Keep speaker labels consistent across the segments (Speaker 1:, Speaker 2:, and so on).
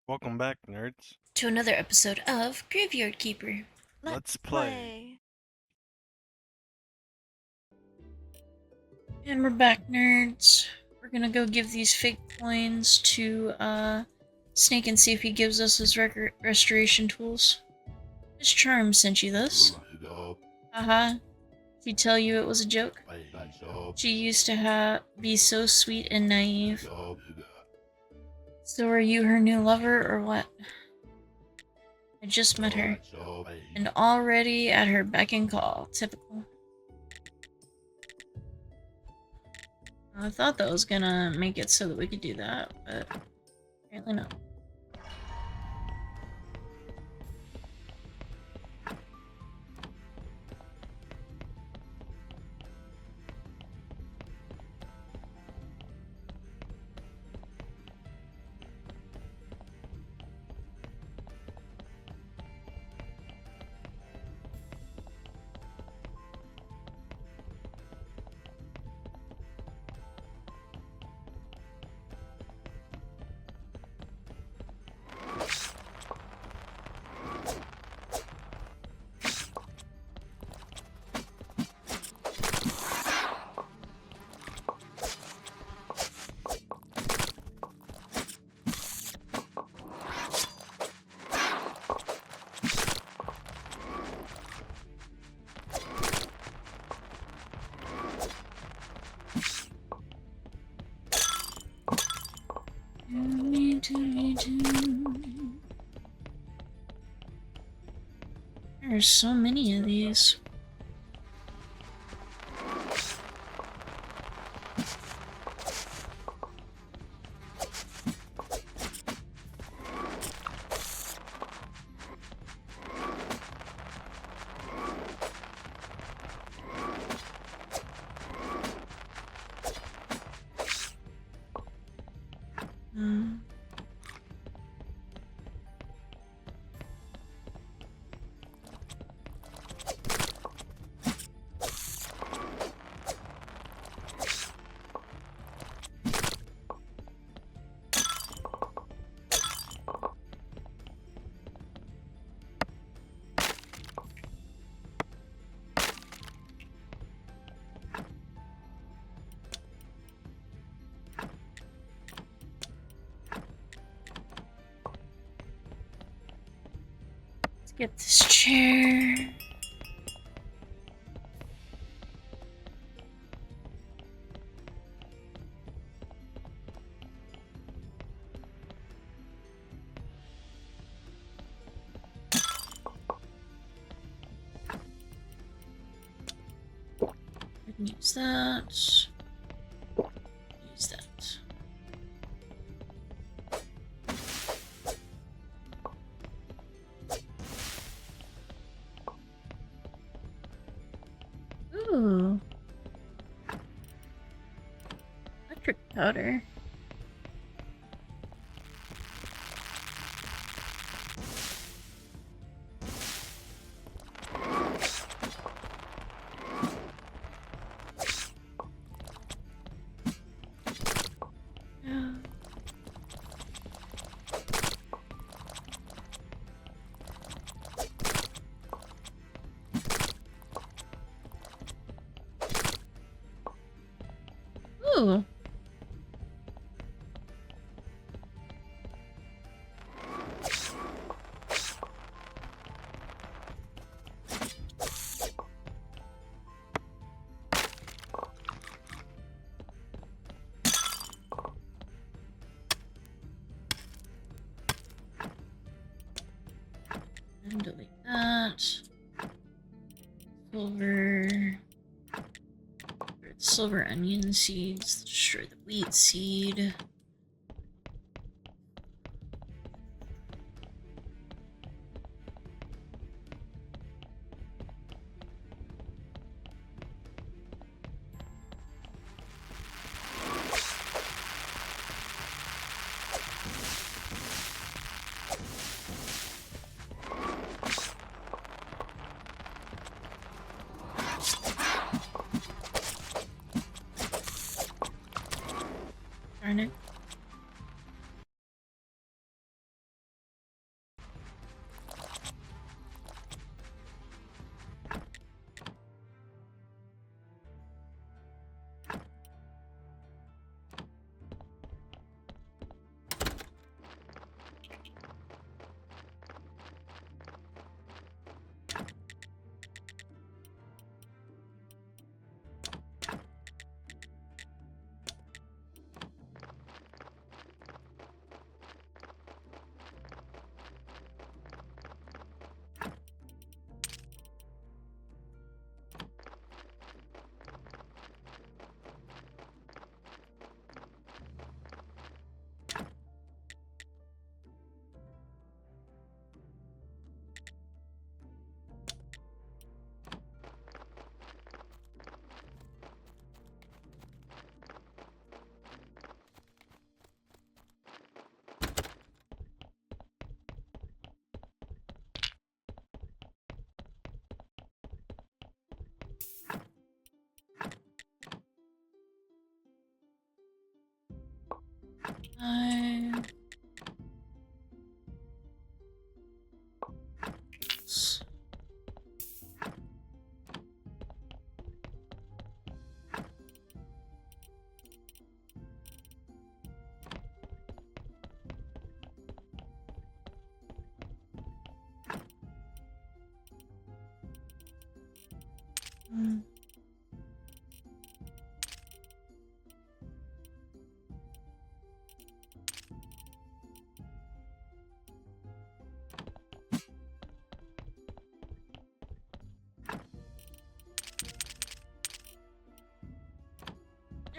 Speaker 1: Welcome back, nerds.
Speaker 2: To another episode of Graveyard Keeper.
Speaker 1: Let's play.
Speaker 2: And we're back, nerds. We're gonna go give these fake coins to Snake and see if he gives us his restoration tools. Miss Charm sent you this. Haha. Did she tell you it was a joke? She used to be so sweet and naive. So are you her new lover or what? I just met her. And already at her beck and call. Typical. I thought that was gonna make it so that we could do that, but apparently not. There's so many of these. Let's get this chair. We can use that. Use that. Ooh. Electric powder. Ooh. And delete that. Silver onion seeds. Destroy the wheat seed. Darn it.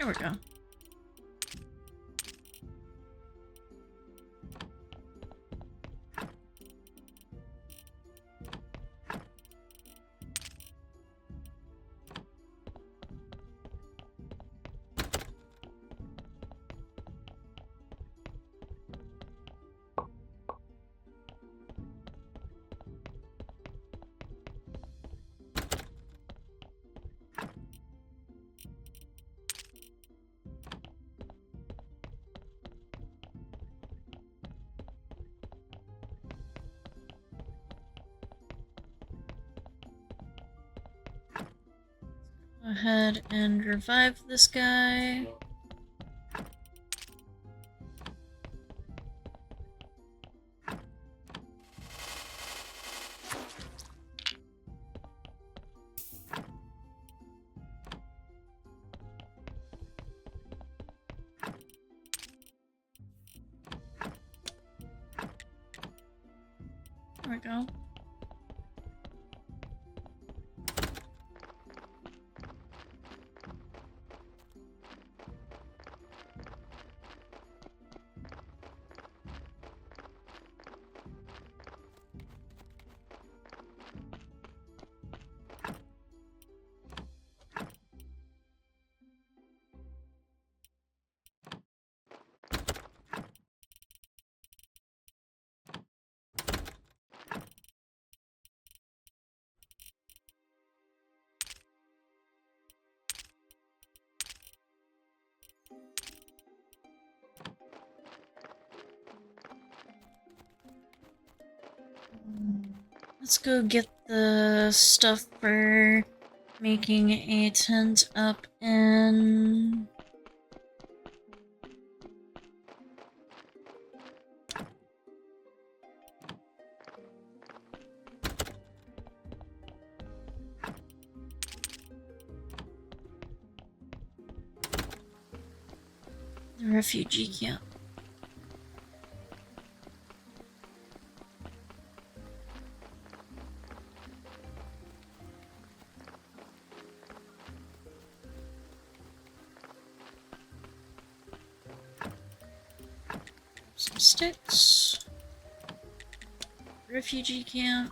Speaker 2: There we go. Go ahead and revive this guy. There we go. Let's go get the stuff for making a tent up in... the refugee camp. Some sticks. Refugee camp.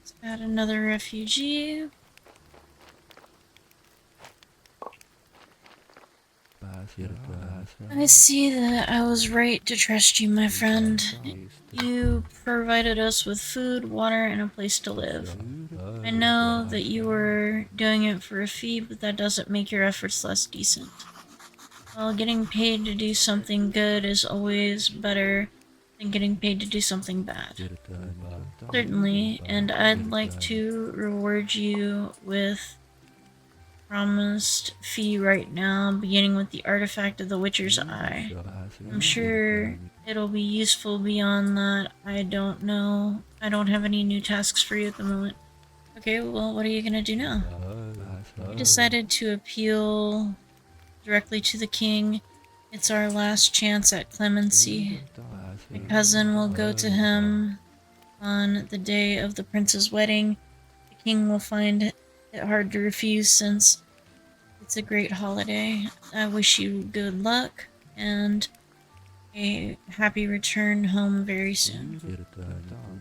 Speaker 2: Let's add another refugee. I see that I was right to trust you, my friend. You provided us with food, water, and a place to live. I know that you were doing it for a fee, but that doesn't make your efforts less decent. Well, getting paid to do something good is always better than getting paid to do something bad. Certainly, and I'd like to reward you with promised fee right now, beginning with the artifact of the Witcher's Eye. I'm sure it'll be useful beyond that. I don't know. I don't have any new tasks for you at the moment. Okay, well, what are you gonna do now? We decided to appeal directly to the king. It's our last chance at clemency. My cousin will go to him on the day of the prince's wedding. The king will find it hard to refuse since it's a great holiday. I wish you good luck and a happy return home very soon.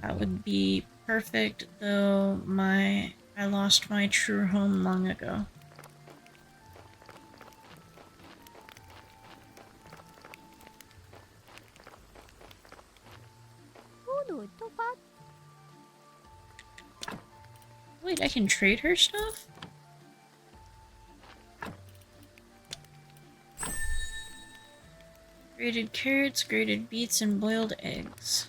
Speaker 2: That would be perfect, though I lost my true home long ago. Wait, I can trade her stuff? Grated carrots, grated beets, and boiled eggs.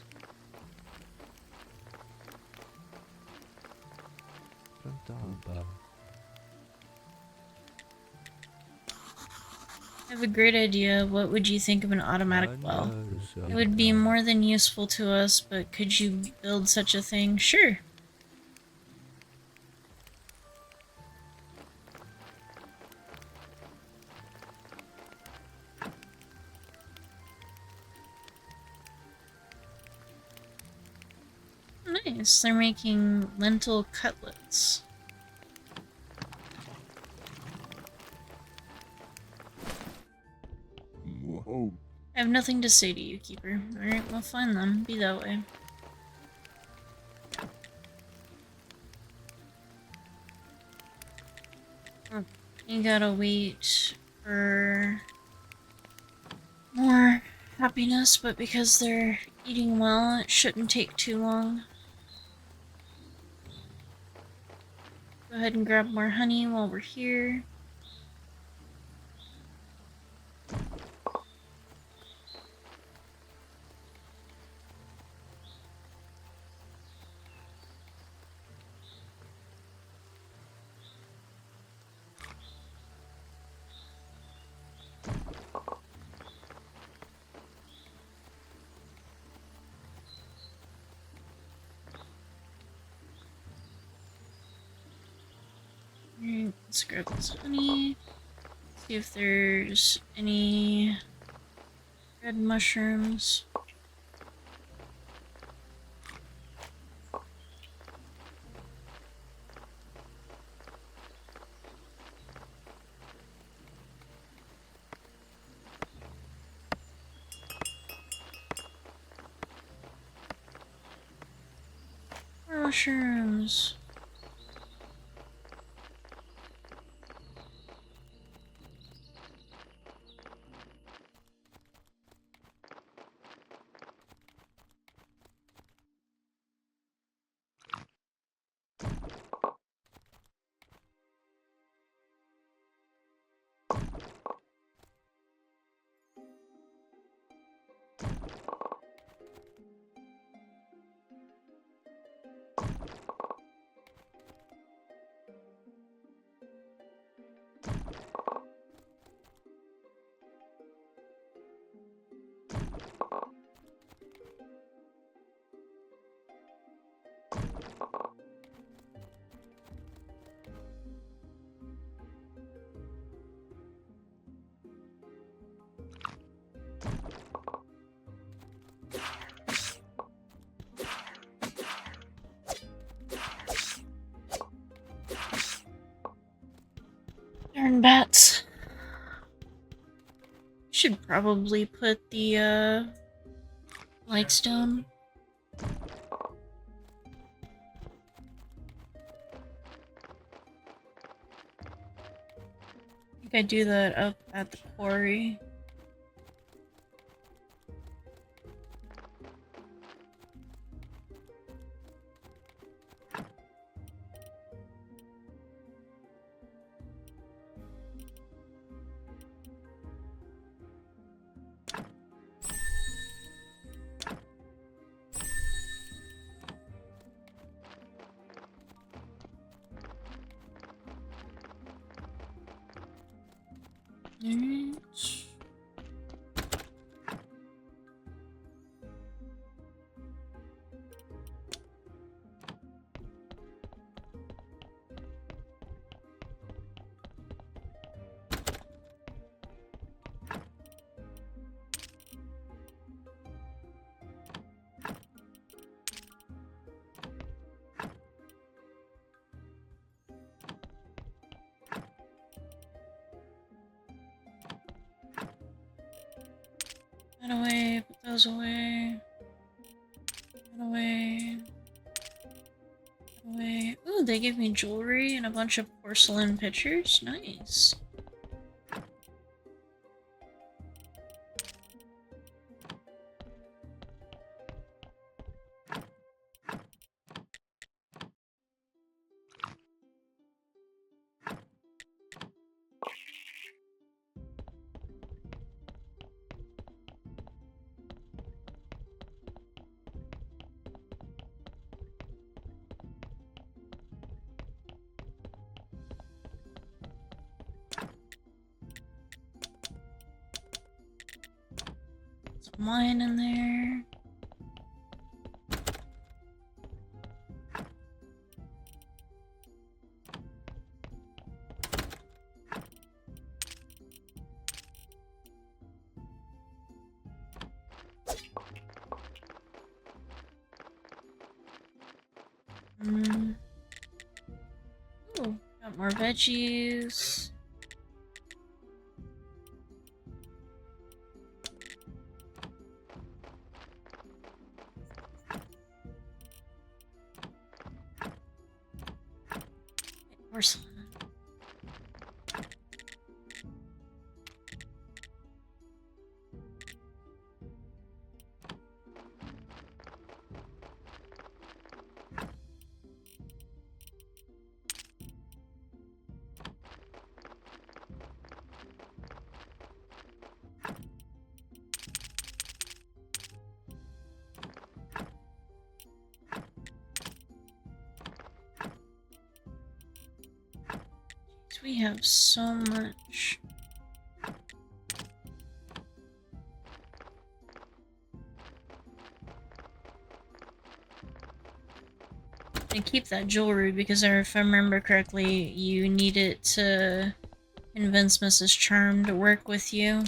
Speaker 2: I have a great idea. What would you think of an automatic well? It would be more than useful to us, but could you build such a thing? Sure. Nice, they're making lentil cutlets.
Speaker 3: Whoa.
Speaker 2: I have nothing to say to you, Keeper. Alright, well fine then. Be that way. You gotta wait for more happiness, but because they're eating well, it shouldn't take too long. Go ahead and grab more honey while we're here. Alright, let's grab this honey. See if there's any red mushrooms. More mushrooms. Darn bats. Should probably put the lights down. I think I do that up at the quarry. Alright. That away, put those away. That away. That away. Ooh, they gave me jewelry and a bunch of porcelain pictures. Nice. mine in there. Ooh, got more veggies. Porcelain. We have so much. And keep that jewelry because if I remember correctly, you need it to convince Mrs. Charm to work with you.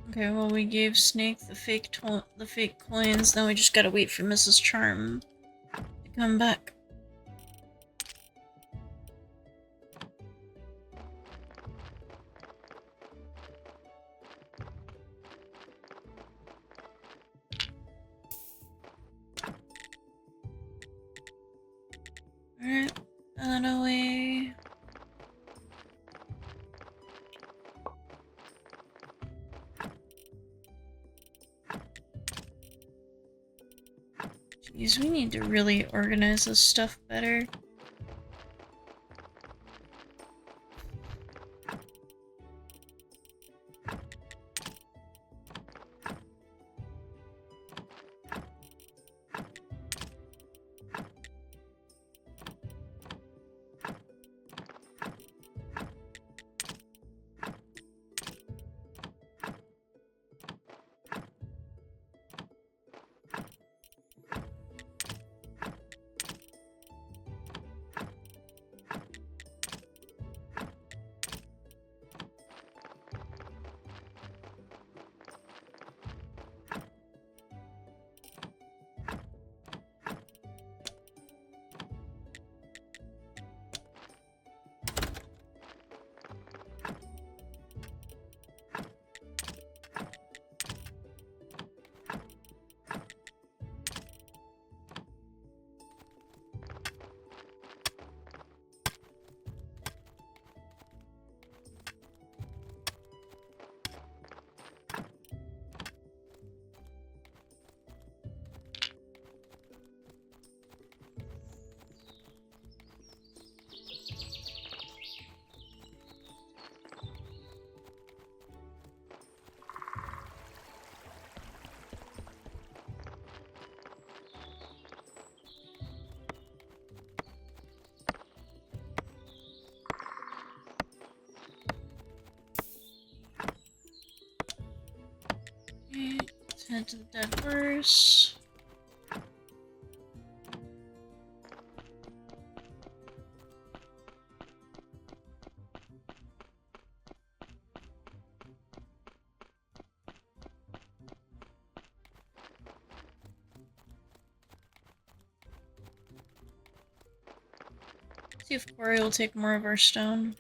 Speaker 2: Okay, well we gave Snake the fake coins, now we just gotta wait for Mrs. Charm to come back. Alright, that away. Jeez, we need to really organize this stuff better. Let's head to the dead horse. See if Corey will take more of our stone.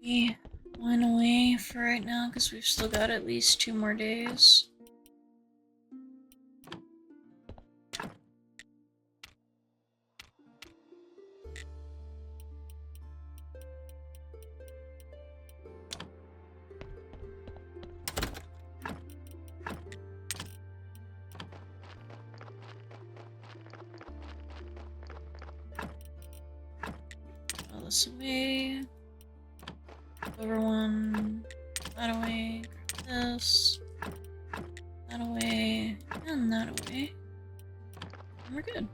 Speaker 2: We line away for right now because we've still got at least 2 more days. All this away. Over one. That away. Grab this. That away. And that away. And we're good.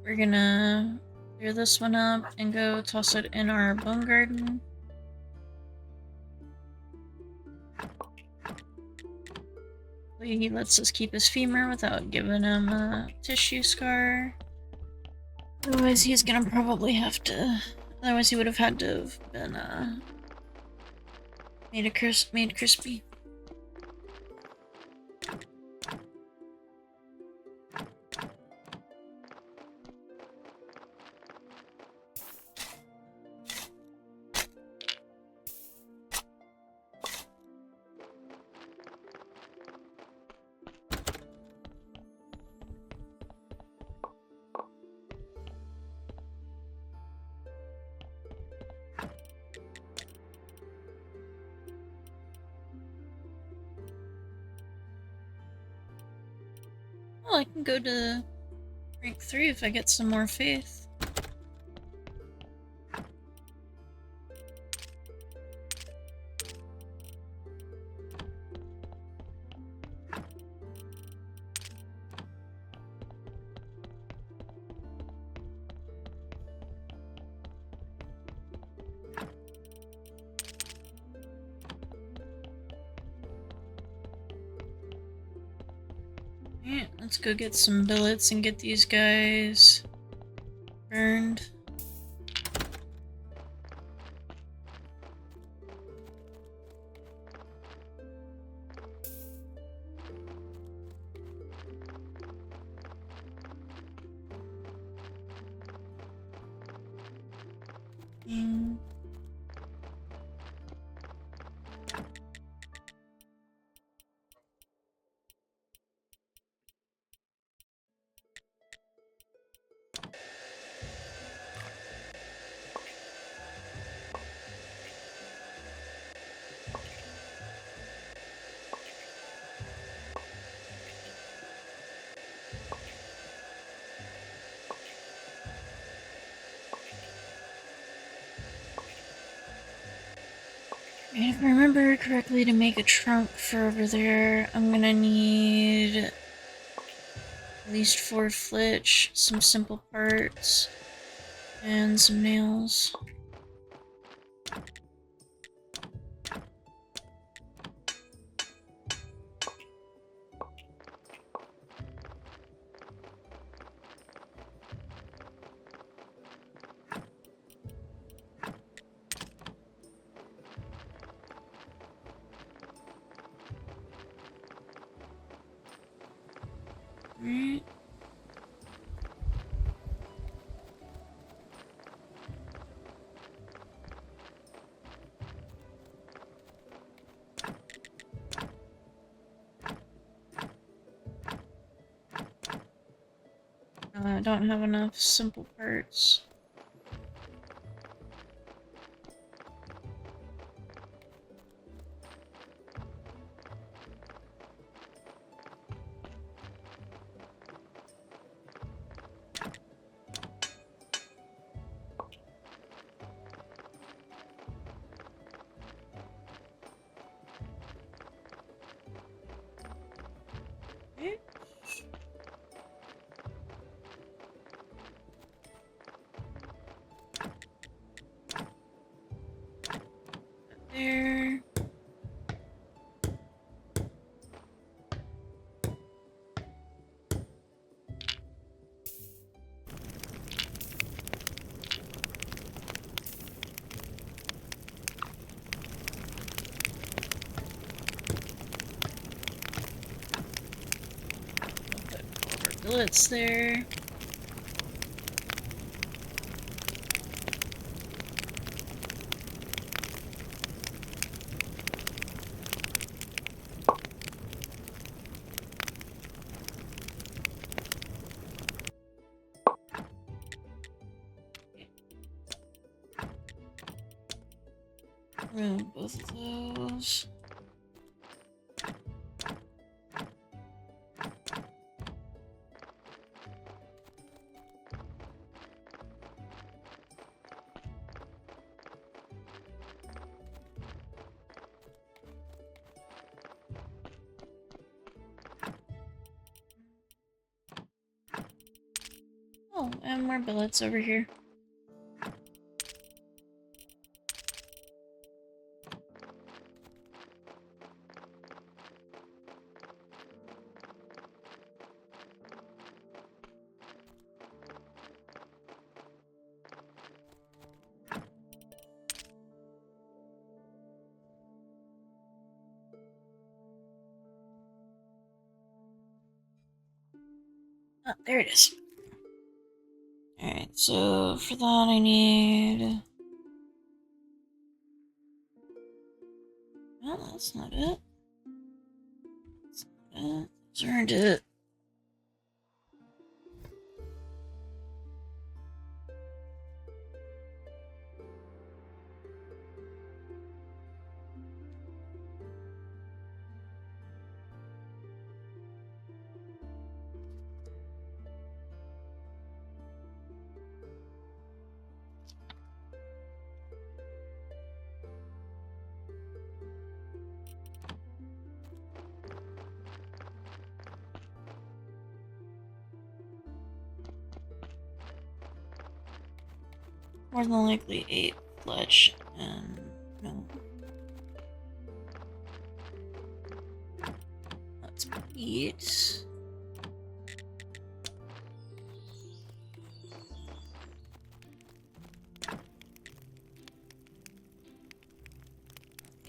Speaker 2: We're gonna clear this one up and go toss it in our bone garden. He lets us keep his femur without giving him a tissue scar. Otherwise he's gonna probably have to... Otherwise he would have had to have been made crispy. Well, I can go to rank 3 if I get some more faith. Alright, let's go get some billets and get these guys burned. And if I remember correctly, to make a trunk for over there, I'm gonna need at least 4 flitch, some simple parts, and some nails. Alright. I don't have enough simple parts. billets there. Remove both of those. Oh, and more billets over here. Oh, there it is. Alright, so for that I need... Well, that's not it. That's not it. Those aren't it. More than likely 8 fletch and... no. Let's eat.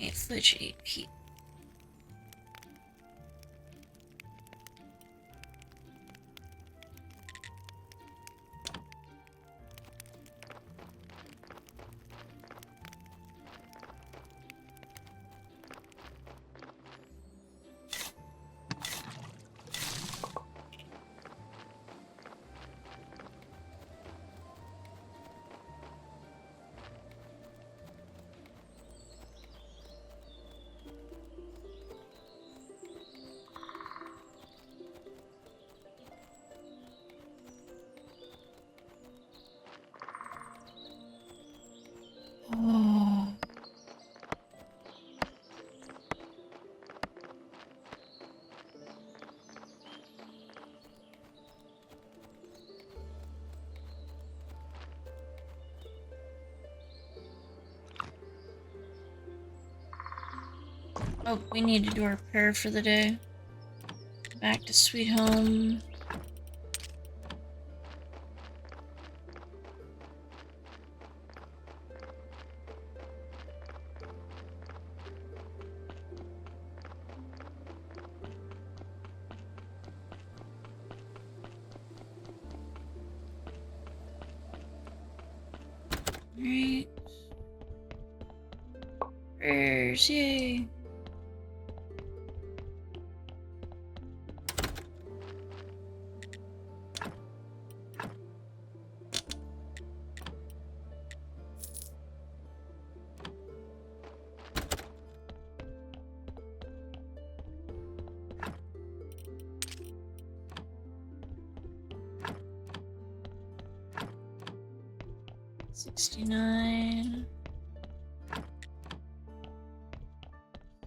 Speaker 2: Eight fletch, 8 peat. Oh. Oh, we need to do our prayer for the day. Back to sweet home. Alright. Prayers, yay. $69.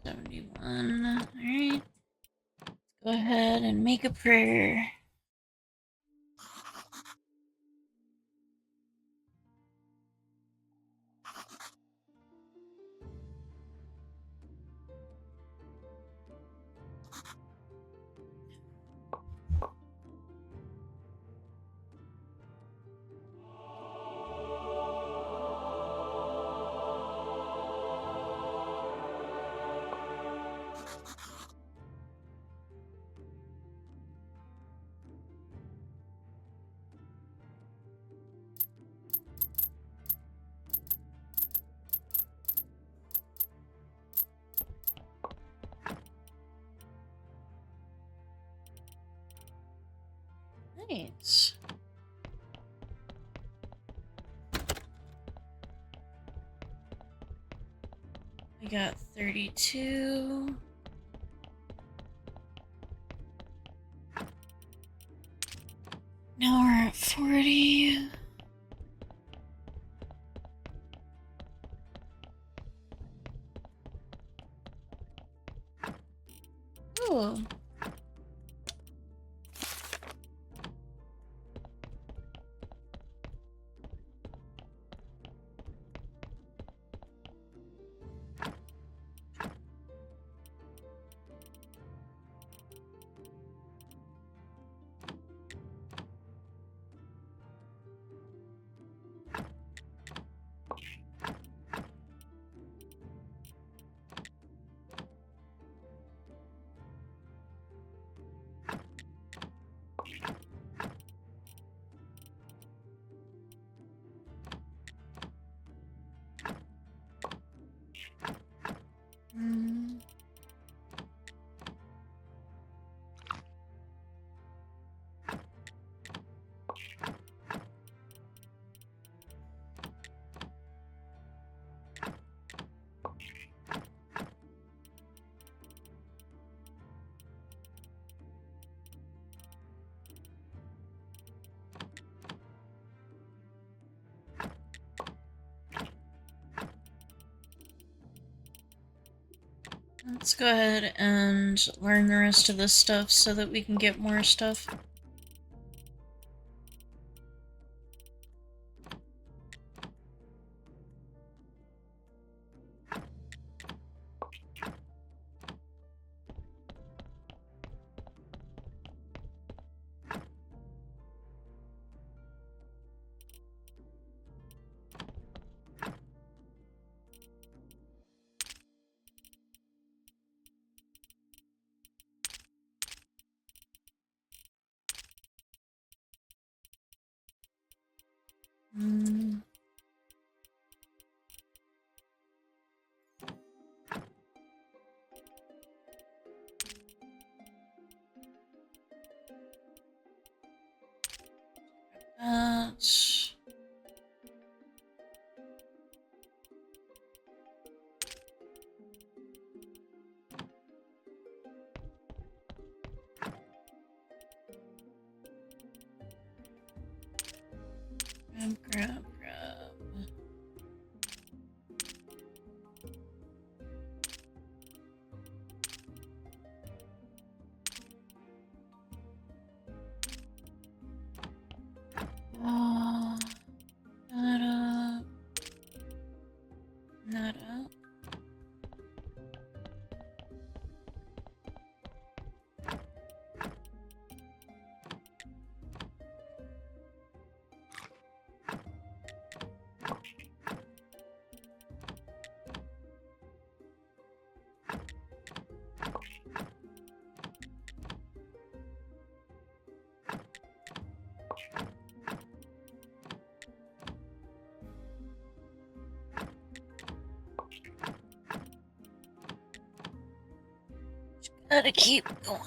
Speaker 2: 71. Alright. Go ahead and make a prayer. Nice. We got 32. Now we're at 40. Cool. Let's go ahead and learn the rest of this stuff so that we can get more stuff. That's... grab. That up. That up. Gotta keep going.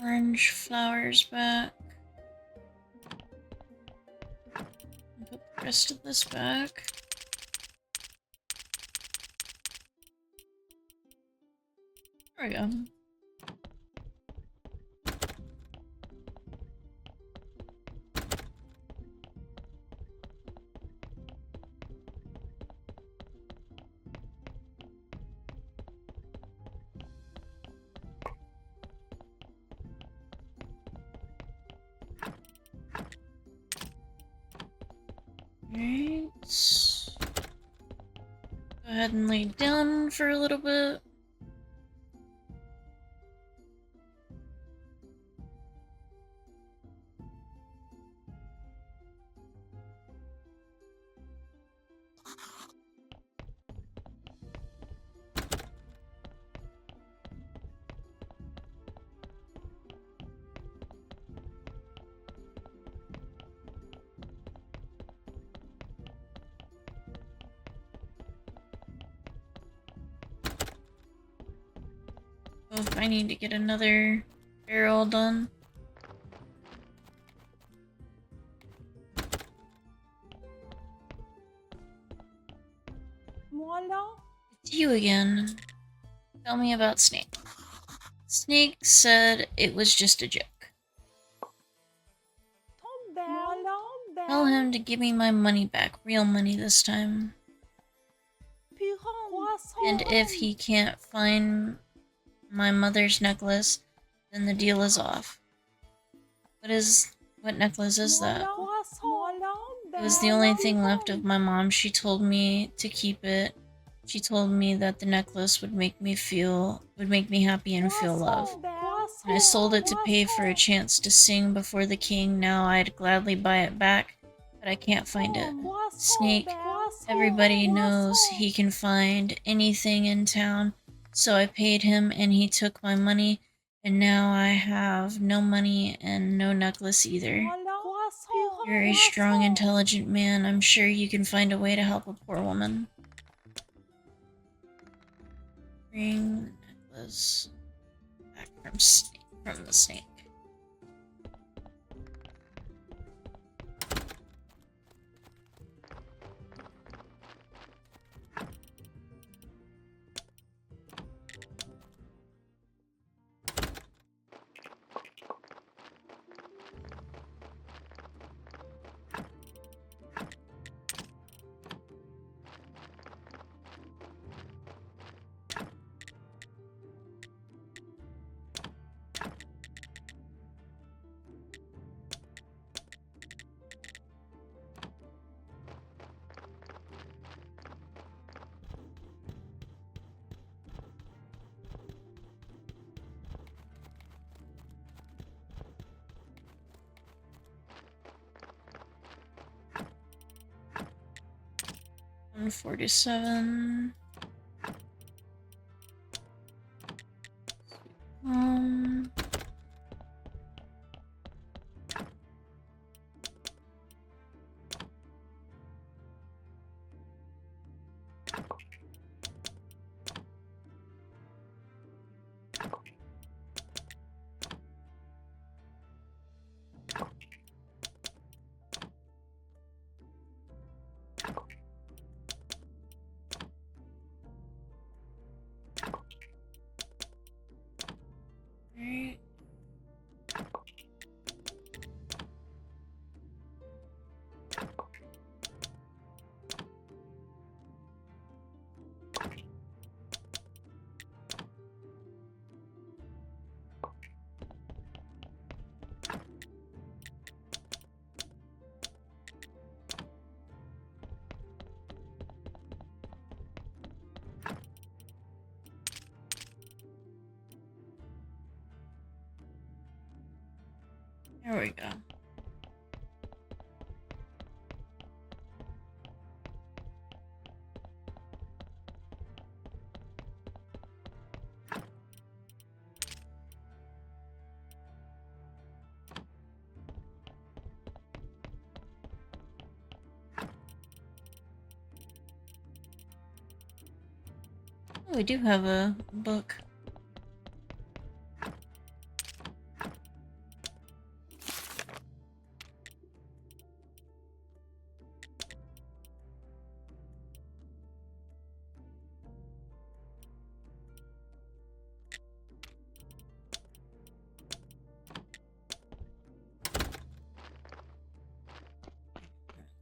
Speaker 2: Orange flowers back. Put the rest of this back. There we go. let's go ahead and lay down for a little bit. Oh, I need to get another barrel done. It's you again. Tell me about Snake. Snake said it was just a joke. Tell him to give me my money back, real money this time. And if he can't find my mother's necklace, then the deal is off. What necklace is that? It was the only thing left of my mom. She told me to keep it. She told me that the necklace would make me happy and feel love. And I sold it to pay for a chance to sing before the king. Now I'd gladly buy it back, but I can't find it. Snake, everybody knows he can find anything in town, so I paid him and he took my money, and now I have no money and no necklace either. You're a strong, intelligent man. I'm sure you can find a way to help a poor woman. Bring the necklace back from the snake. $147. Alright. There we go. Oh, we do have a book.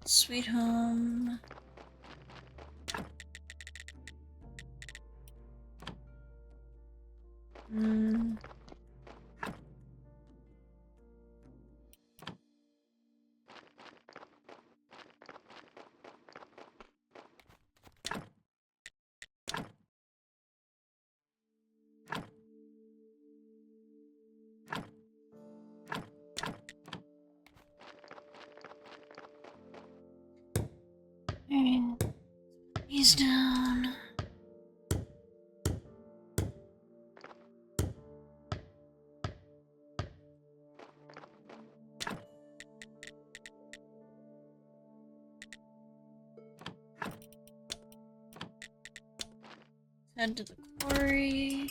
Speaker 2: Sweet home. these down. Head to the quarry.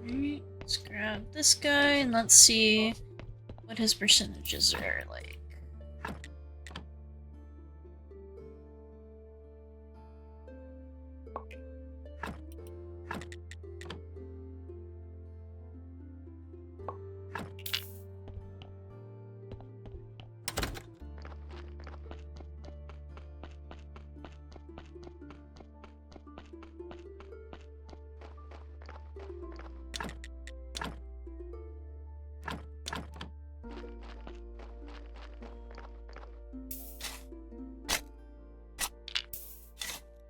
Speaker 2: Alright, let's grab this guy and let's see what his percentages are like.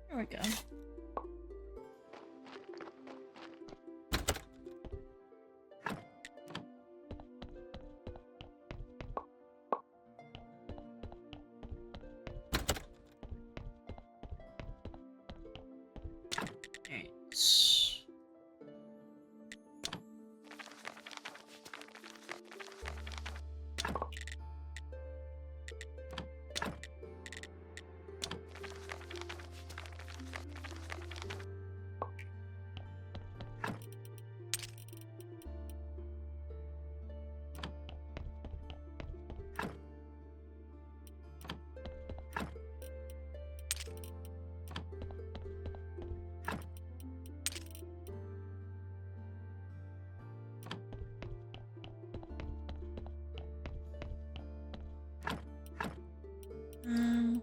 Speaker 2: There we go. Alright. Um,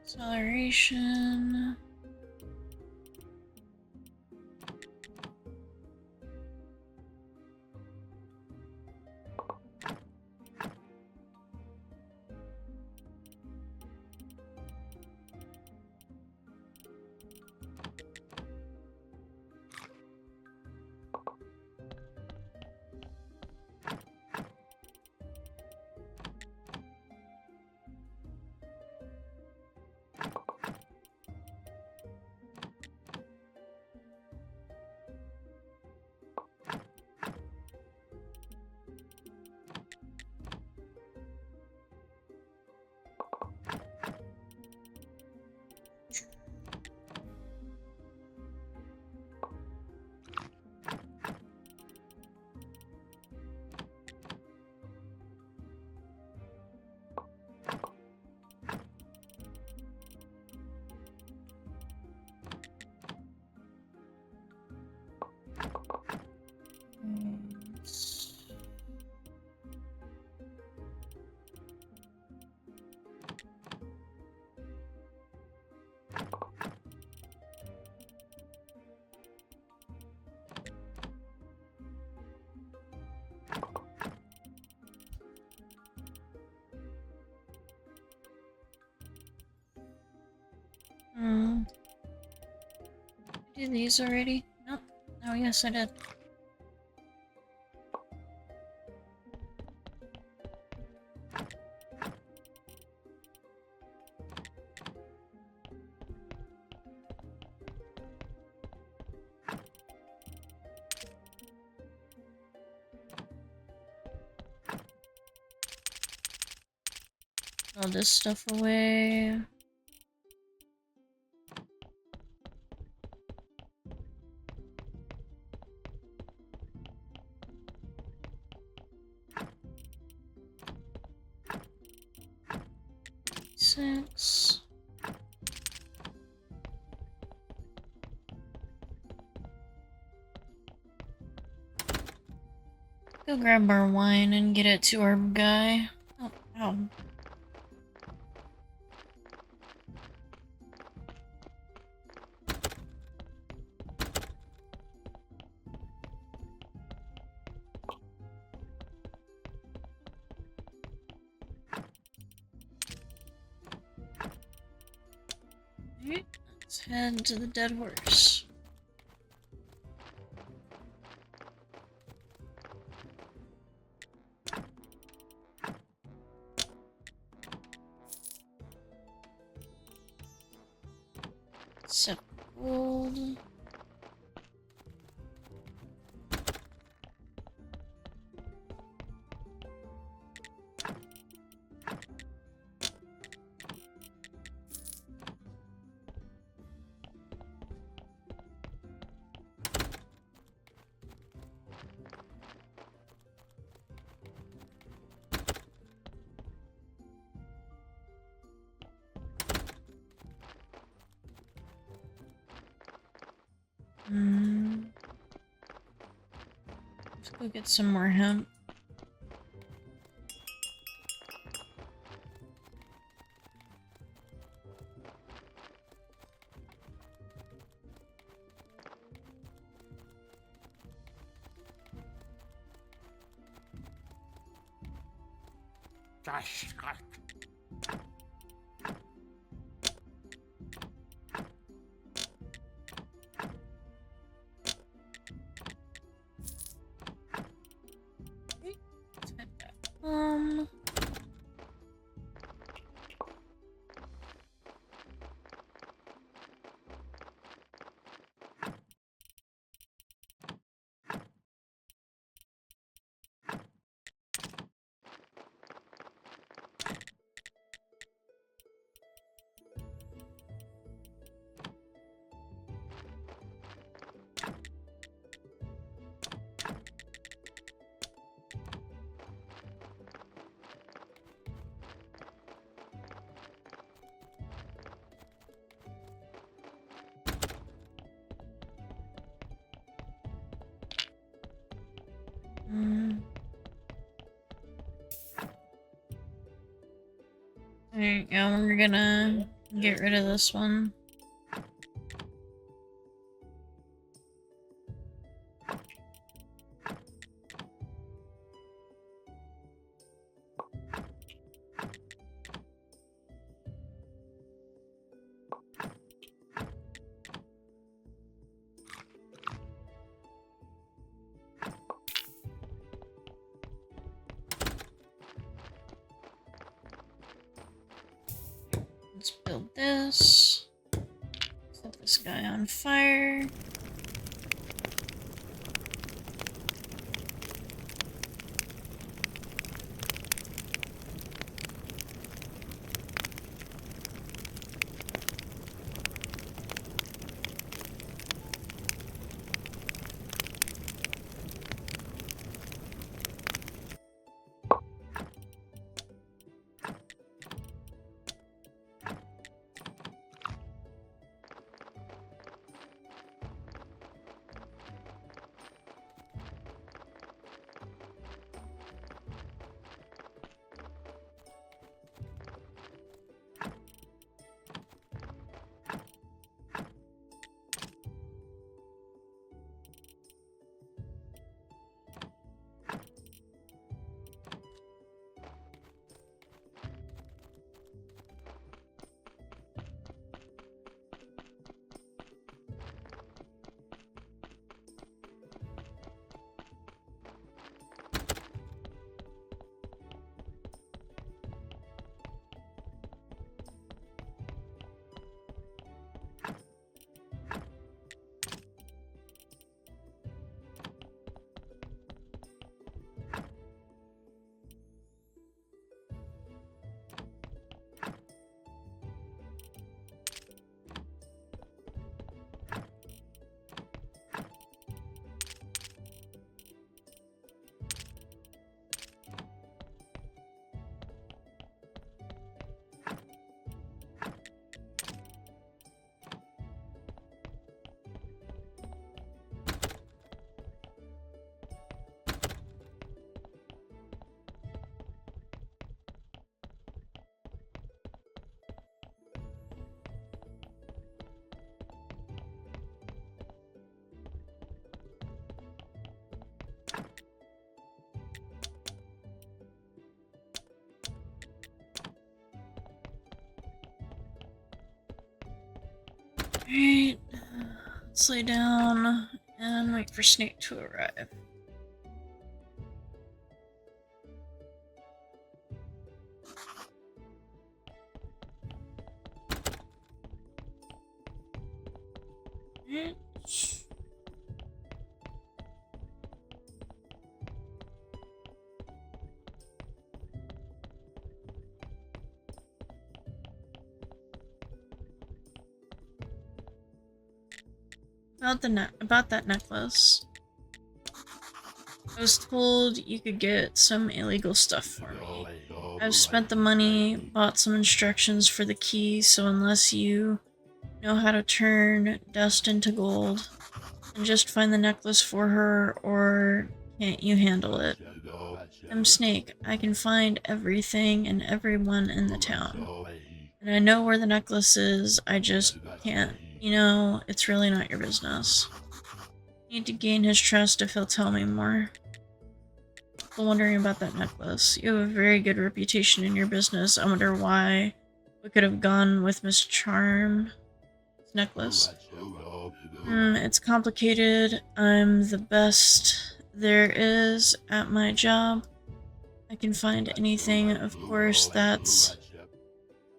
Speaker 2: Acceleration. Hmm. Did these already? Nope. Oh, yes, I did. All this stuff away. Six. Go grab our wine and get it to our guy. Oh, ow. Alright, let's head to the dead horse. Set gold. Let's go get some more hemp. Um, Alright, yeah, we're gonna get rid of this one. Let's build this. Set this guy on fire. Alright, let's lay down and wait for Snake to arrive. Alright. About that necklace. I was told you could get some illegal stuff for me. I've spent the money, bought some instructions for the key, so unless you know how to turn dust into gold, then just find the necklace for her, or can't you handle it? I'm Snake. I can find everything and everyone in the town. And I know where the necklace is, I just can't. You know, it's really not your business. I need to gain his trust if he'll tell me more. Still wondering about that necklace. You have a very good reputation in your business. I wonder why we could have gone with Miss Charm's necklace. It's complicated. I'm the best there is at my job. I can find anything. Of course, that's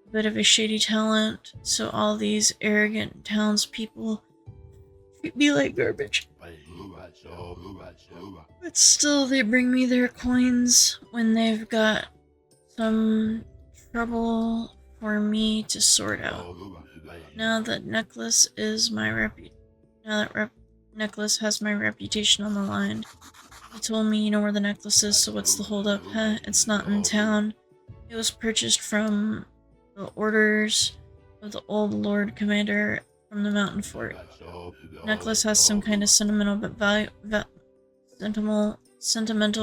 Speaker 2: a bit of a shady talent, so all these arrogant townspeople treat me like garbage. But still, they bring me their coins when they've got some trouble for me to sort out. Now that necklace is my necklace has my reputation on the line. You told me you know where the necklace is, so what's the holdup? Huh? It's not in town. It was purchased from the orders of the old Lord Commander from the mountain fort. The necklace has some kind of sentimental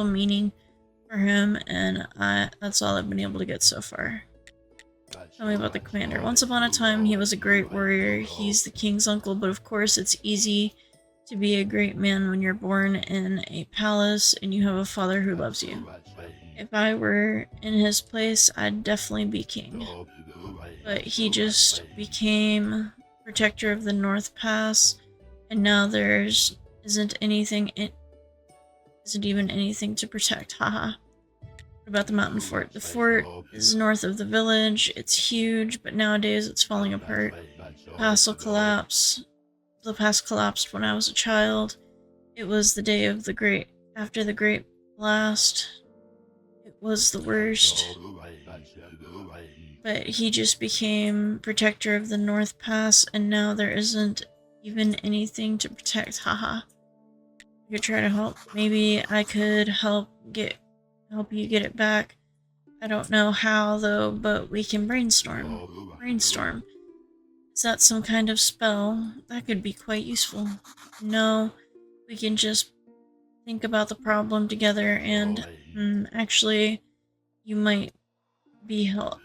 Speaker 2: meaning for him, and that's all I've been able to get so far. Tell me about the commander. Once upon a time, he was a great warrior. He's the king's uncle, but of course it's easy to be a great man when you're born in a palace and you have a father who loves you. If I were in his place, I'd definitely be king. But he just became protector of the North Pass, and now there's isn't even anything to protect. Haha. What about the mountain fort? The fort is north of the village. It's huge, but nowadays it's falling apart. The pass collapsed when I was a child. It was the day of after the great blast. It was the worst. But he just became protector of the North Pass, and now there isn't even anything to protect. Haha. I could try to help. Maybe I could help you get it back. I don't know how though, but we can brainstorm. Brainstorm. Is that some kind of spell? That could be quite useful. No, we can just think about the problem together and, actually, you might be help.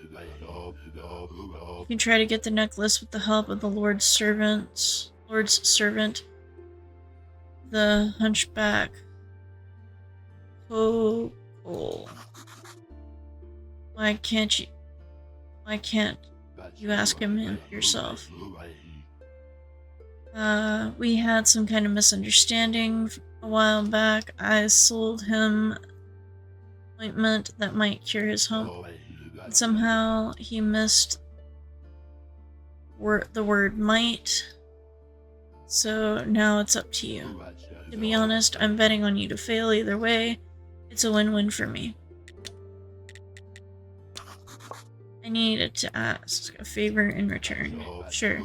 Speaker 2: You can try to get the necklace with the help of the Lord's servant, the hunchback. Oh, cool. Why can't you ask him yourself? We had some kind of misunderstanding a while back. I sold him ointment that might cure his hump. And somehow he missed the word might. So now it's up to you. To be honest, I'm betting on you to fail either way. It's a win-win for me. I needed to ask a favor in return. Sure.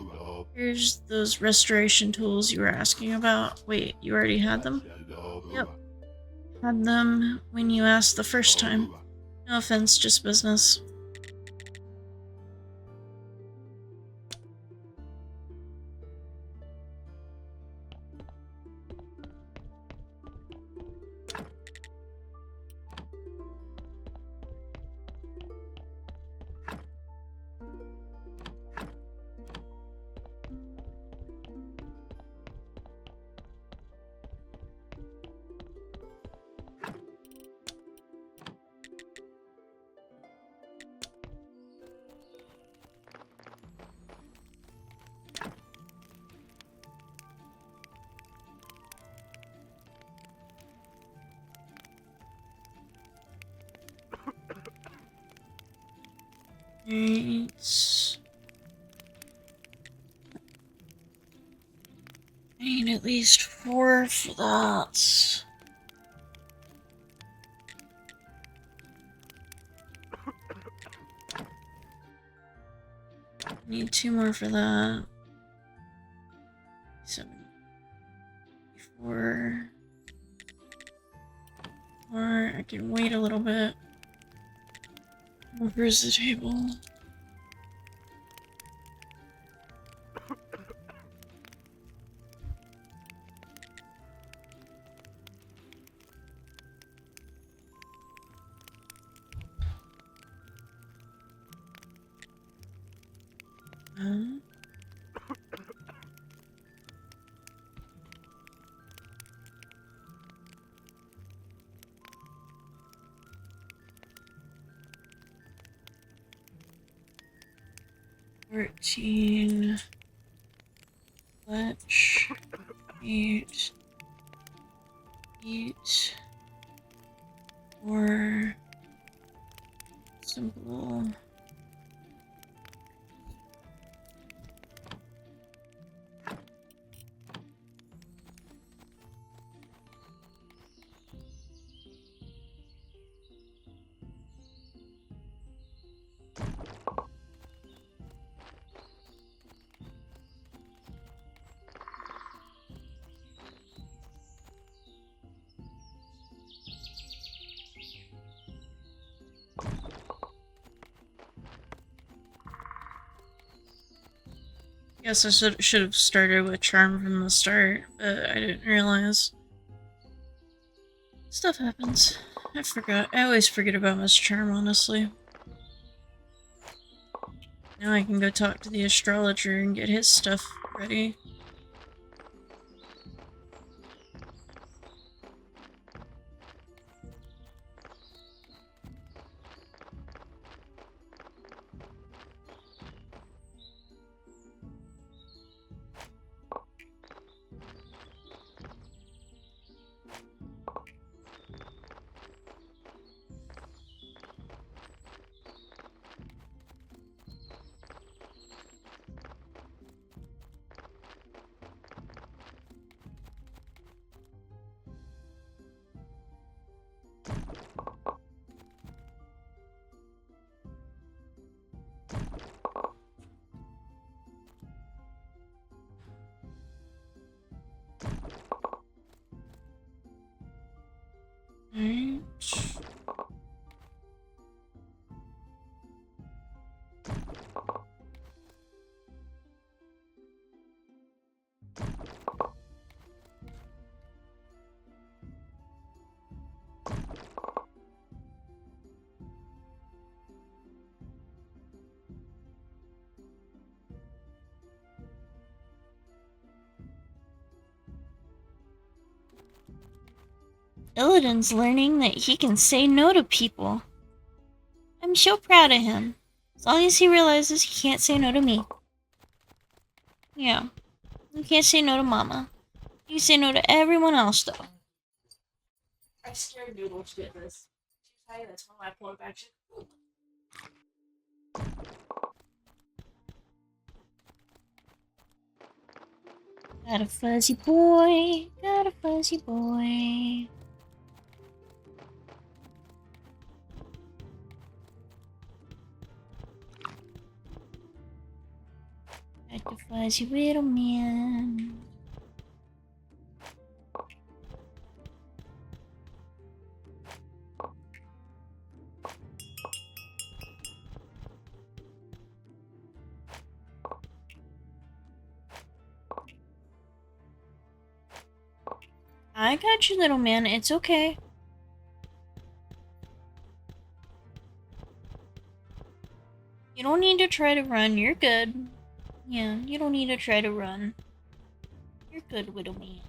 Speaker 2: Here's those restoration tools you were asking about. Wait, you already had them? Yep. Had them when you asked the first time. No offense, just business. Right. I need at least 4 for that. Need 2 more for that. 74. Or I can wait a little bit. Where's the table? Huh? $14. Fletch. 8. 8. 4. Simple. Guess I should have started with charm from the start, but I didn't realize. Stuff happens. I forgot. I always forget about Miss Charm, honestly. Now I can go talk to the astrologer and get his stuff ready. Alright. Illidan's learning that he can say no to people. I'm so proud of him. As long as he realizes he can't say no to me. Yeah. You can't say no to Mama. You can say no to everyone else, though. I scared Noodle to get this. That's one of my pull-up action. Got a fuzzy boy. Got a fuzzy boy. Got the fuzzy little man. I got you, little man. It's okay. You don't need to try to run. You're good. Yeah, you don't need to try to run. You're good, little man.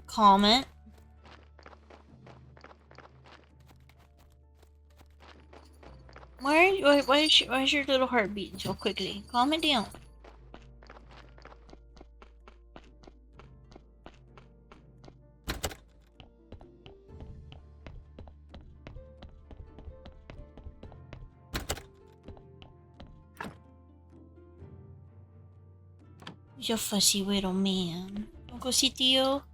Speaker 2: Calm it. Why is your little heart beating so quickly? Calm it down. He's your fussy little man. You wanna go see Theo?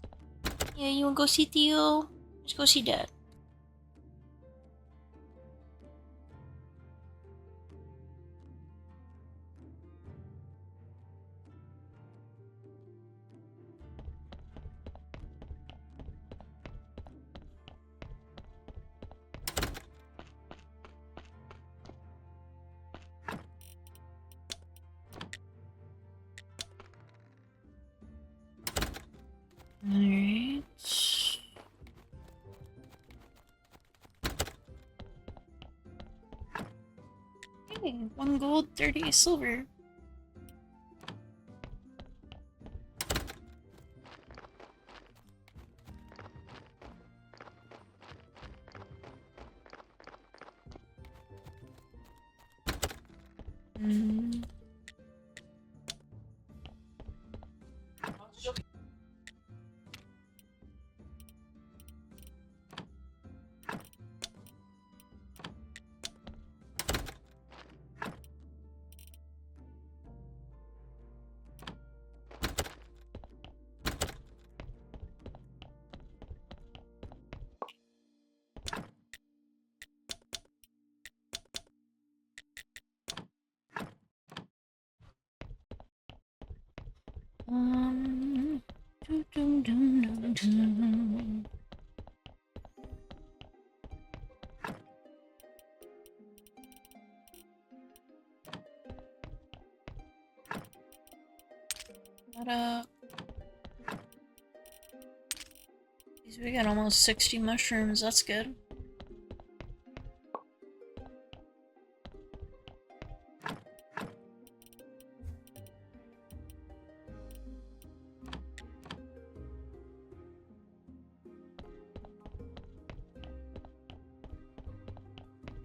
Speaker 2: Yeah, you wanna go see Theo? Let's go see Dad. Alright. Hey, 1 gold, 30 silver. Mm. Dum, dum, dum, dum, dum. We got almost 60 mushrooms, that's good.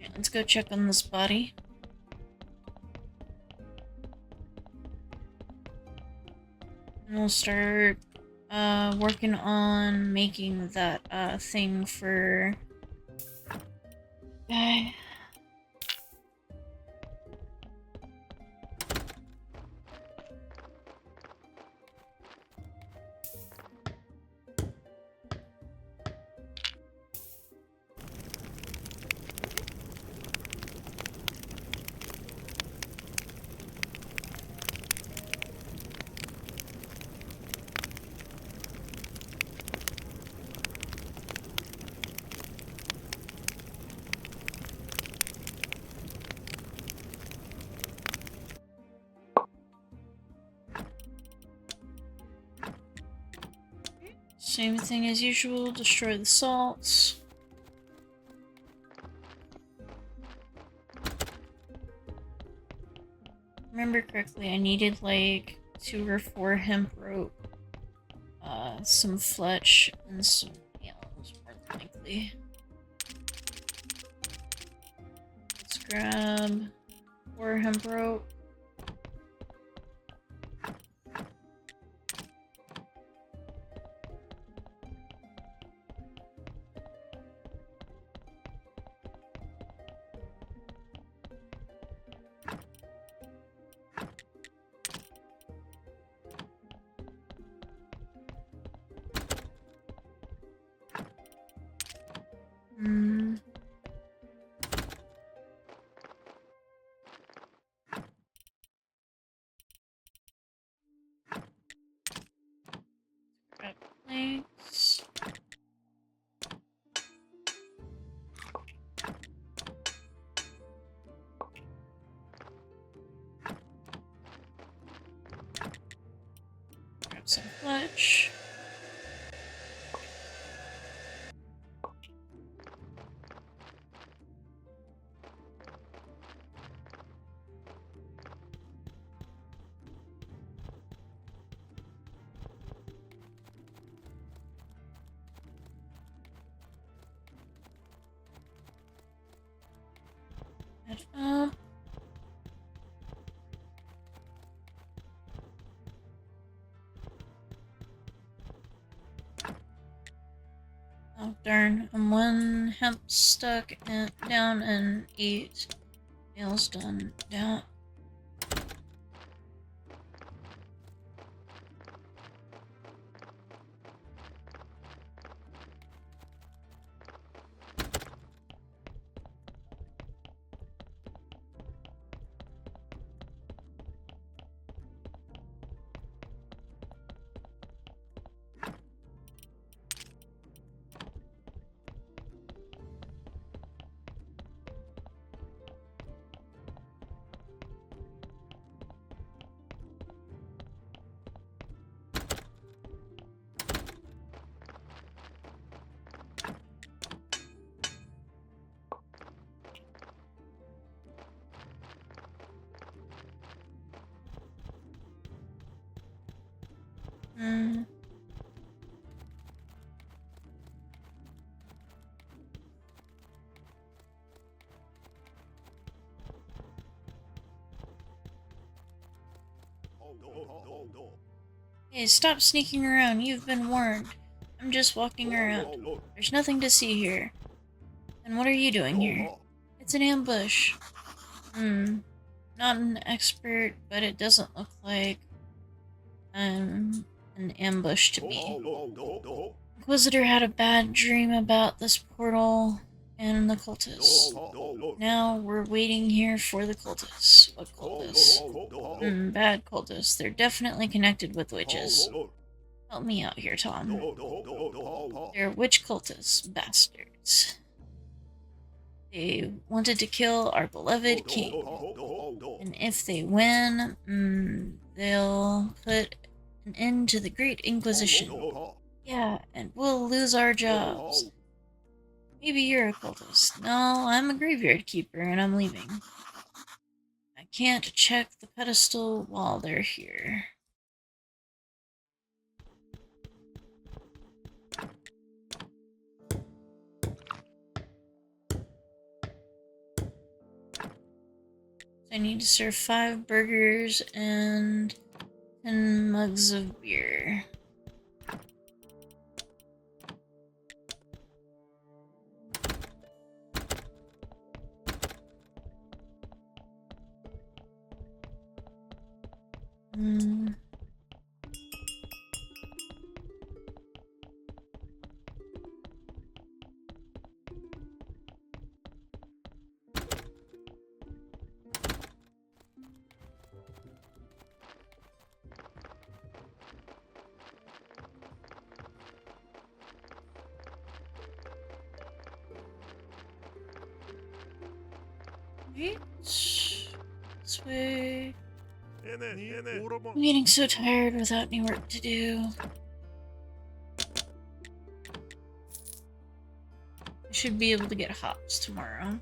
Speaker 2: Yeah, let's go check on this body. And we'll start working on making that thing for same thing as usual, destroy the salts. Remember correctly, I needed like 2 or 4 hemp rope, some fletch, and some nails, more than likely. Let's grab 4 hemp rope. Grab planks. Grab some fletch. Head up. Oh darn, I'm 1 hemp stuck and down and 8 nails done. Down. Hey, stop sneaking around. You've been warned. I'm just walking around. There's nothing to see here. And what are you doing here? It's an ambush. Not an expert, but it doesn't look like an ambush to me. Inquisitor had a bad dream about this portal and the cultists. Now we're waiting here for the cultists. What cultists? Bad cultists. They're definitely connected with witches. Help me out here, Tom. They're witch cultists, bastards. They wanted to kill our beloved king. And if they win, they'll put an end to the Great Inquisition. Yeah, and we'll lose our jobs. Maybe you're a cultist. No, I'm a graveyard keeper and I'm leaving. I can't check the pedestal while they're here. So I need to serve 5 burgers and 10 mugs of beer. Right? This way. I'm getting so tired without any work to do. I should be able to get hops tomorrow.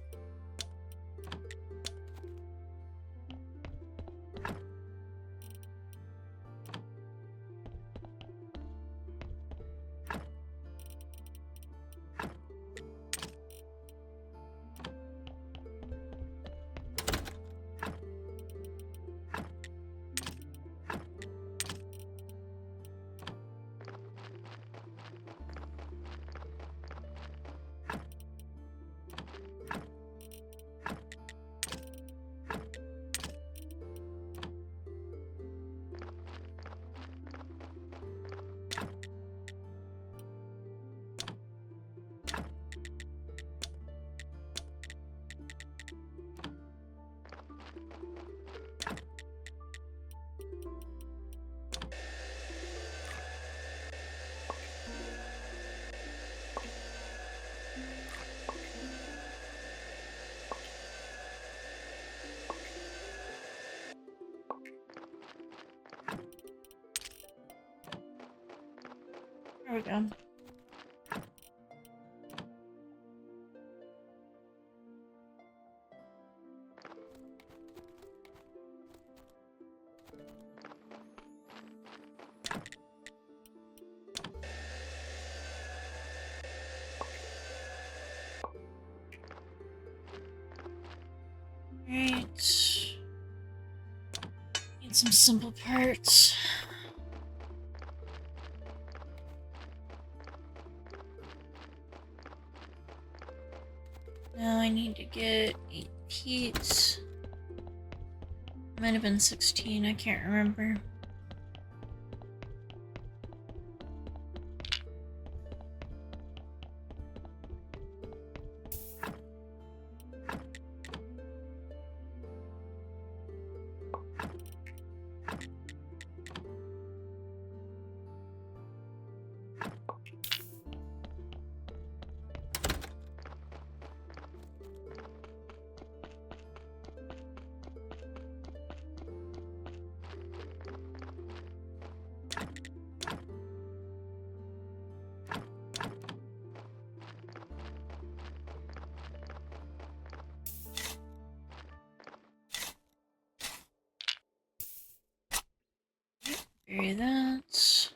Speaker 2: There we go. Right. Need some simple parts. Now I need to get 8 peats. Might have been 16, I can't remember. Bury that.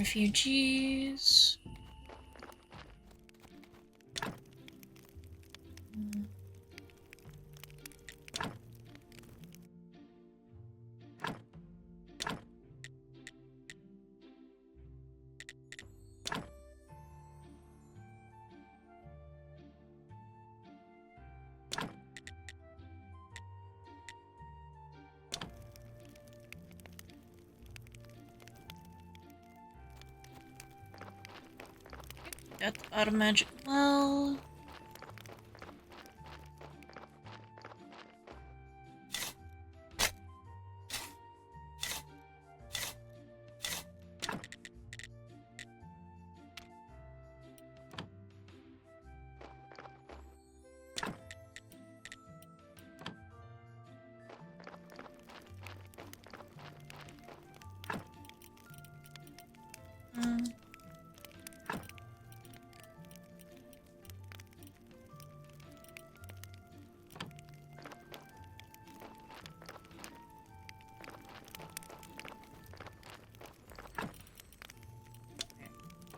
Speaker 2: Refugees. Got the auto magic well.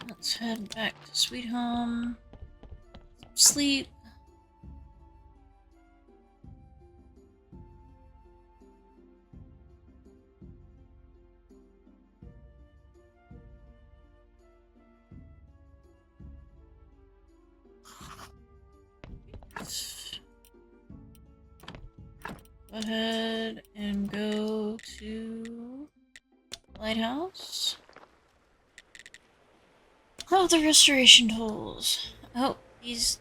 Speaker 2: Let's head back to Sweet Home. Sleep. Go ahead and go to Lighthouse. Oh, the restoration tools. I hope these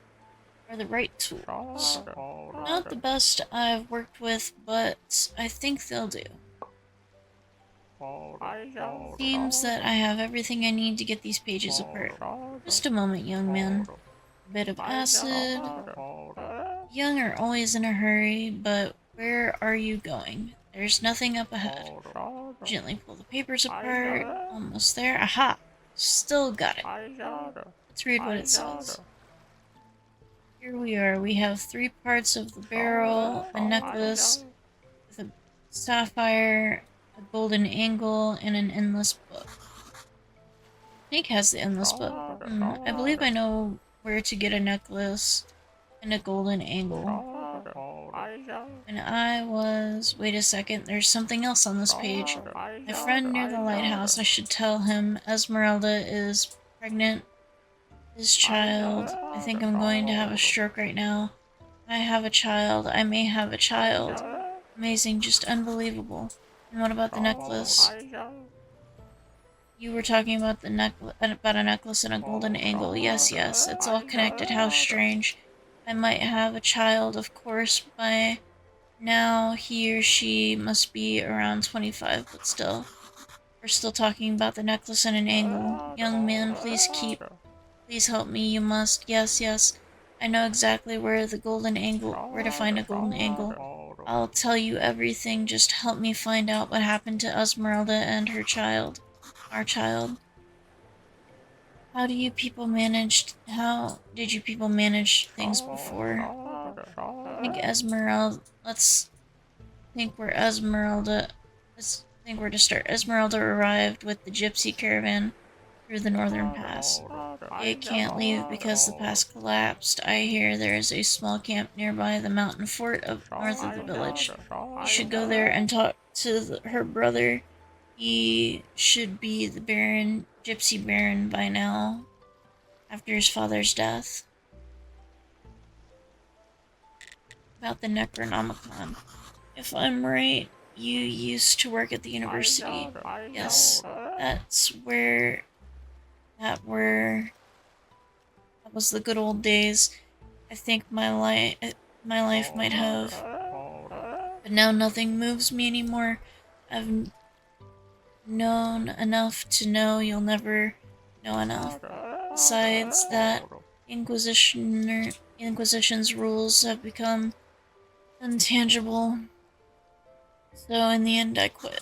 Speaker 2: are the right tools. Not the best I've worked with, but I think they'll do. Seems that I have everything I need to get these pages apart. Just a moment, young man. A bit of acid. Young are always in a hurry, but where are you going? There's nothing up ahead. Gently pull the papers apart. Almost there. Aha! Still got it. Let's read what it says. Here we are. We have 3 parts of the barrel, a necklace with a sapphire, a golden angle, and an endless book. Snake has the endless book. I believe I know where to get a necklace and a golden angle. And I was... Wait a second, there's something else on this page. My friend near the lighthouse, I should tell him Esmeralda is pregnant. His child. I think I'm going to have a stroke right now. I have a child. I may have a child. Amazing, just unbelievable. And what about the necklace? You were talking about the about a necklace and a golden angle. Yes, yes, it's all connected. How strange. I might have a child, of course, by now he or she must be around 25, but still. We're still talking about the necklace and an angle. Young man, please help me, you must. Yes, yes. I know exactly where to find a golden angle. I'll tell you everything, just help me find out what happened to Esmeralda and her child. Our child. How did you people manage things before? Let's think where Esmeralda arrived with the gypsy caravan through the northern pass. It can't leave because the pass collapsed. I hear there is a small camp nearby the mountain fort north of the village. You should go there and talk to her brother. He should be the gypsy baron by now, after his father's death. About the Necronomicon. If I'm right, you used to work at the university. Yes, that was the good old days. I think my life might have, but now nothing moves me anymore. I've known enough to know you'll never know enough. Besides that, Inquisition's rules have become intangible. So in the end, I quit.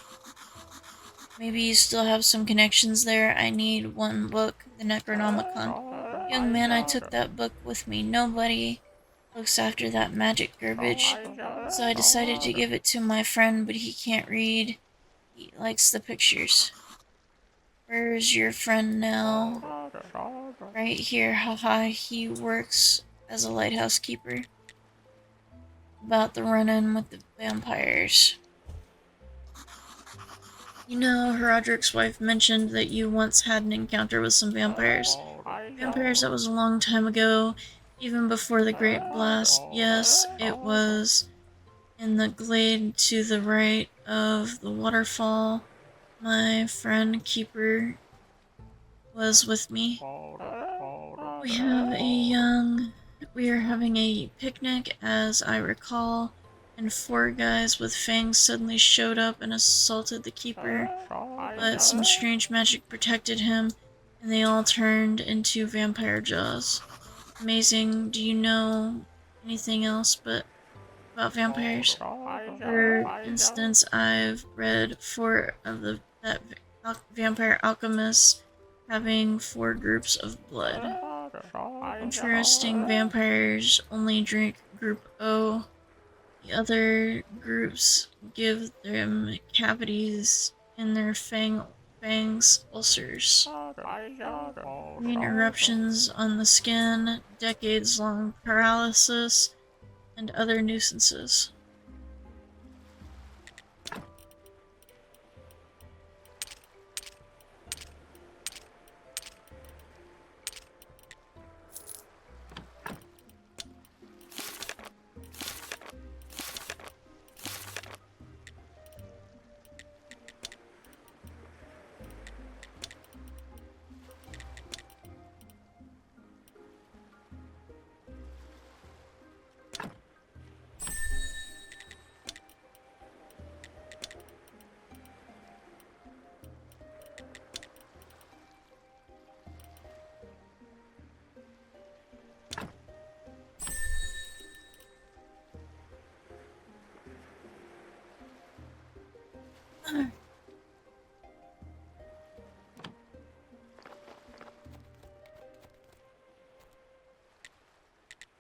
Speaker 2: Maybe you still have some connections there. I need one book, the Necronomicon. Young man, I took that book with me. Nobody looks after that magic garbage. So I decided to give it to my friend, but he can't read. He likes the pictures. Where's your friend now? Right here, haha, he works as a lighthouse keeper. About the run-in with the vampires. You know, Roderick's wife mentioned that you once had an encounter with some vampires. Vampires, that was a long time ago, even before the Great Blast. Yes, it was in the glade to the right of the waterfall. My friend Keeper was with me. We are having a picnic, as I recall, and 4 guys with fangs suddenly showed up and assaulted the Keeper, but some strange magic protected him, and they all turned into vampire jaws. Amazing. Do you know anything else about vampires? For instance, I've read 4 of that vampire alchemists having 4 groups of blood. Interesting, vampires only drink group O. The other groups give them cavities in their fangs, ulcers, green eruptions on the skin, decades-long paralysis, and other nuisances.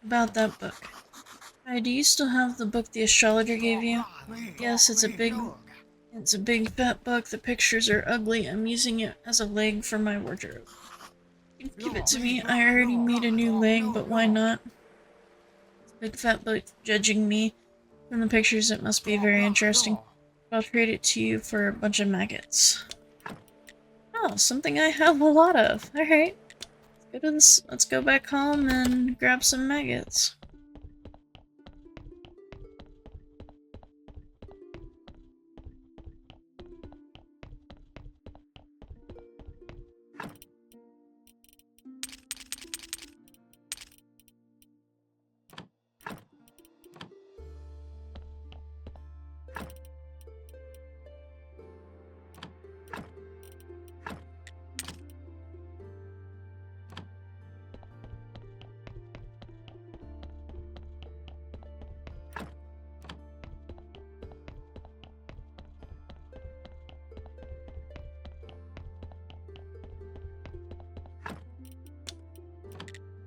Speaker 2: About that book. Hi, do you still have the book the astrologer gave you? Yes, it's a big fat book. The pictures are ugly. I'm using it as a leg for my wardrobe. Give it to me. I already made a new leg, but why not? It's a big fat book judging me. From the pictures, it must be very interesting. I'll trade it to you for a bunch of maggots. Oh, something I have a lot of. Alright. Let's go back home and grab some maggots.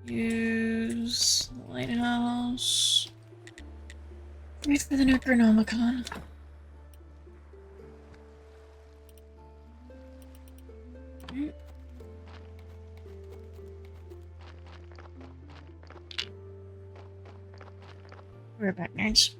Speaker 2: Use the lighthouse. Wait for the Necronomicon. We're back, nerds.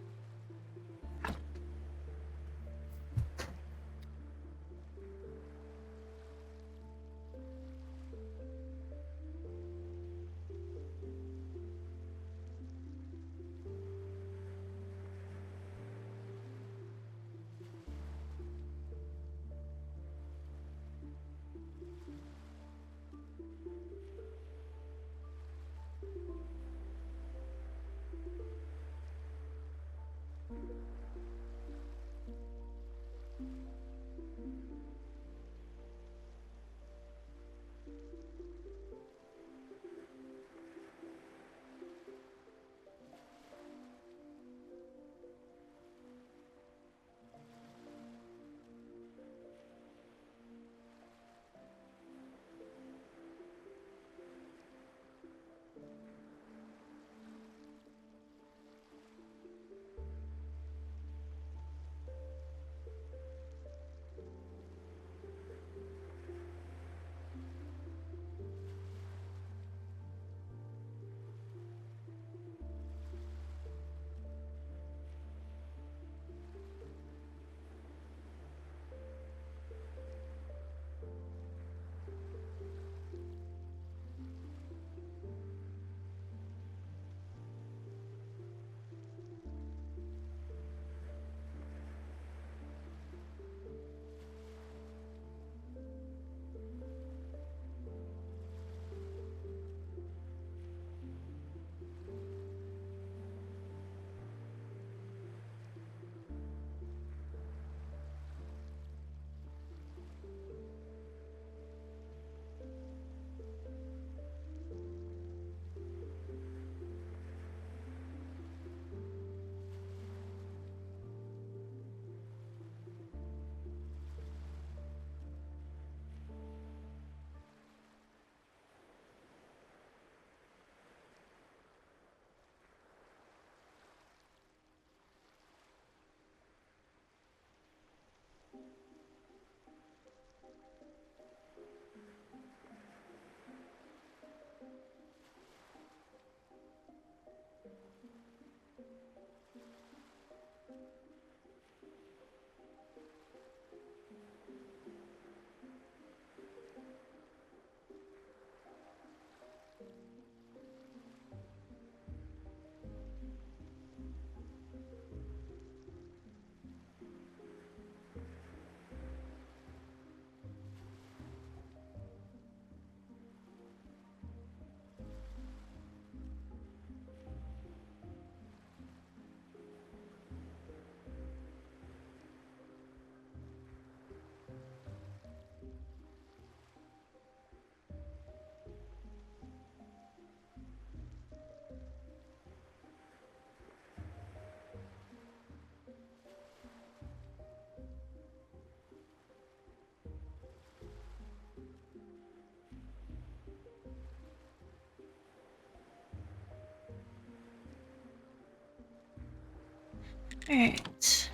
Speaker 2: Alright.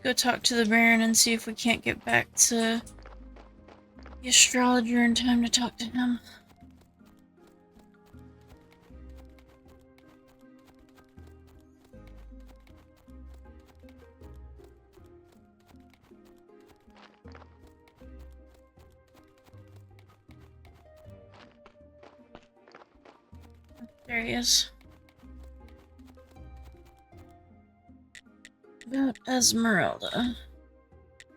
Speaker 2: Go talk to the Baron and see if we can't get back to the astrologer in time to talk to him. There he is. About Esmeralda.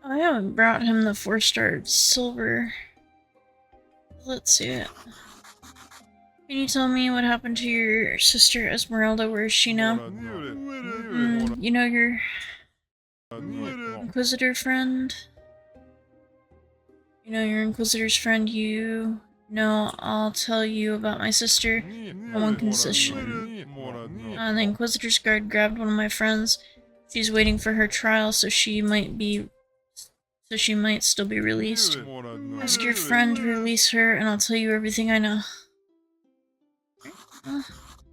Speaker 2: Oh, I haven't brought him the 4-star silver. Let's see it. Can you tell me what happened to your sister Esmeralda? Where is she now? You know your Inquisitor friend? You know your Inquisitor's friend, you know I'll tell you about my sister on one condition. The Inquisitor's guard grabbed one of my friends. She's waiting for her trial, so she might still be released. Ask your friend to release her, and I'll tell you everything I know.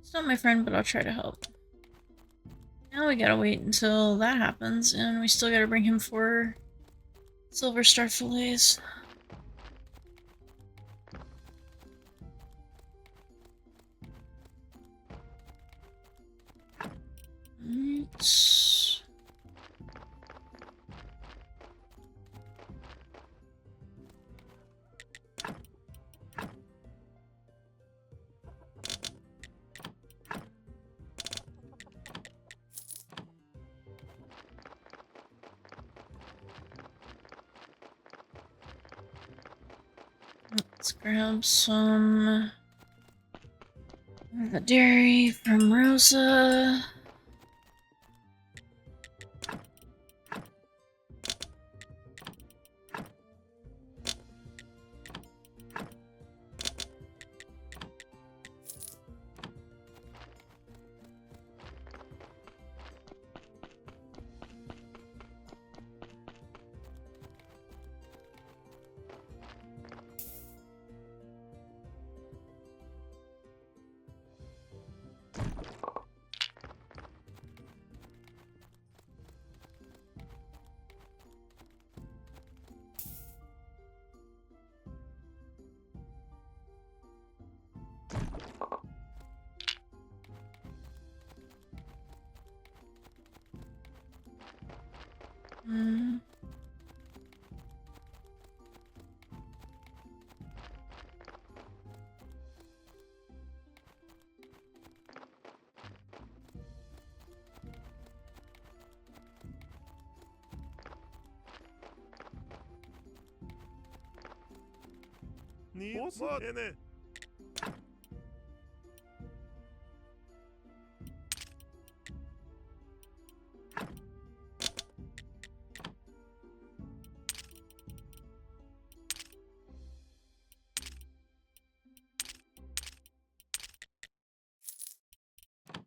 Speaker 2: It's not my friend, but I'll try to help. Now we gotta wait until that happens, and we still gotta bring him 4 silver star fillets. Let's grab some of the dairy from Rosa.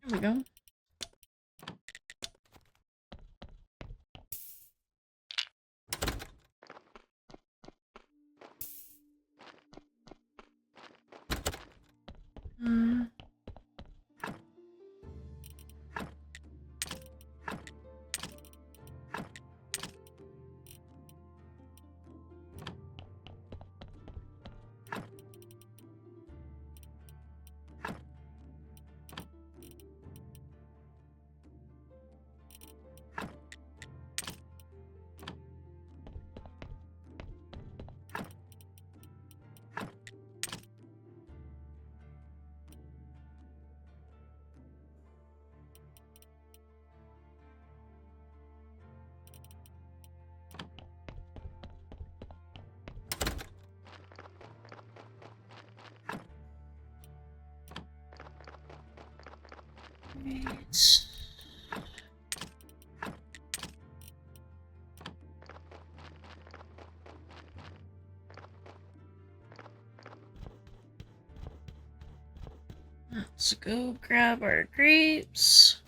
Speaker 2: There we go. Right. Let's go grab our grapes.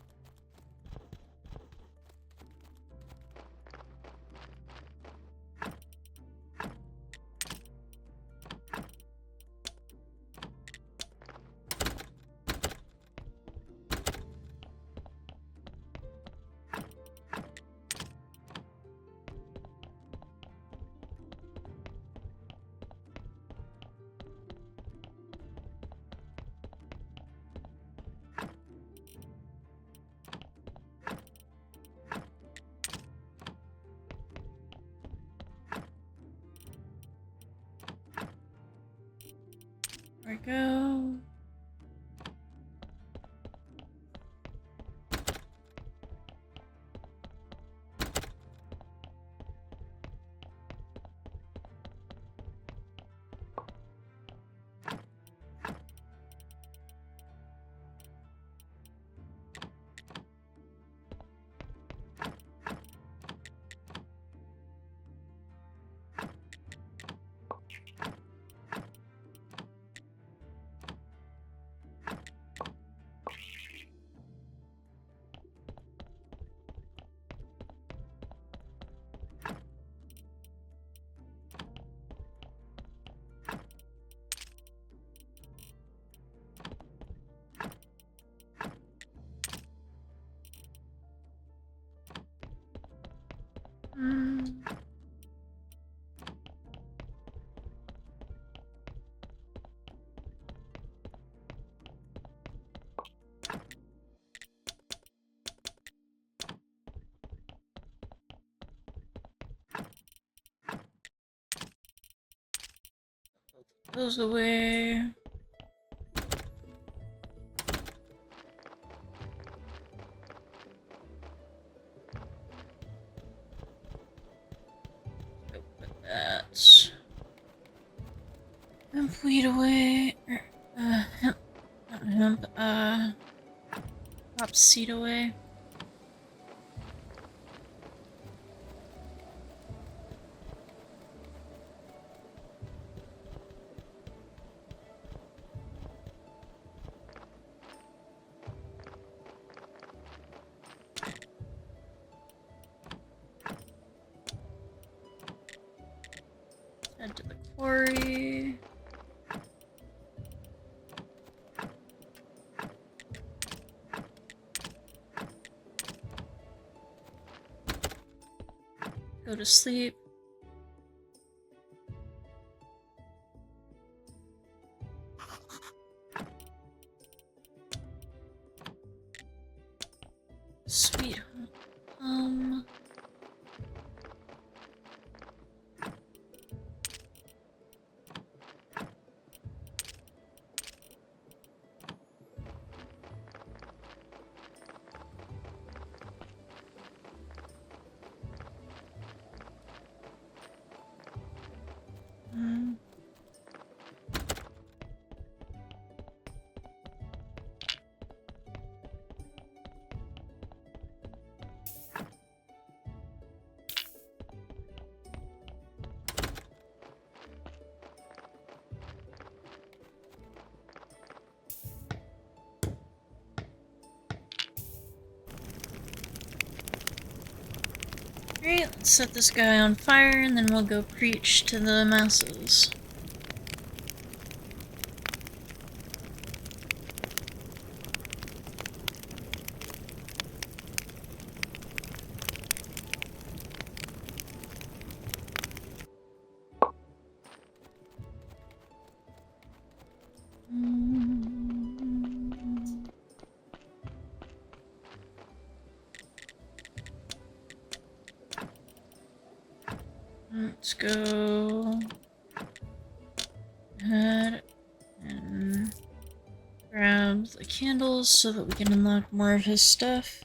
Speaker 2: There we go. Those away. Put that. Hemp weed away. Hemp, not hemp, hop seed away. Head to the quarry. Go to sleep. Sweet home. Great, let's set this guy on fire and then we'll go preach to the masses. Let's go ahead and grab the candles so that we can unlock more of his stuff.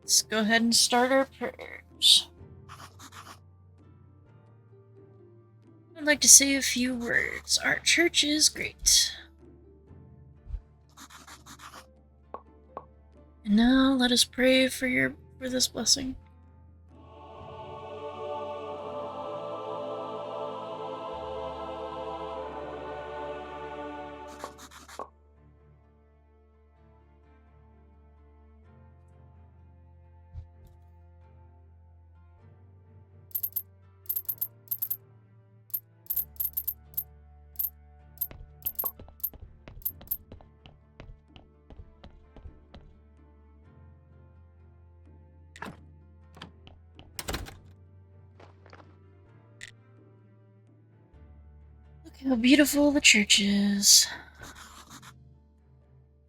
Speaker 2: let's go ahead and start our prayers. I'd like to say a few words. Our church is great. And now let us pray for this blessing. Look how beautiful the church is.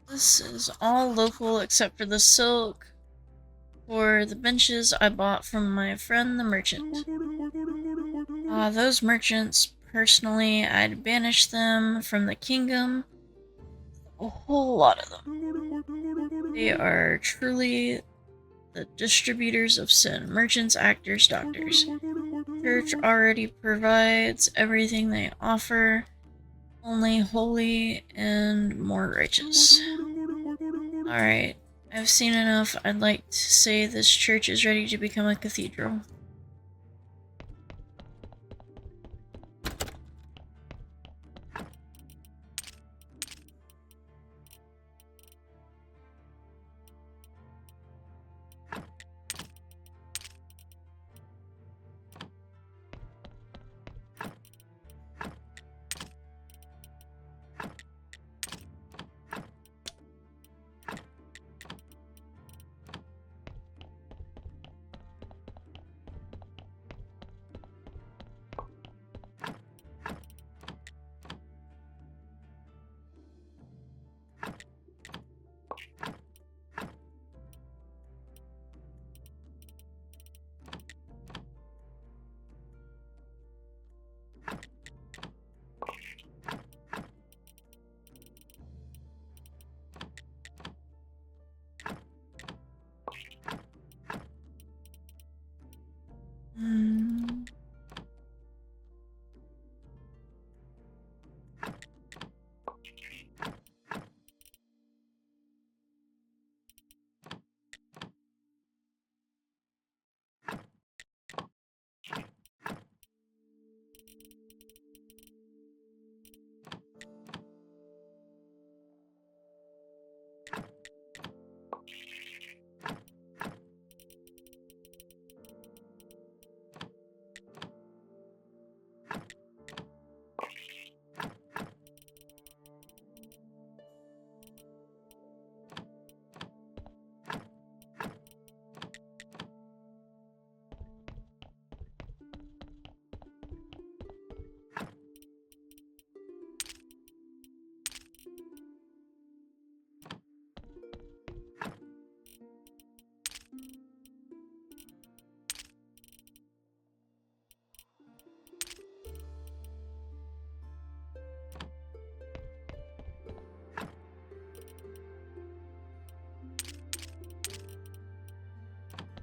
Speaker 2: This is all local except for the silk for the benches I bought from my friend the merchant. Those merchants, personally, I'd banish them from the kingdom. A whole lot of them. They are truly the distributors of sin. Merchants, actors, doctors. Church already provides everything they offer, only holy and more righteous. Alright, I've seen enough. I'd like to say this church is ready to become a cathedral.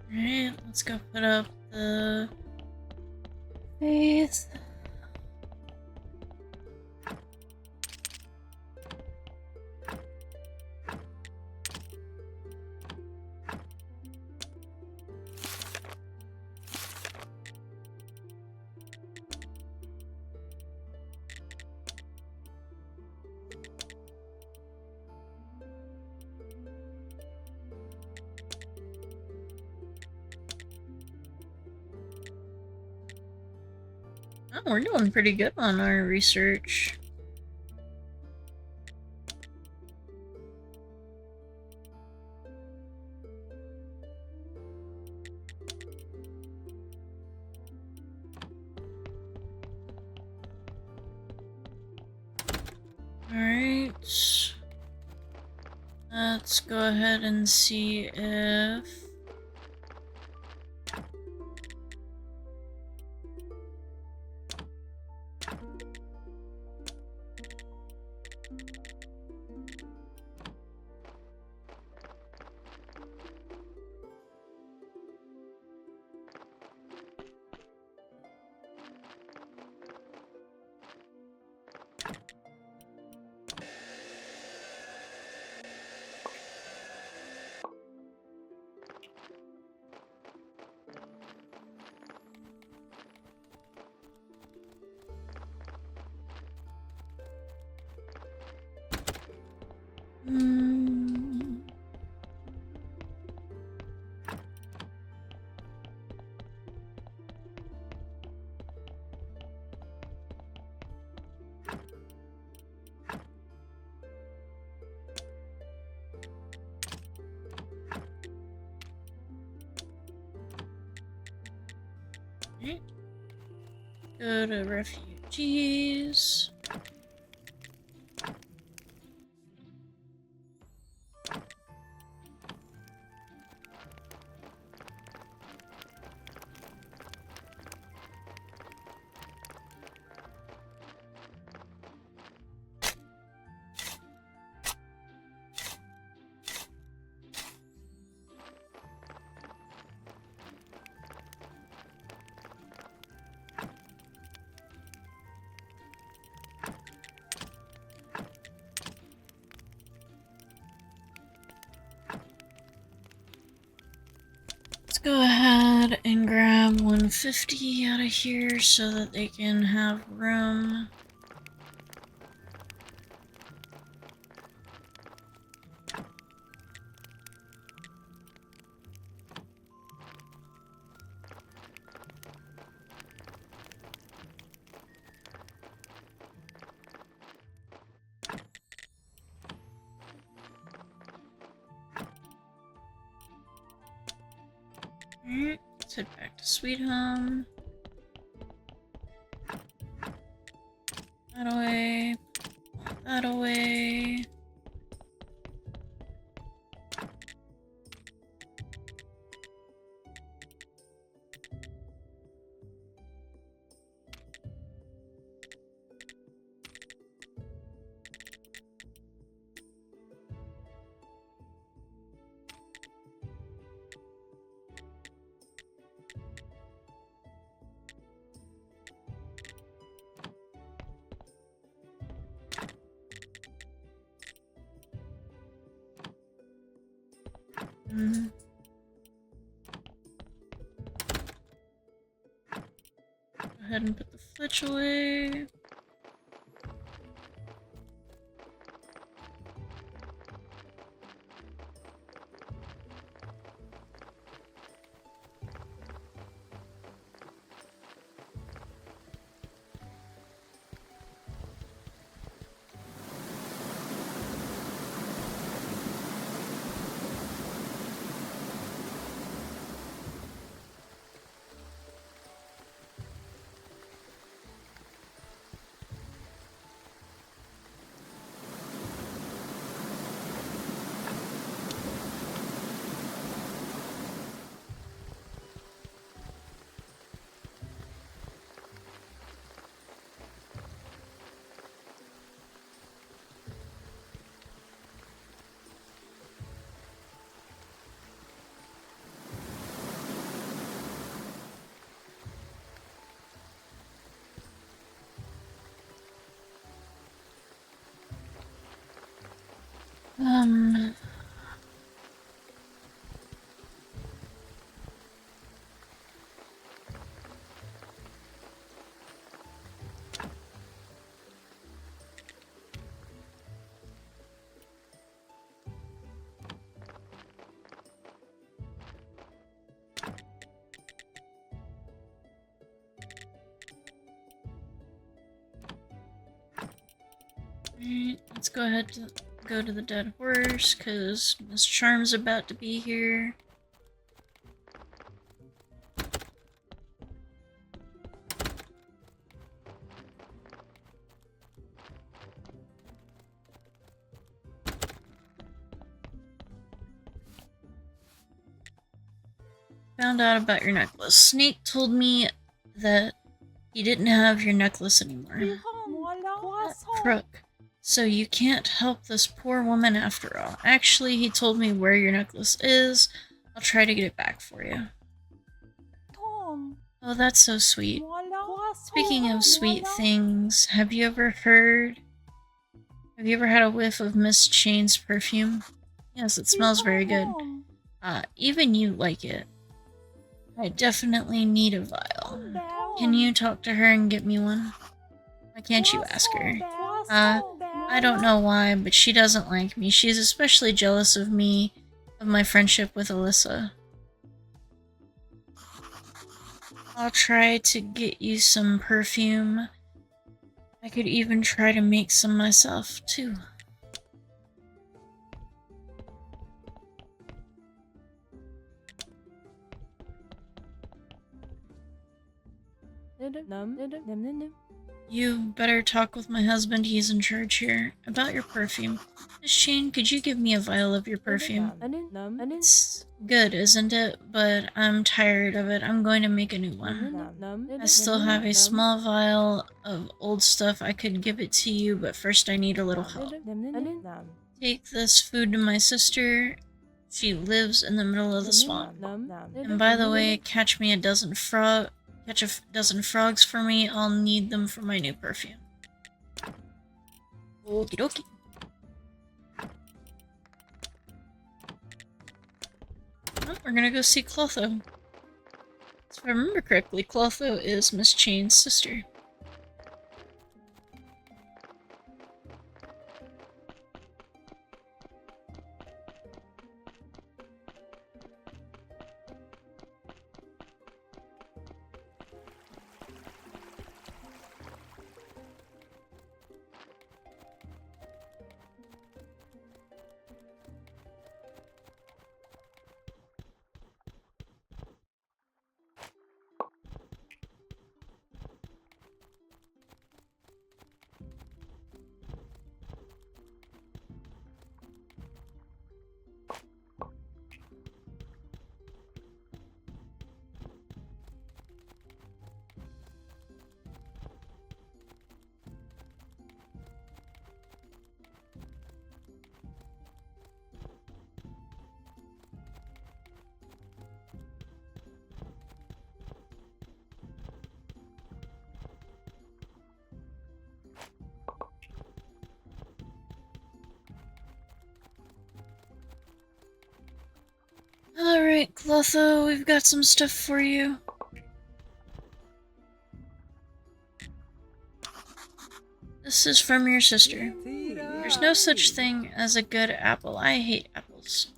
Speaker 2: Alright, let's go put up the faith. Oh, we're doing pretty good on our research. Alright. Let's go ahead and see if... Hmm. Okay. Go to refugees. Let's go ahead and grab 150 out of here so that they can have room. Alright, let's head back to Sweet Home. That away. That away. Go ahead and put the flitch away. Um, Alright, let's go ahead to go to the dead horse, because Miss Charm's about to be here. Found out about your necklace. Snake told me that he didn't have your necklace anymore. That crook. So you can't help this poor woman after all. Actually, he told me where your necklace is. I'll try to get it back for you. Oh, that's so sweet. Speaking of sweet things, have you ever had a whiff of Miss Chain's perfume? Yes, it smells very good. Even you like it. I definitely need a vial. Can you talk to her and get me one? Why can't you ask her? I don't know why, but she doesn't like me. She's especially jealous of me, of my friendship with Alyssa. I'll try to get you some perfume. I could even try to make some myself, too. You better talk with my husband, he's in charge here, about your perfume. Miss Chain, could you give me a vial of your perfume? It's good, isn't it? But I'm tired of it. I'm going to make a new one. I still have a small vial of old stuff. I could give it to you, but first I need a little help. Take this food to my sister. She lives in the middle of the swamp. And by the way, catch a dozen frogs for me. I'll need them for my new perfume. Okie dokie. Well, we're gonna go see Clotho. If I remember correctly, Clotho is Miss Chain's sister. Alright, Clotho, we've got some stuff for you. This is from your sister. There's no such thing as a good apple. I hate apples.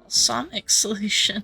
Speaker 2: Balsamic solution.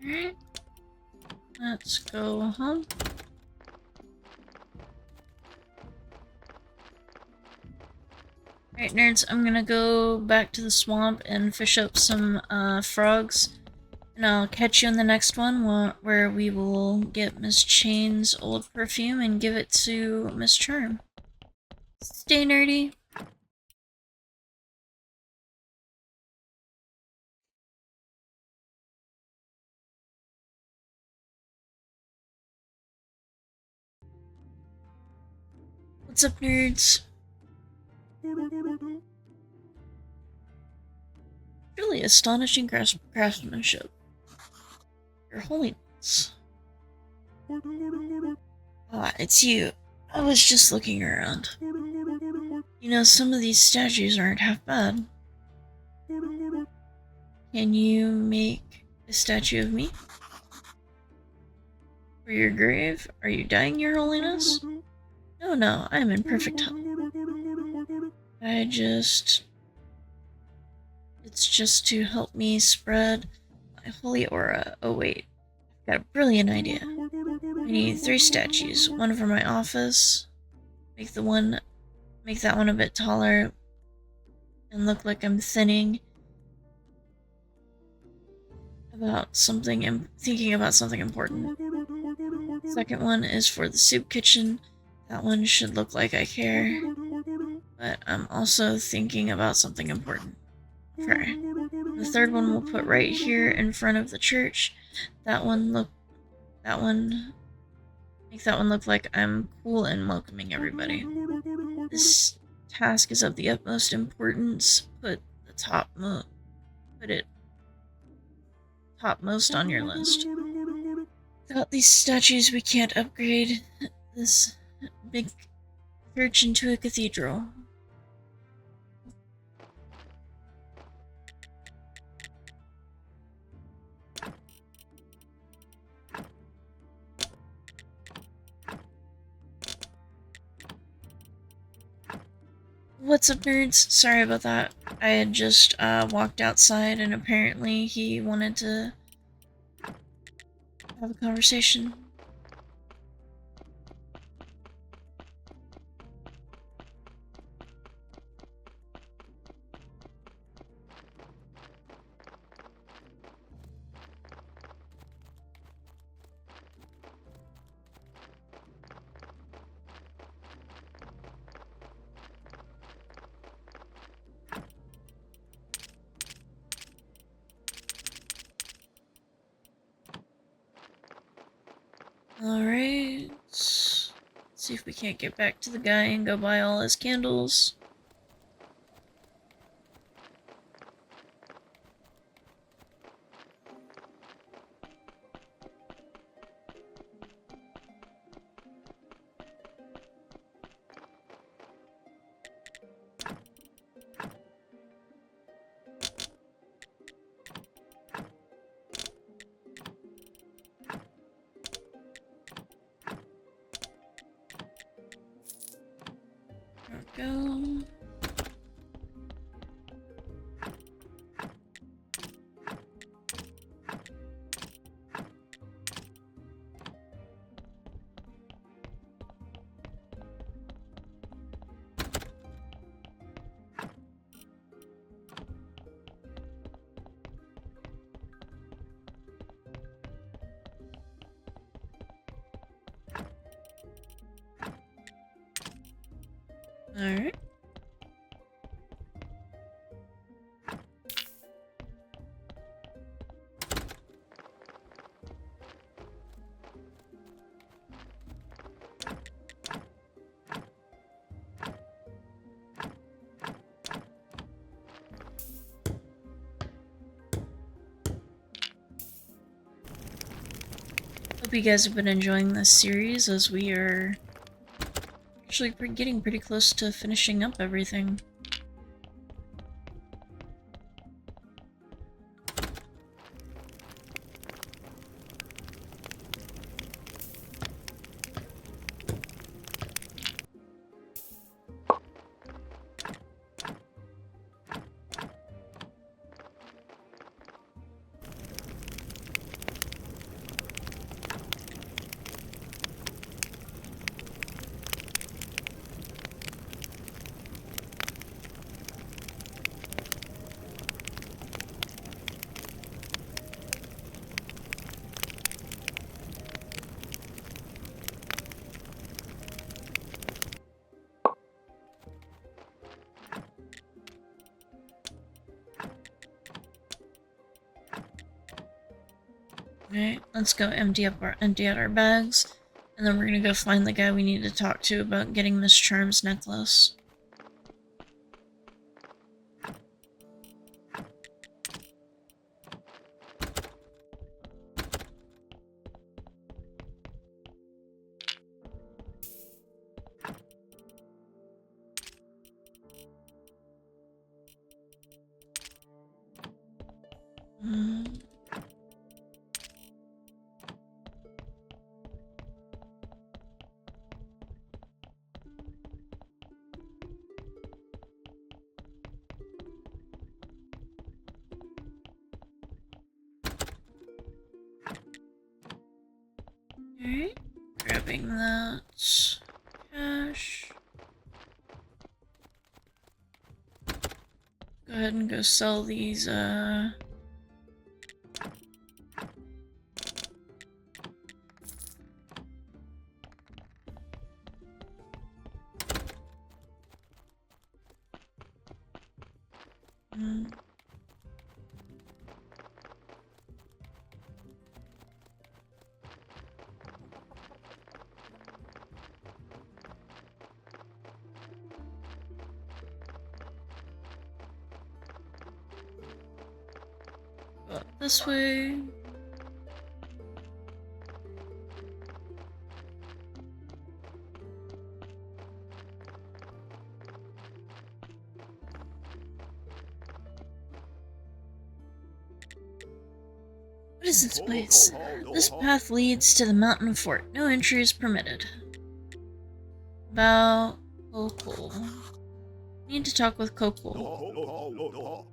Speaker 2: Alright. Let's go home. Alright, nerds, I'm gonna go back to the swamp and fish up some frogs. And I'll catch you in the next one where we will get Miss Chain's old perfume and give it to Miss Charm. Stay nerdy. What's up, nerds? Really astonishing craftsmanship. Your Holiness. Ah, it's you. I was just looking around. You know, some of these statues aren't half bad. Can you make a statue of me? For your grave? Are you dying, Your Holiness? No, I'm in perfect health. It's just to help me spread my holy aura. Oh wait, I've got a brilliant idea. I need 3 statues, one for my office. Make make that one a bit taller and look like I'm thinning thinking about something important. Second one is for the soup kitchen. That one should look like I care, but I'm also thinking about something important. Okay. The third one we'll put right here in front of the church. Make that one look like I'm cool and welcoming everybody. This task is of the utmost importance. Put it topmost on your list. Without these statues, we can't upgrade this big church into a cathedral. What's up, nerds? Sorry about that. I had just walked outside and apparently he wanted to have a conversation. Alright. Let's see if we can't get back to the guy and go buy all his candles. There we go. Alright. Hope you guys have been enjoying this series as we are actually getting pretty close to finishing up everything. Alright, let's go empty out our bags, and then we're gonna go find the guy we need to talk to about getting Miss Charm's necklace. Alright, grabbing that cash. ahead and go sell these, go up this way. What is this place? This path leads to the mountain fort. No entry is permitted. About Kokol. Need to talk with Kokol.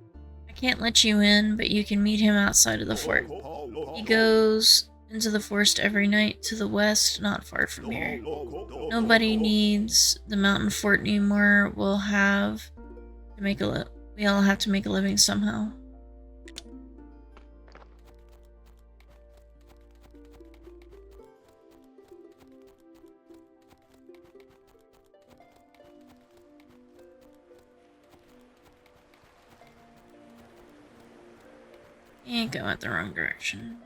Speaker 2: I can't let you in, but you can meet him outside of the fort. He goes into the forest every night to the west, not far from here. Nobody needs the mountain fort anymore. We all have to make a living somehow. And go out the wrong direction.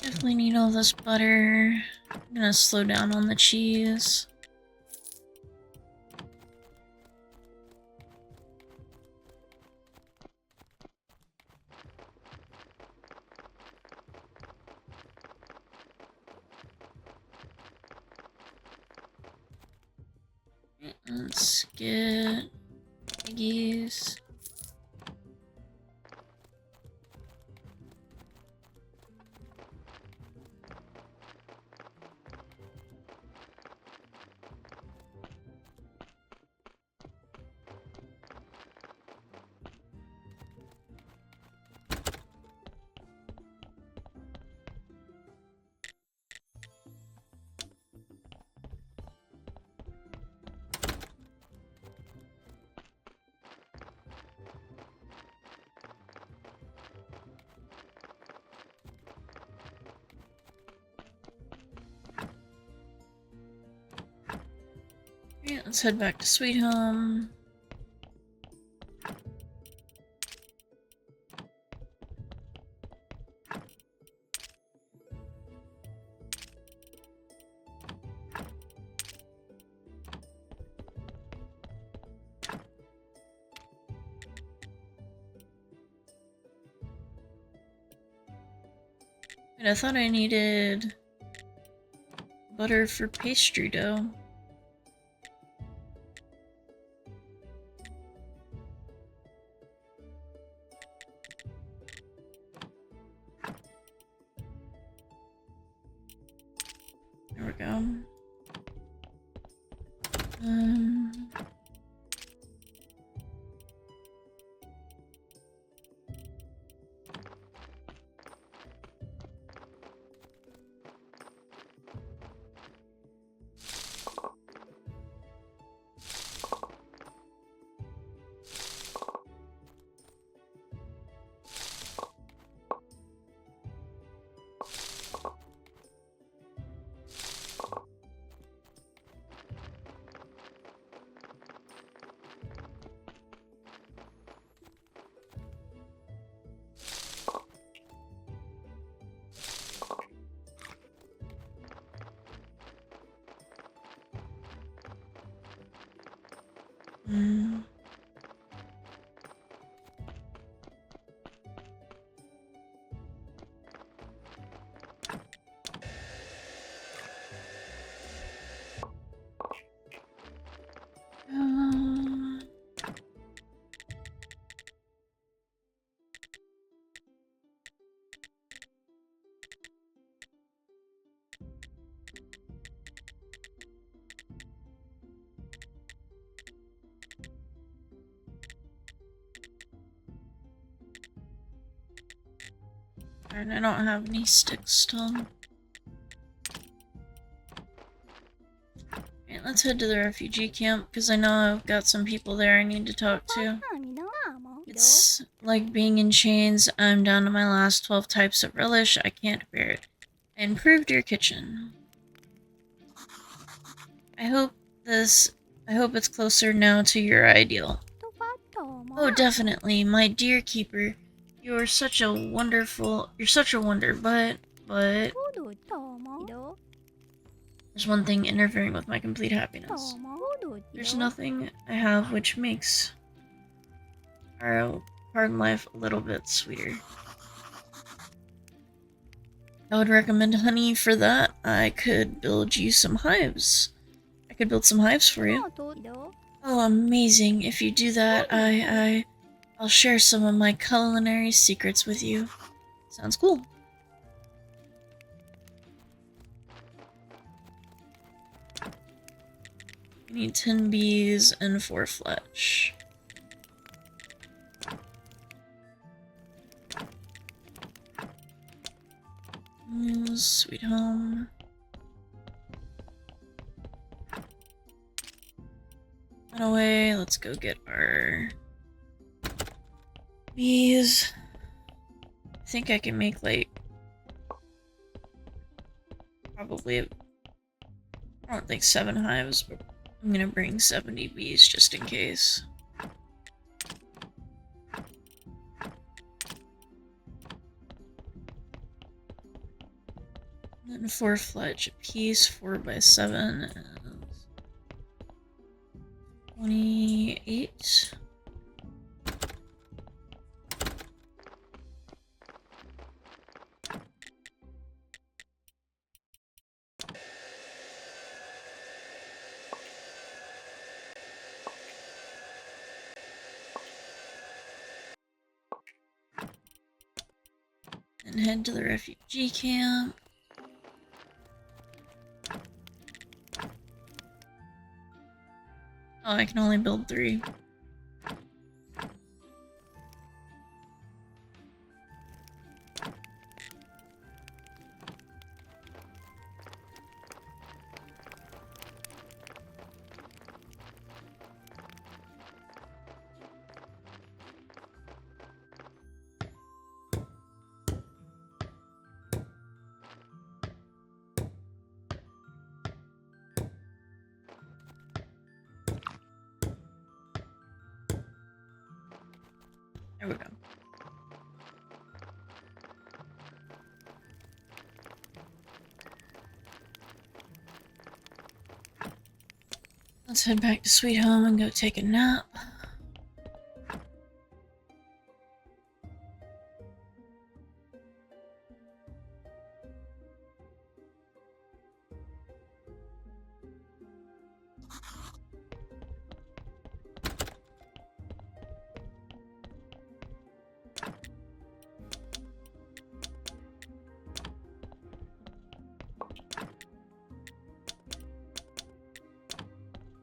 Speaker 2: Definitely need all this butter. I'm gonna slow down on the cheese. Let's get piggies. Alright, let's head back to Sweet Home. Wait, I thought I needed butter for pastry dough. There we go. And I don't have any sticks still. Alright, let's head to the refugee camp, because I know I've got some people there I need to talk to. It's like being in chains. I'm down to my last 12 types of relish. I can't bear it. I improved your kitchen. I hope it's closer now to your ideal. Oh, definitely, my dear keeper. You're such a wonder, but there's one thing interfering with my complete happiness. There's nothing I have which makes our hard life a little bit sweeter. I would recommend honey for that. I could build you some hives. I could build some hives for you. Oh, amazing. If you do that, I'll share some of my culinary secrets with you. Sounds cool. We need 10 bees and 4 flesh. Sweet home. Run away. Let's go get our bees. I think I can make like probably I don't think 7 hives, but I'm gonna bring 70 bees just in case. And then 4 fletch apiece, 4 by 7 is 28. And head to the refugee camp. Oh, I can only build 3. There we go. Let's head back to Sweet Home and go take a nap.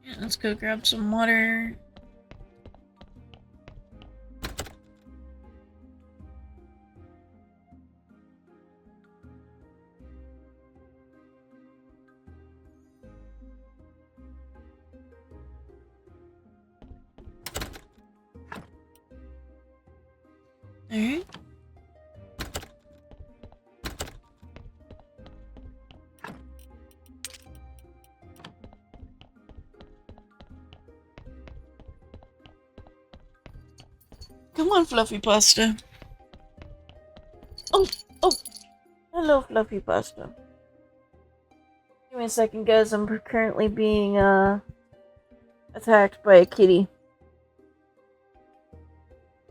Speaker 2: Yeah, let's go grab some water. Alright. Come on, Fluffy Pasta. Oh, oh. Hello, Fluffy Pasta. Give me a second, guys. I'm currently being, attacked by a kitty.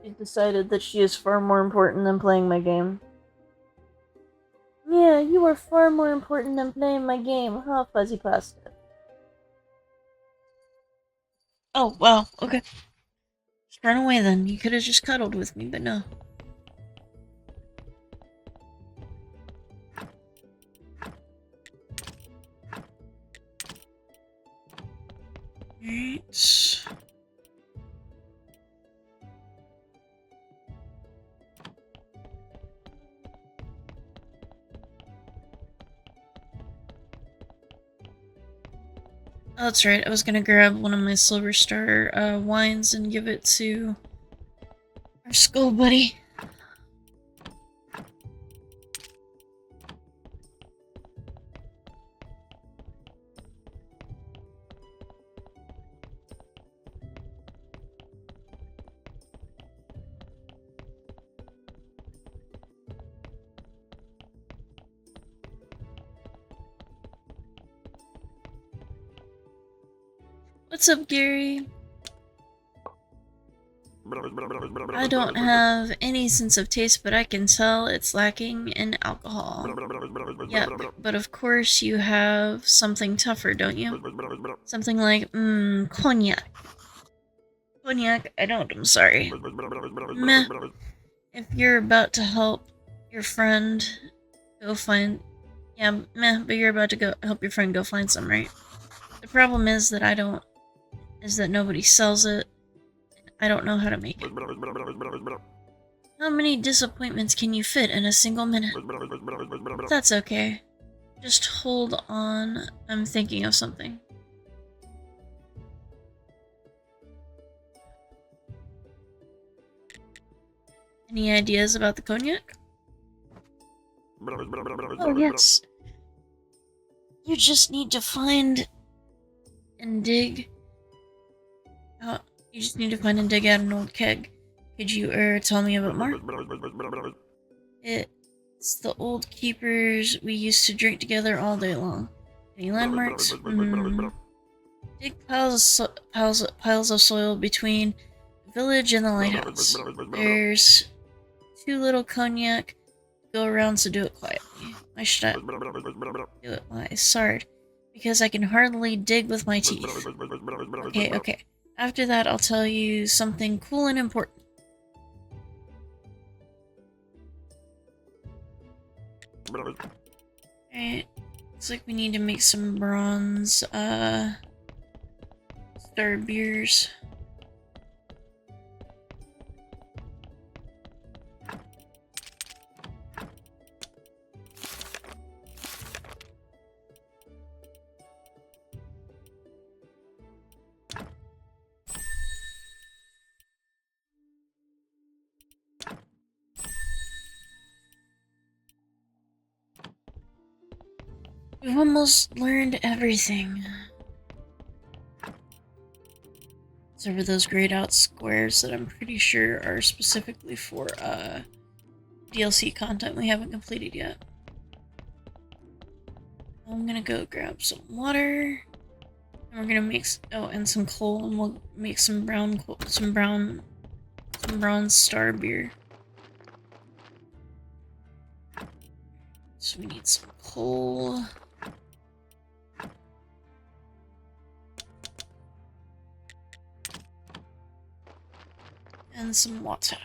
Speaker 2: She's decided that she is far more important than playing my game. Yeah, you are far more important than playing my game, huh, Fuzzy Pasta? Oh, wow, okay. Just run away then. You could have just cuddled with me, but no. Alright. Oh, that's right. I was gonna grab one of my Silver Star wines and give it to our skull buddy. What's up, Gary? I don't have any sense of taste, but I can tell it's lacking in alcohol. Yep, but of course you have something tougher, don't you? Something like, cognac. Cognac, I don't, I'm sorry. Meh. If you're about to help your friend go find... Yeah, meh, but you're about to go help your friend go find some, right? The problem is that is that nobody sells it. I don't know how to make it. How many disappointments can you fit in a single minute? That's okay. Just hold on. I'm thinking of something. Any ideas about the cognac? Oh, yes. You just need to find and dig out. You just need to find and dig out an old keg. Could you tell me a bit more? It's the old keepers we used to drink together all day long. Any landmarks? Dig piles of soil between the village and the lighthouse. There's too little cognac go around, so do it quietly. Why should I do it? Why? Sorry. Because I can hardly dig with my teeth. Okay. After that, I'll tell you something cool and important. Alright. Looks like we need to make some bronze, star beers. We've almost learned everything. Except for those grayed out squares that I'm pretty sure are specifically for, DLC content we haven't completed yet. I'm gonna go grab some water. And we're gonna make, and some coal, and we'll make some bronze star beer. So we need some coal. And some water.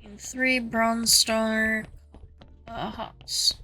Speaker 2: And 3 bronze star hops.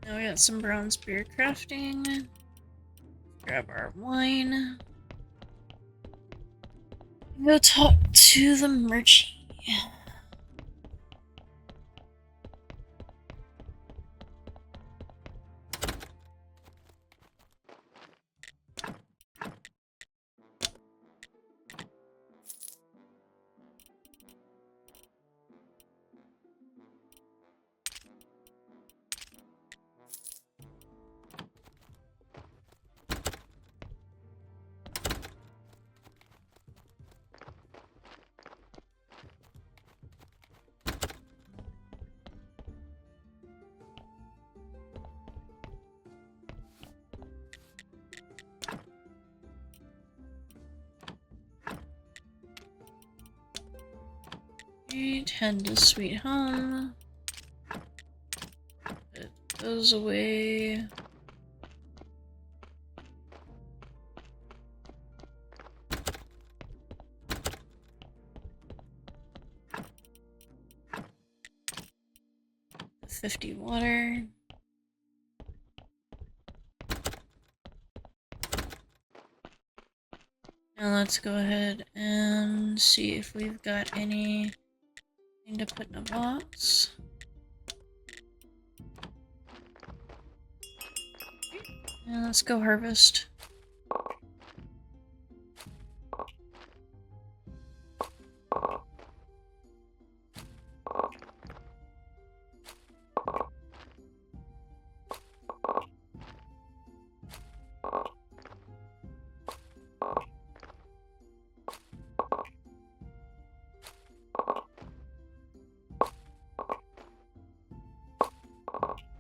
Speaker 2: Now we got some bronze beer crafting. Grab our wine. Go talk to the merchant. Alright, head to sweet home. Put those away. $50 water. Now let's go ahead and see if we've got anything to put in a box. And let's go harvest.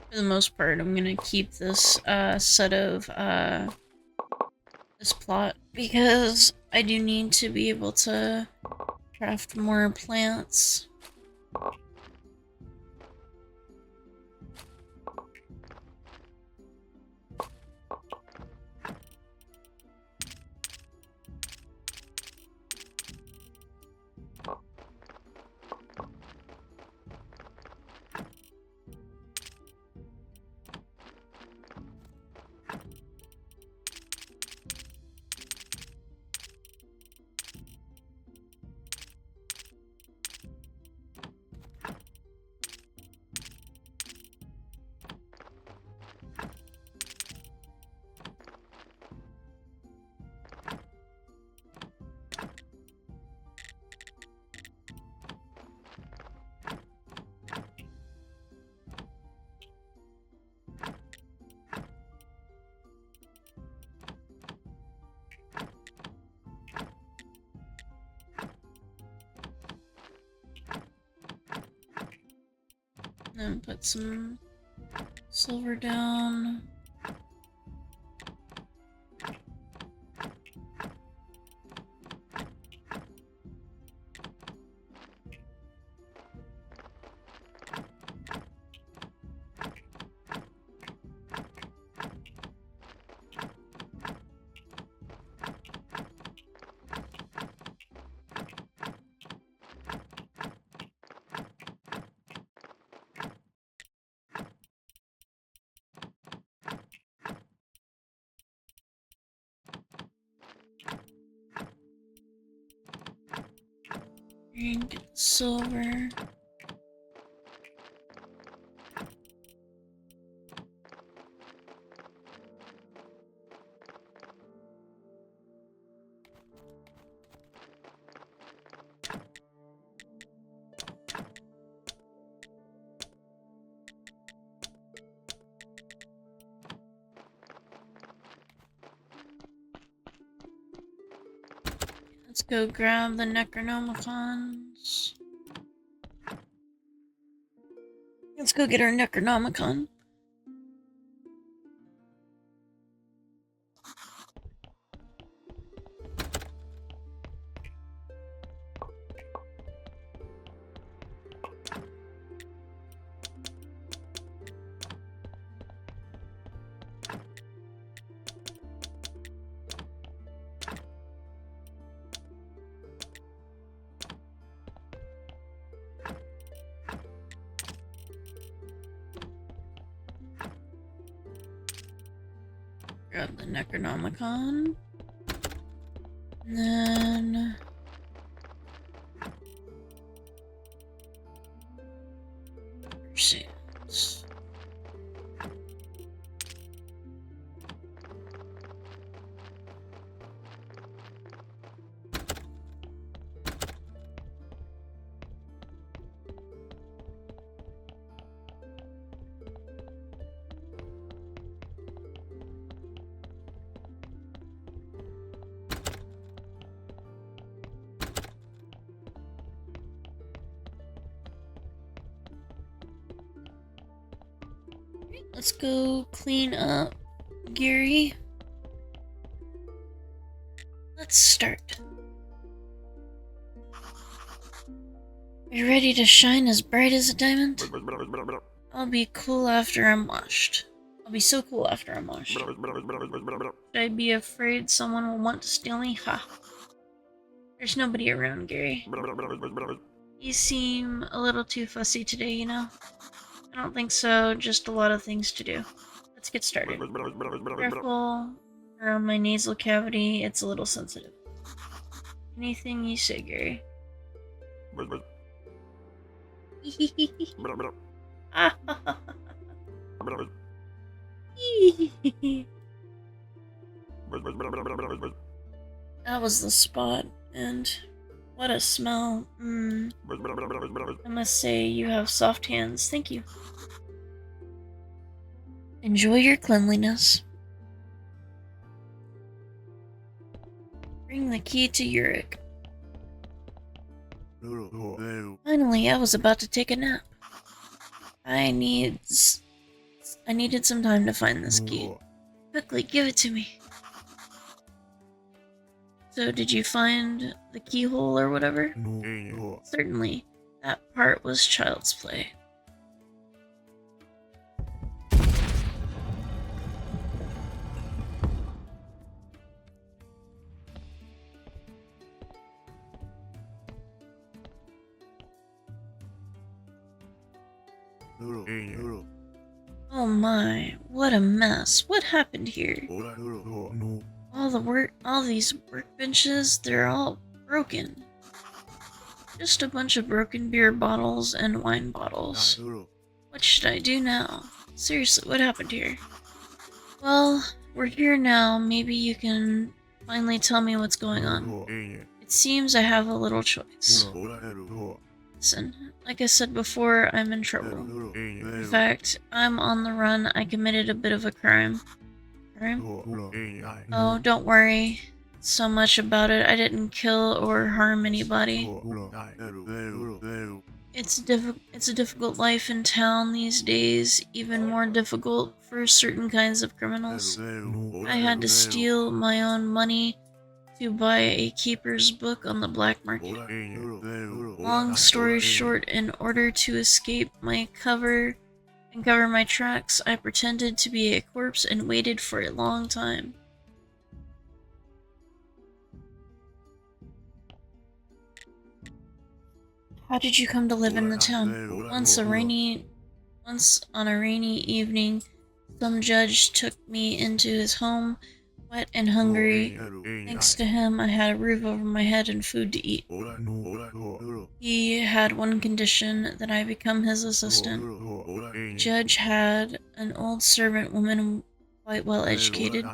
Speaker 2: For the most part, I'm gonna keep this set of this plot because I do need to be able to craft more plants. And put some silver down. And get silver. Let's go grab the Necronomicons. Let's go get our Necronomicon. Grab the Necronomicon. And then sands. Let's go clean up Gary. Let's start. Are you ready to shine as bright as a diamond? I'll be cool after I'm washed. I'll be so cool after I'm washed. Should I be afraid someone will want to steal me? Ha. There's nobody around, Gary. You seem a little too fussy today, you know? I don't think so, just a lot of things to do. Let's get started. Careful around my nasal cavity, it's a little sensitive. Anything you say, Gary. That was the spot, and what a smell. I must say, you have soft hands. Thank you. Enjoy your cleanliness. Bring the key to Uric. Finally, I was about to take a nap. I needed some time to find this key. Quickly, give it to me. So, did you find the keyhole or whatever? Certainly. That part was child's play. Oh my, what a mess. What happened here? All these workbenches, they're all broken. Just a bunch of broken beer bottles and wine bottles. What should I do now? Seriously, what happened here? Well, we're here now. Maybe you can finally tell me what's going on. It seems I have a little choice. Listen, like I said before, I'm in trouble. In fact, I'm on the run. I committed a bit of a crime. Oh, don't worry so much about it. I didn't kill or harm anybody. It's a difficult life in town these days, even more difficult for certain kinds of criminals. I had to steal my own money to buy a keeper's book on the black market. Long story short, in order to escape my cover and cover my tracks, I pretended to be a corpse and waited for a long time. How did you come to live in the town? Once on a rainy evening, some judge took me into his home, wet and hungry. Thanks to him, I had a roof over my head and food to eat. He had one condition, that I become his assistant. The judge had an old servant woman, quite well educated.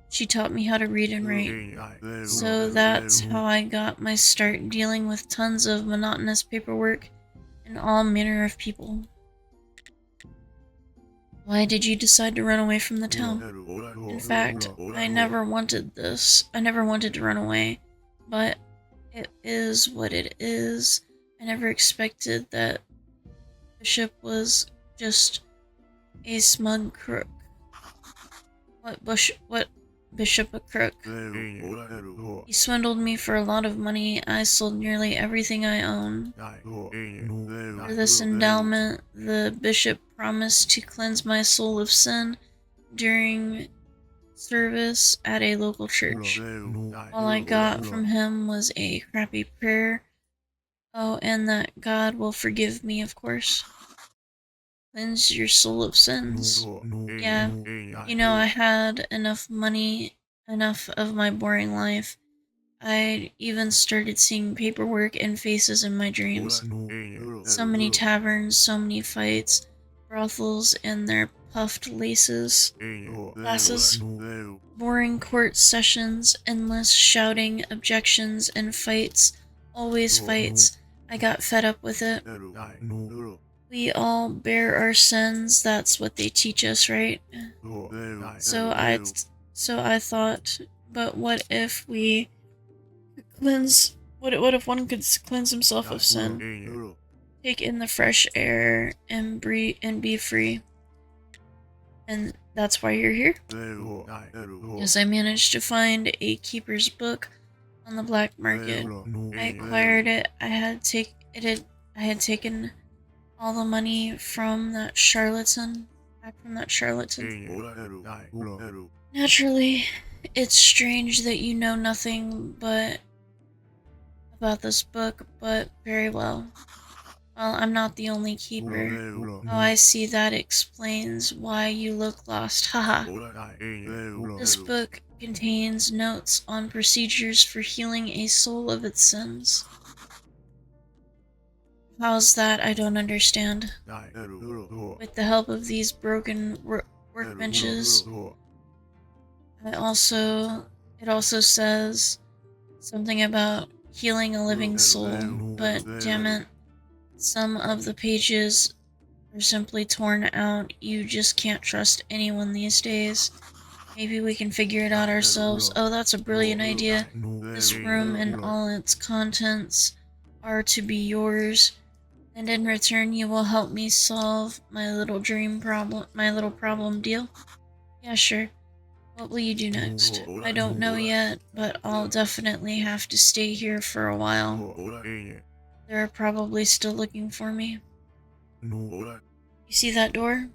Speaker 2: She taught me how to read and write. So that's how I got my start dealing with tons of monotonous paperwork and all manner of people. Why did you decide to run away from the town? In fact, I never wanted this. I never wanted to run away, but it is what it is. I never expected that Bishop was just a smug crook. What Bishop a crook? He swindled me for a lot of money. I sold nearly everything I own. For this endowment, the bishop promised to cleanse my soul of sin during service at a local church. All I got from him was a crappy prayer. Oh, and that God will forgive me, of course. Cleanse your soul of sins. Yeah, you know, I had enough money, enough of my boring life. I even started seeing paperwork and faces in my dreams. So many taverns, so many fights, brothels and their puffed glasses, boring court sessions, endless shouting, objections, and fights. Always fights. I got fed up with it. We all bear our sins, that's what they teach us, right? So I thought, but what if we what if one could cleanse himself of sin? Take in the fresh air and breathe and be free. And that's why you're here? Yes, I managed to find a keeper's book on the black market. I acquired it. I had taken all the money from that charlatan. Back from that charlatan. Naturally, it's strange that you know nothing but about this book, but very well. Well, I'm not the only keeper. Oh, I see, that explains why you look lost. Haha. This book contains notes on procedures for healing a soul of its sins. How's that? I don't understand. With the help of these broken workbenches, it also says something about healing a living soul, but damn it, some of the pages are simply torn out. You just can't trust anyone these days. Maybe we can figure it out ourselves. Oh, that's a brilliant idea. This room and all its contents are to be yours, and in return you will help me solve my little problem deal. Yeah, sure. What will you do next? I don't know yet, but I'll definitely have to stay here for a while. They're probably still looking for me. You see that door?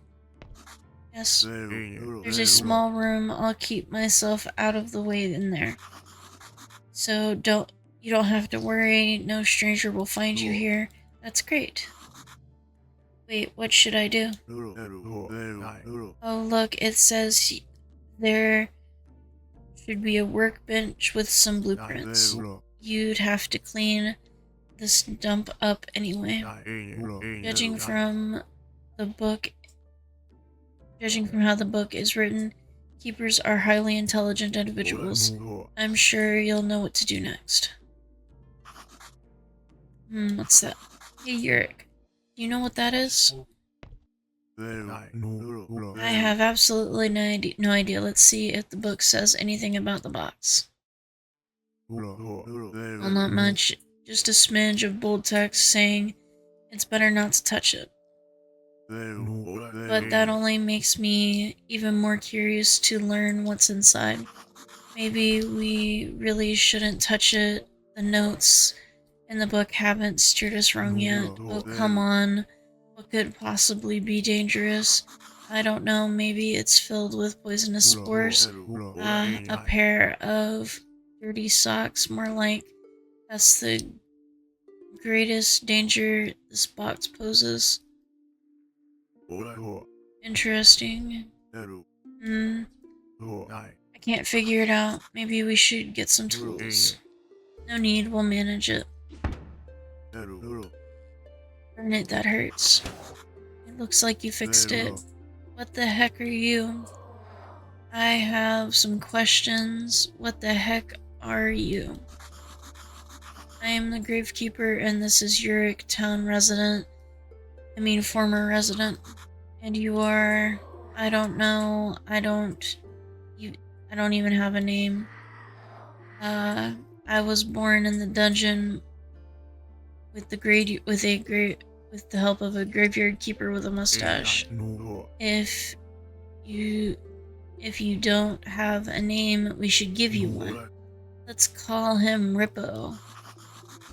Speaker 2: Yes. There's a small room. I'll keep myself out of the way in there. So you don't have to worry. No stranger will find you here. That's great. Wait, what should I do? Oh, look, it says there should be a workbench with some blueprints. You'd have to clean this dump up anyway. Judging from how the book is written, keepers are highly intelligent individuals. I'm sure you'll know what to do next. What's that? Hey, Yurik. Do you know what that is? I have absolutely no idea. Let's see if the book says anything about the box. Well, not much. Just a smidge of bold text saying it's better not to touch it. But that only makes me even more curious to learn what's inside. Maybe we really shouldn't touch it. The notes in the book haven't steered us wrong yet. Oh, come on. What could possibly be dangerous? I don't know, maybe it's filled with poisonous spores. A pair of dirty socks, more like. That's the greatest danger this box poses. Interesting. I can't figure it out. Maybe we should get some tools. No need, we'll manage it. Darn it, that hurts. It looks like you fixed it. What the heck are you? I have some questions. What the heck are you? I am the Gravekeeper, and this is Yurik, former resident. And you are... I don't know. I don't even have a name. I was born in the dungeon with the help of a graveyard keeper with a mustache. If you don't have a name, we should give you one. Let's call him Rippo.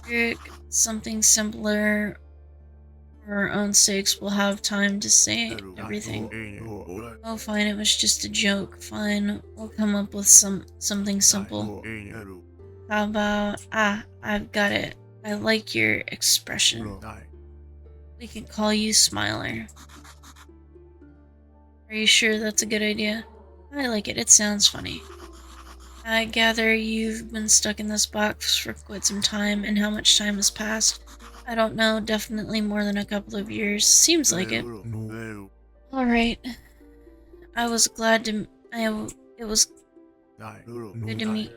Speaker 2: Rick, something simpler. For our own sakes, we'll have time to say everything. Oh, fine, it was just a joke. Fine, we'll come up with something simple. How about... I've got it. I like your expression. We can call you Smiler. Are you sure that's a good idea? I like it. It sounds funny. I gather you've been stuck in this box for quite some time, and how much time has passed? I don't know, definitely more than a couple of years. Seems like it. Alright. It was good to meet.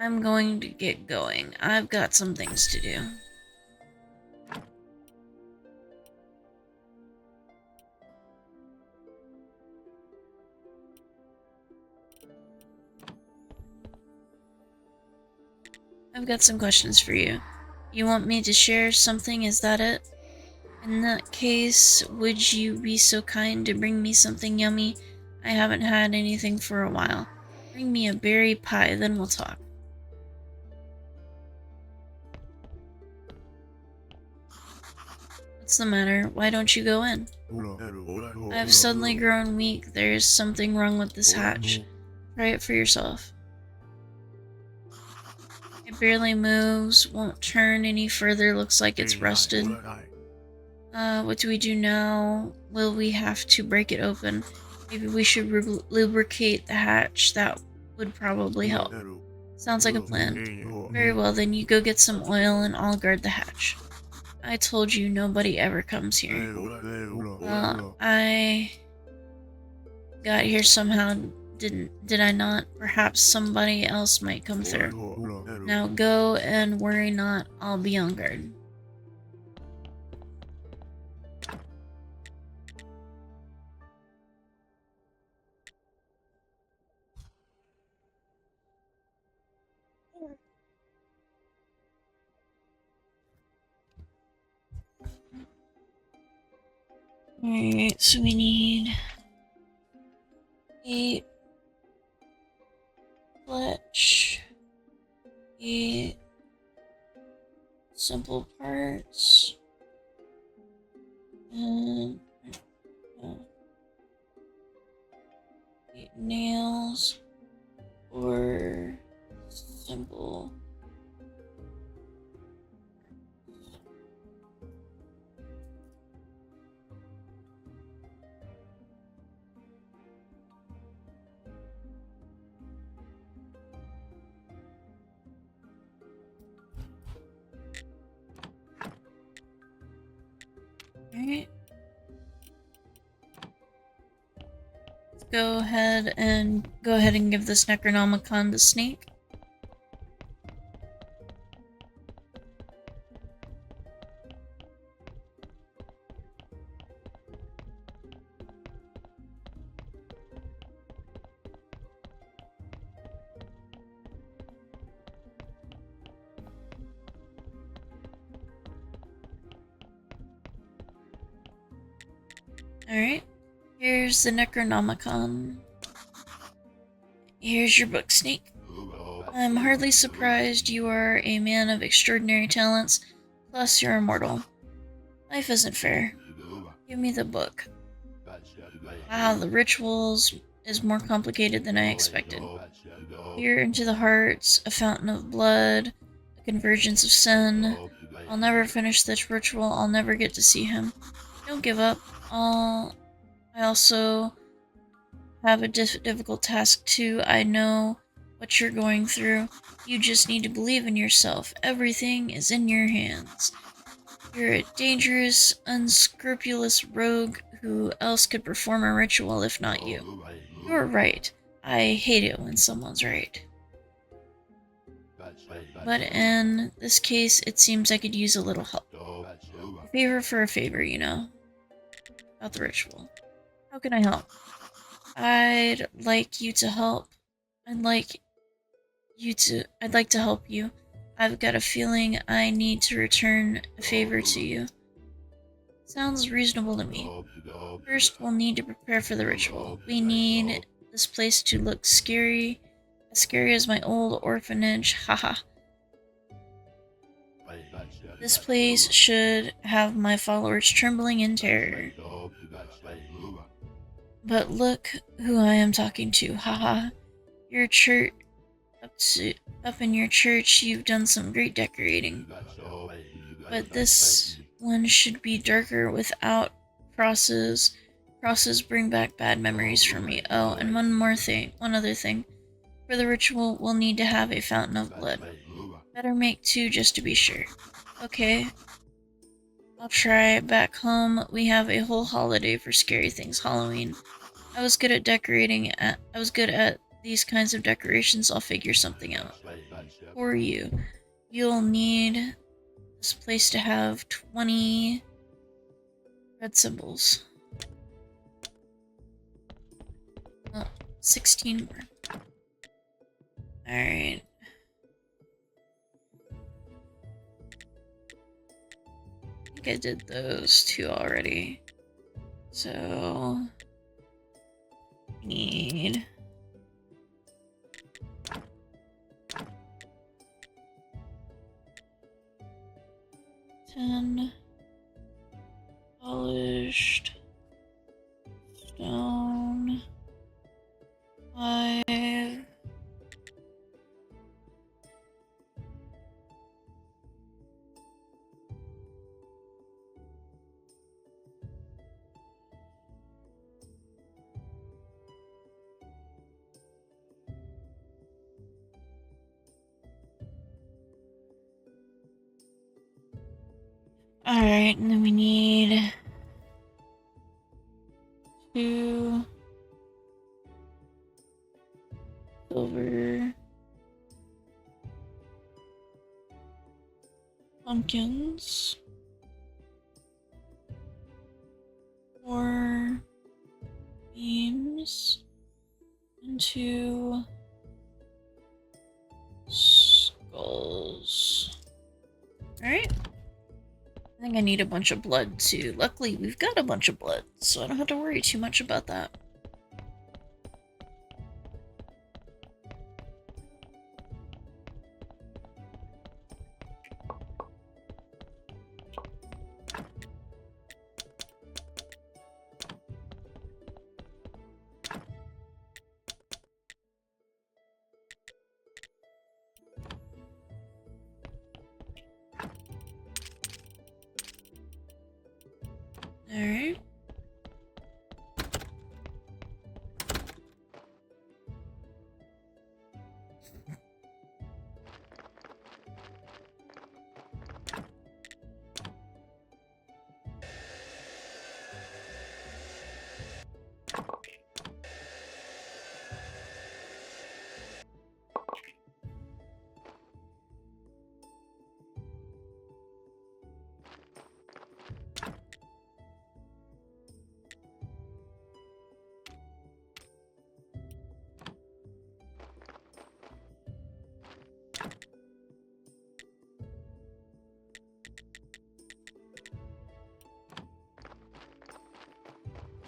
Speaker 2: I'm going to get going. I've got some things to do. I've got some questions for you. You want me to share something, is that it? In that case, would you be so kind to bring me something yummy? I haven't had anything for a while. Bring me a berry pie, then we'll talk. What's the matter? Why don't you go in? I've suddenly grown weak. There's something wrong with this hatch. Try it for yourself. It barely moves, won't turn any further, looks like it's rusted. What do we do now? Will we have to break it open? Maybe we should lubricate the hatch. That would probably help. Sounds like a plan. Very well, then you go get some oil and I'll guard the hatch. I told you nobody ever comes here. I got here somehow, did I not? Perhaps somebody else might come through. Now go and worry not, I'll be on guard. Alright, so we need 8 fletch, 8 simple parts, and 8 nails for simple. Alright. Let's go ahead and give this Necronomicon to Snake. Alright, here's the Necronomicon. Here's your book, Snake. I'm hardly surprised. You are a man of extraordinary talents, plus you're immortal. Life isn't fair. Give me the book. Wow, the rituals is more complicated than I expected. Peer into the hearts, a fountain of blood, a convergence of sin. I'll never finish this ritual, I'll never get to see him. Don't give up. I also have a difficult task too. I know what you're going through. You just need to believe in yourself. Everything is in your hands. You're a dangerous, unscrupulous rogue. Who else could perform a ritual if not you? You're right. I hate it when someone's right. But in this case, it seems I could use a little help. A favor for a favor, you know. About the ritual. How can I help? I'd like you to help. I'd like to help you. I've got a feeling I need to return a favor to you. Sounds reasonable to me. First, we'll need to prepare for the ritual. We need this place to look scary. As scary as my old orphanage, haha. This place should have my followers trembling in terror. But look who I am talking to, haha. Your church, up in your church, you've done some great decorating. But this one should be darker without crosses. Crosses bring back bad memories for me. Oh, and one other thing. For the ritual, we'll need to have a fountain of blood. Better make 2 just to be sure. Okay. I'll try. Back home, we have a whole holiday for scary things, Halloween. I was good at these kinds of decorations. I'll figure something out. For you, you'll need this place to have 20 red symbols. 16 more. Alright. I think I did those 2 already. So I need 10. Polished stone. 5. Alright, and then we need 2 silver pumpkins, 4 beams, and 2 skulls. Alright. I think I need a bunch of blood too. Luckily, we've got a bunch of blood, so I don't have to worry too much about that. Alright.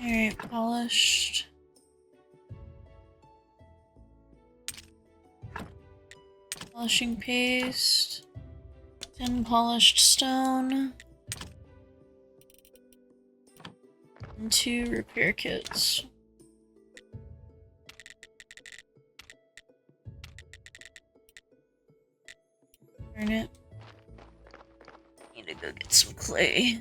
Speaker 2: Alright, polished. Polishing paste. 10 polished stone. And 2 repair kits. Darn it. Need to go get some clay.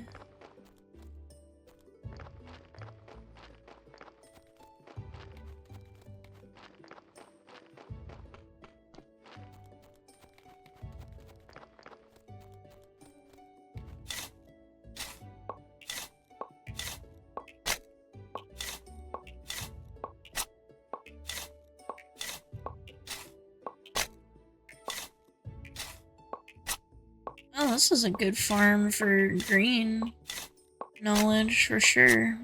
Speaker 2: Oh, this is a good farm for green knowledge for sure.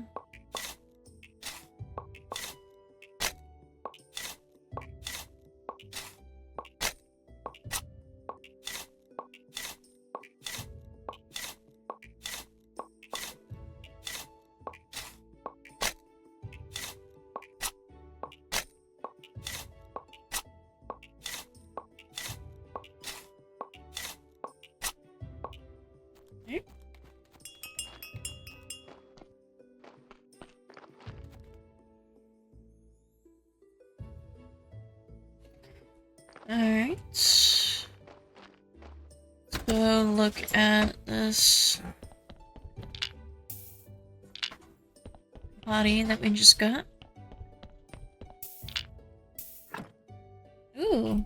Speaker 2: Alright. Let's go look at this body that we just got. Ooh.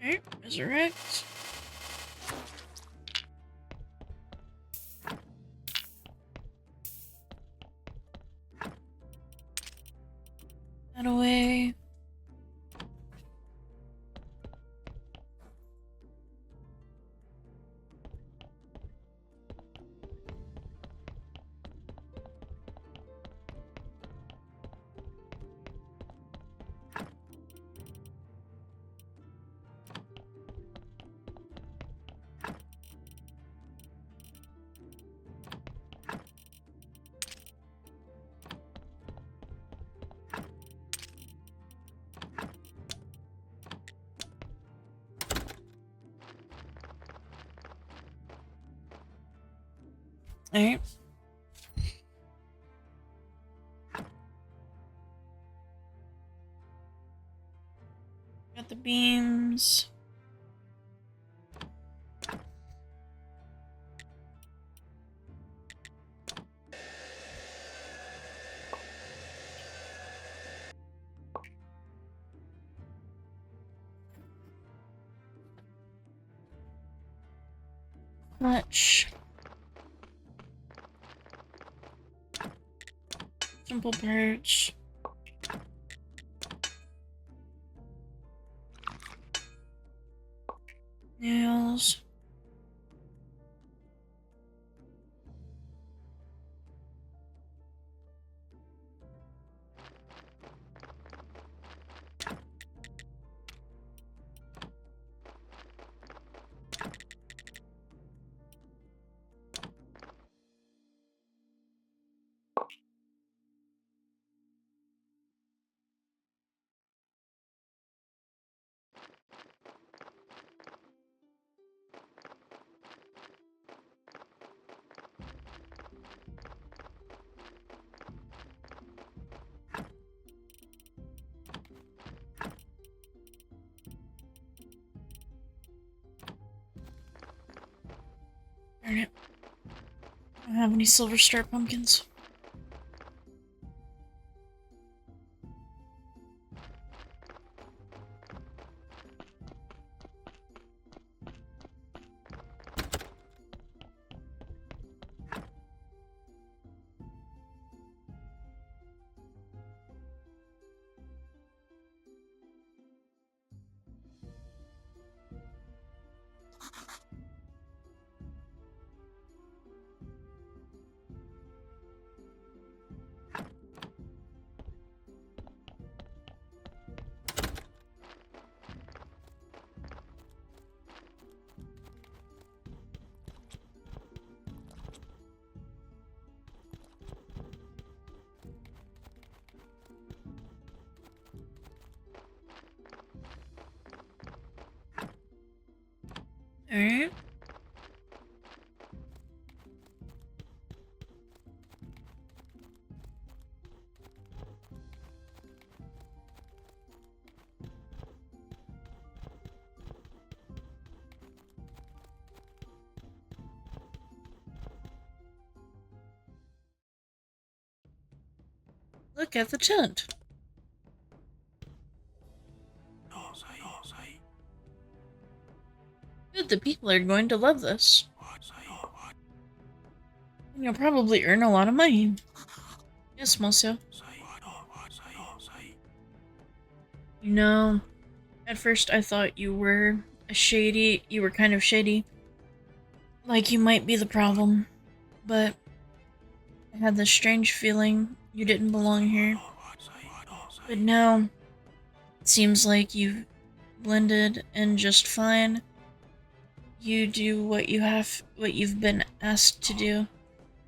Speaker 2: Alright, resurrect. That away. Alright. Got the beams. Clutch. Simple parts. Nails. Darn it. I don't have any silver star pumpkins. Alright. Look at the tent. Good, the people are going to love this. And you'll probably earn a lot of money. Yes, monsieur. You know, at first I thought you were kind of shady. Like you might be the problem. But I had this strange feeling you didn't belong here. But now, it seems like you've blended in just fine. You do what you've been asked to do.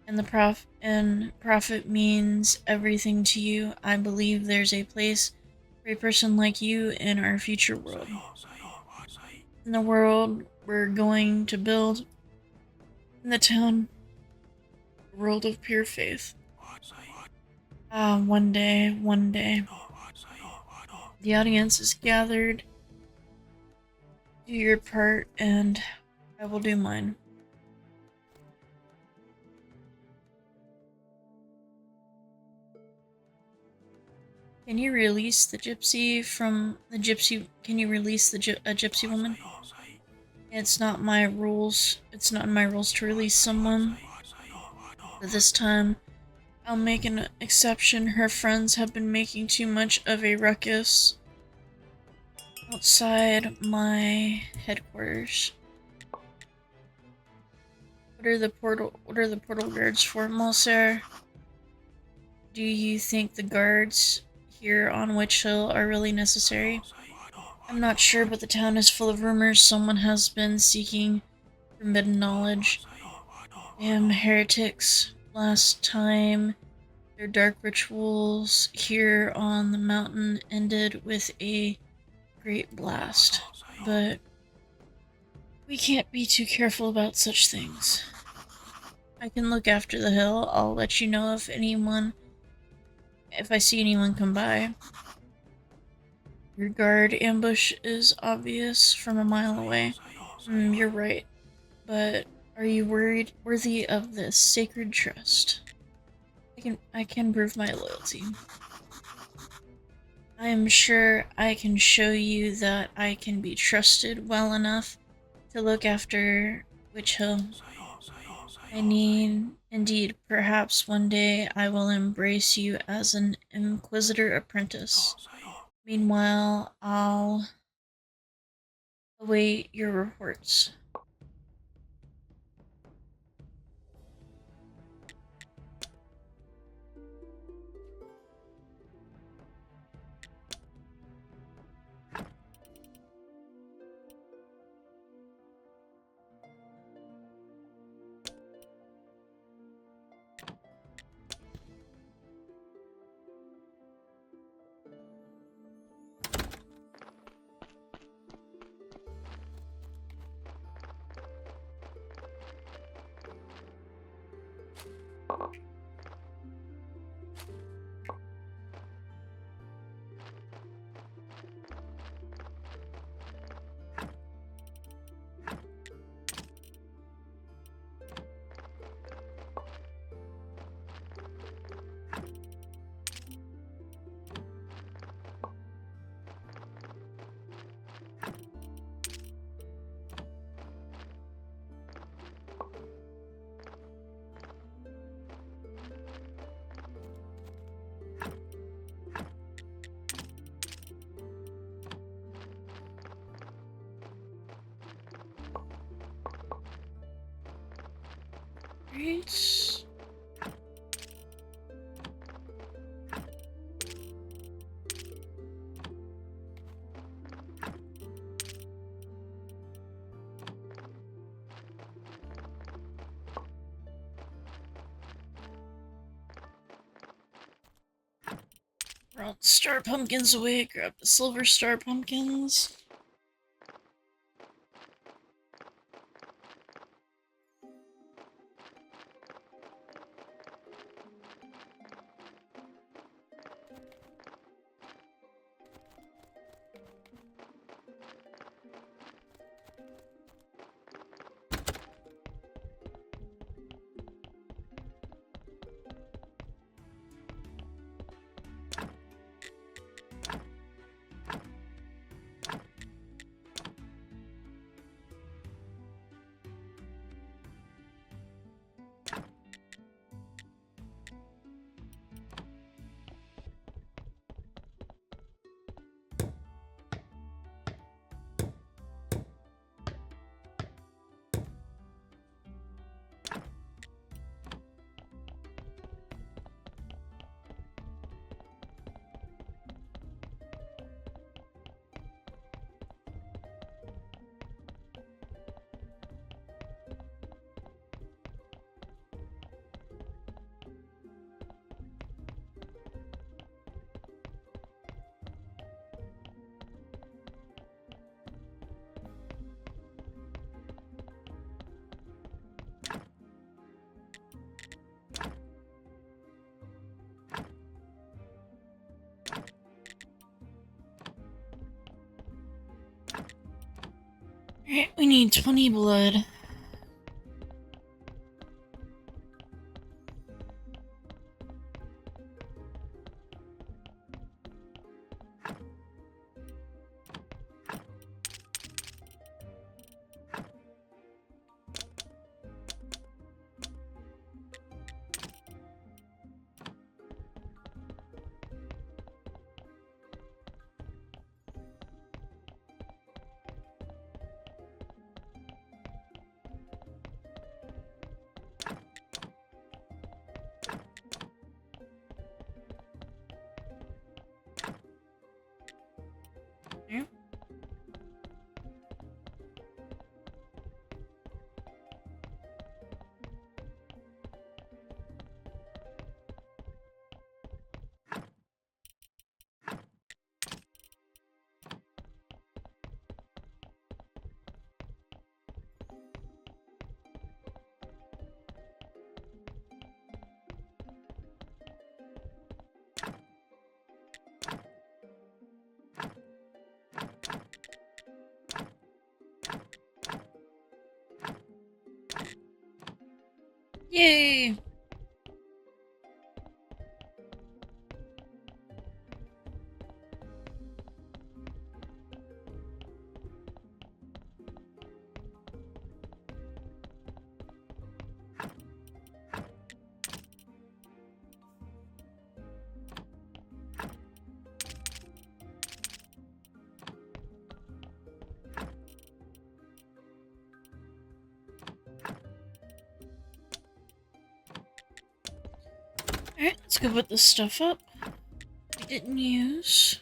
Speaker 2: And profit means everything to you. I believe there's a place for a person like you in our future world. In the world we're going to build. In the town. A world of pure faith. One day. The audience is gathered. Do your part, and I will do mine. Can you release the gypsy from the gypsy? Can you release a gypsy woman? It's not my rules. It's not in my rules to release someone. But this time, I'll make an exception. Her friends have been making too much of a ruckus outside my headquarters. What are the portal guards for, Malser? Do you think the guards here on Witch Hill are really necessary? I'm not sure, but the town is full of rumors. Someone has been seeking forbidden knowledge. Damn heretics. Last time, their dark rituals here on the mountain ended with a great blast. But we can't be too careful about such things. I can look after the hill. I'll let you know if I see anyone come by. Your guard ambush is obvious from a mile away. You're right. But are you worthy of this sacred trust? I can prove my loyalty. I am sure I can show you that I can be trusted well enough to look after Witch Hill. Indeed, perhaps one day I will embrace you as an Inquisitor apprentice. Meanwhile, I'll await your reports. Great. Roll the star pumpkins away, grab the silver star pumpkins. Alright, we need 20 blood. Yay! Alright, let's go put this stuff up. We didn't use.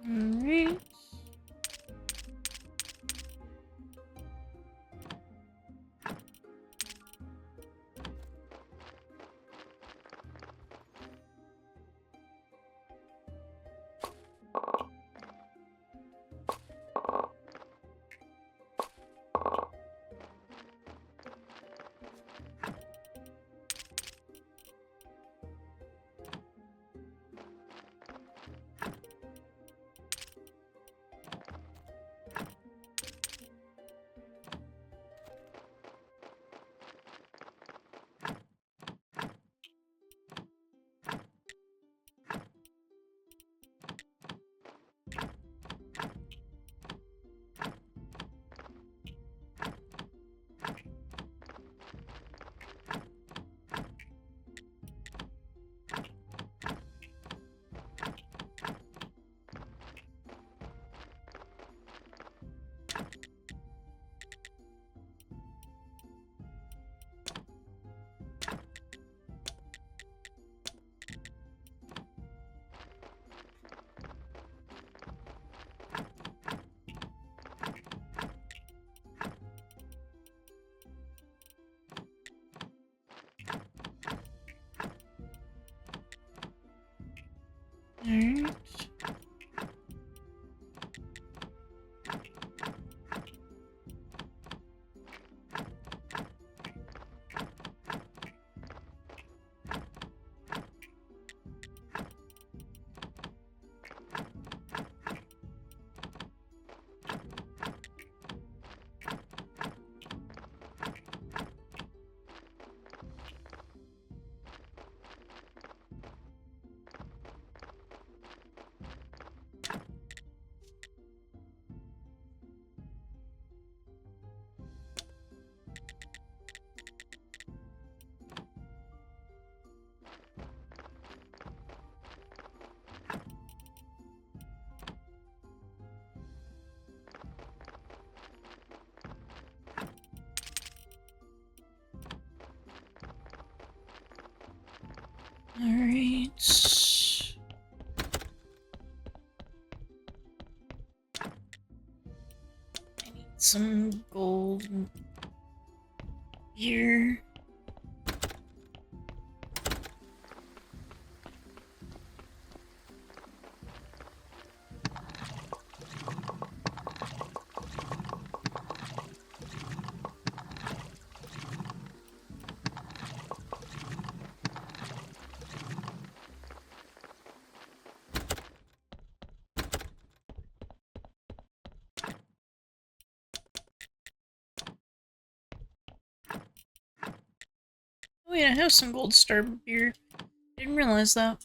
Speaker 2: Alright. Alright. Alright. I need some gold here. Oh wait, I have some gold star beer. Didn't realize that.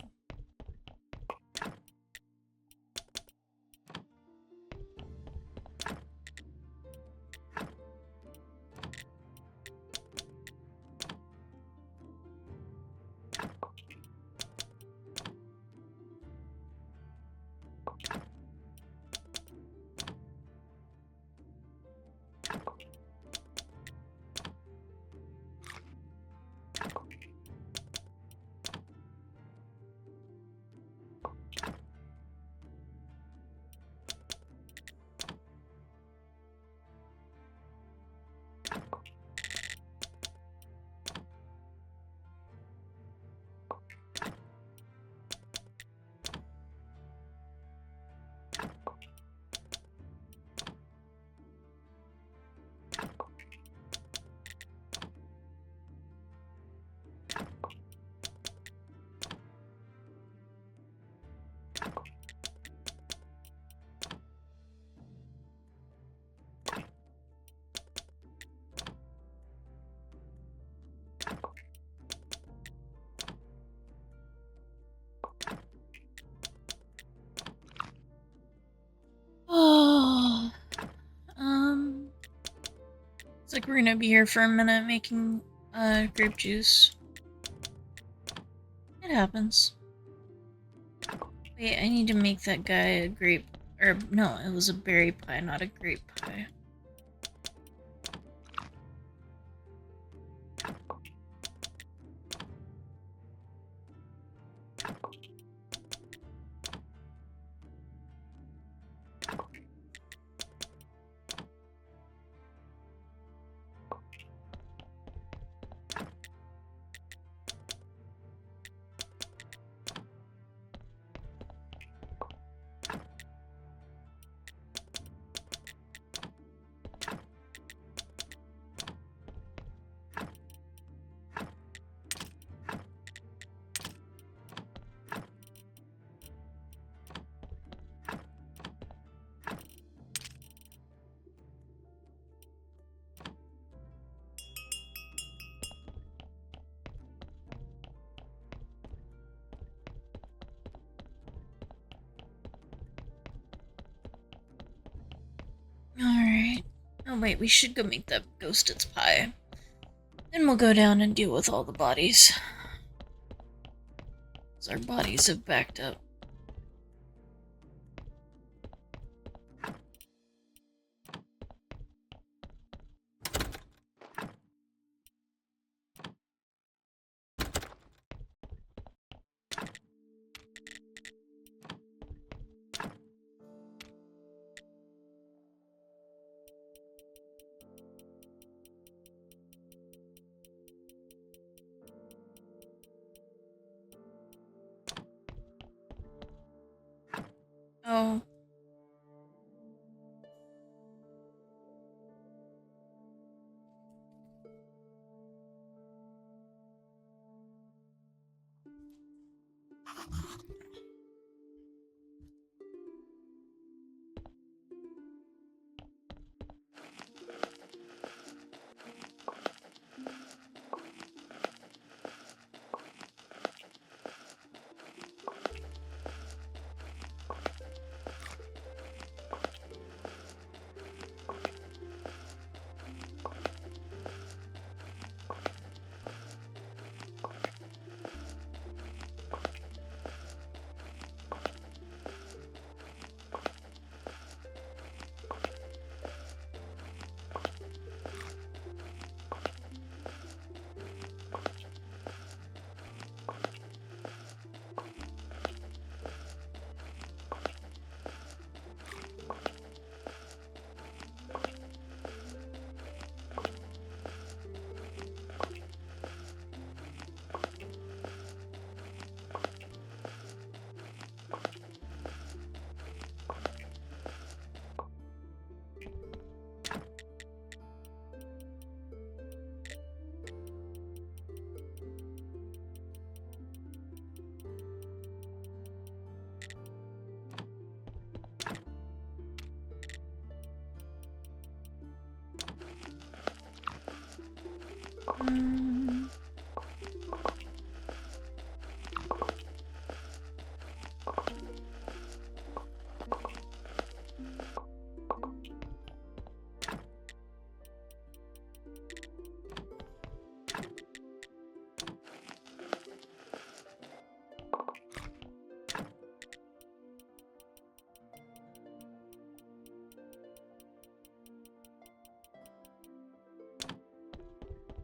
Speaker 2: Looks like we're gonna be here for a minute making grape juice. It happens. Wait, I need to make that guy a grape... Or, no, it was a berry pie, not a grape pie. Alright. Oh wait, we should go make that ghosted's pie. Then we'll go down and deal with all the bodies. Because our bodies have backed up. Oh.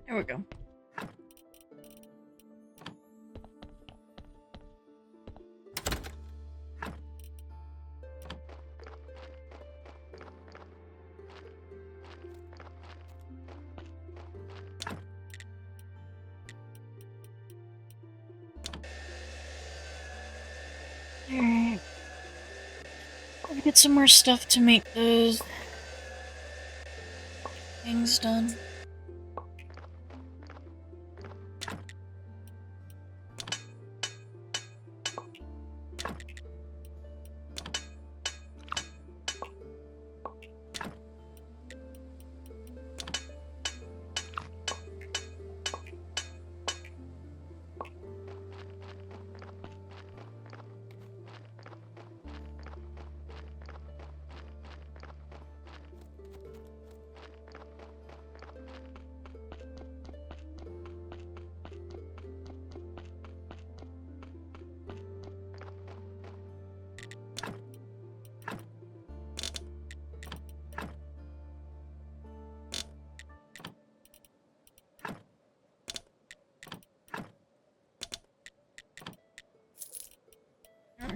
Speaker 2: There we go. Alright. Gotta get some more stuff to make those things done.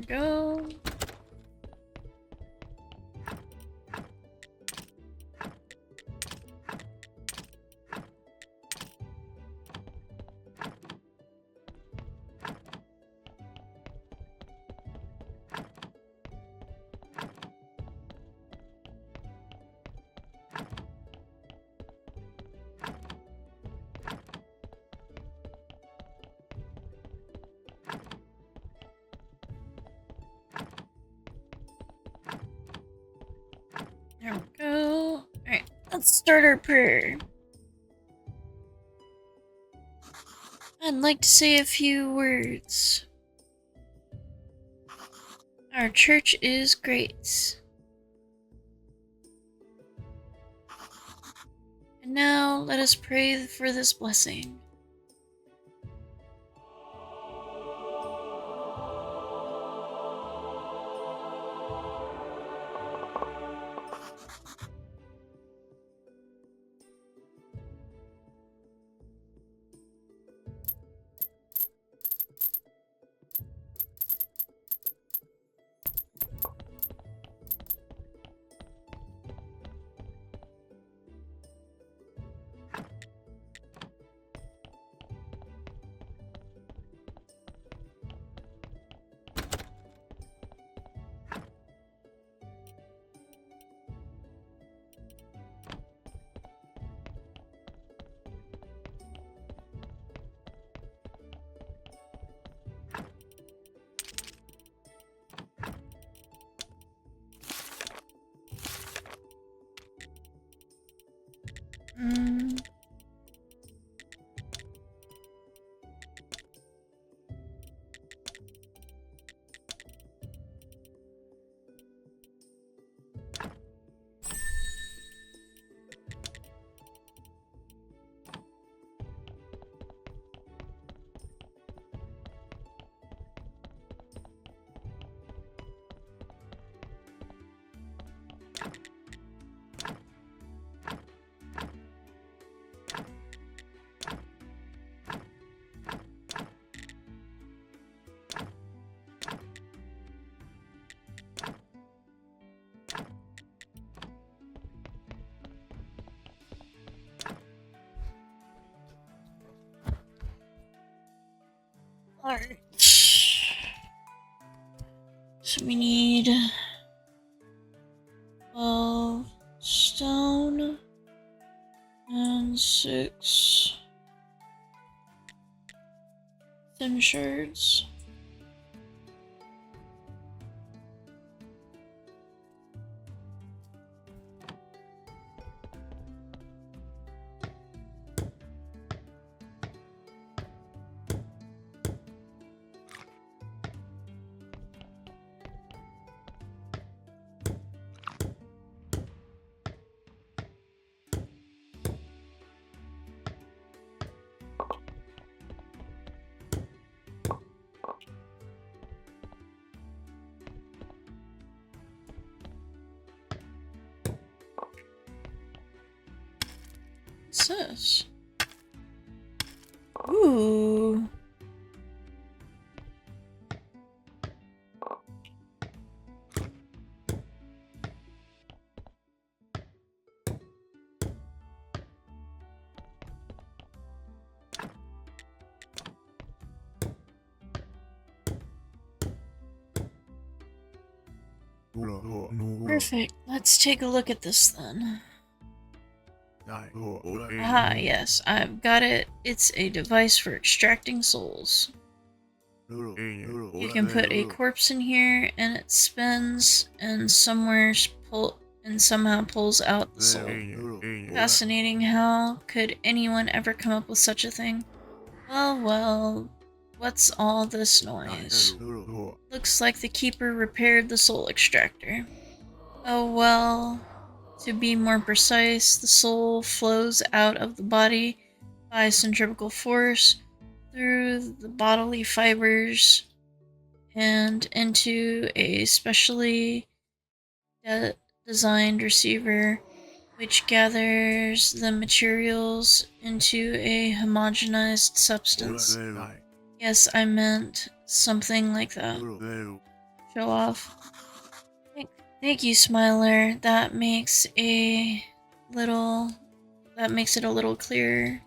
Speaker 2: we go. There we go. Alright, let's start our prayer. I'd like to say a few words. Our church is great. And now let us pray for this blessing. Alright. So we need 12 stone and 6 thin shards. What's this? Ooh. Perfect. Let's take a look at this then. Ah, yes, I've got it. It's a device for extracting souls. You can put a corpse in here, and it spins, and somehow pulls out the soul. Fascinating. How could anyone ever come up with such a thing? Well, what's all this noise? Looks like the keeper repaired the soul extractor. Oh well, to be more precise, the soul flows out of the body by centrifugal force through the bodily fibers and into a specially designed receiver which gathers the materials into a homogenized substance. Yes, I meant something like that. show off. Thank you, Smiler. That makes it a little clearer.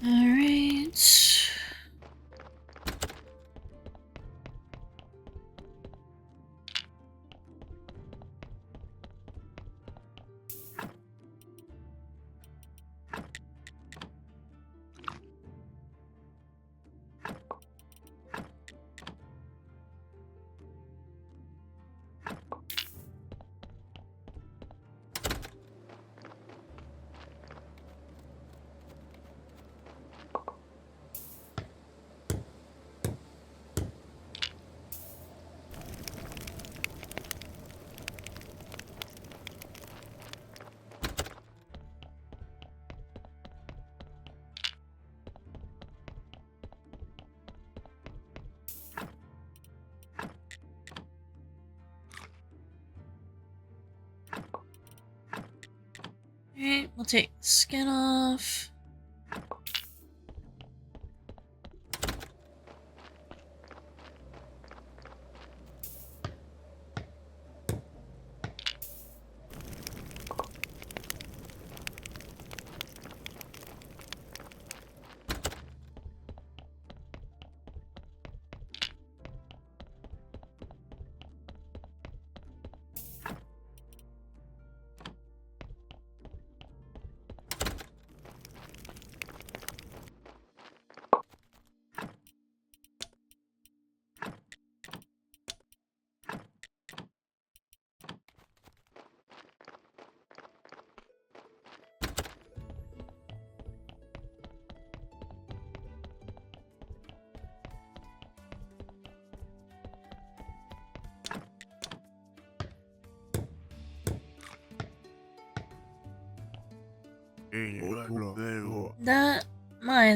Speaker 2: Alright. Alright, we'll take the skin off.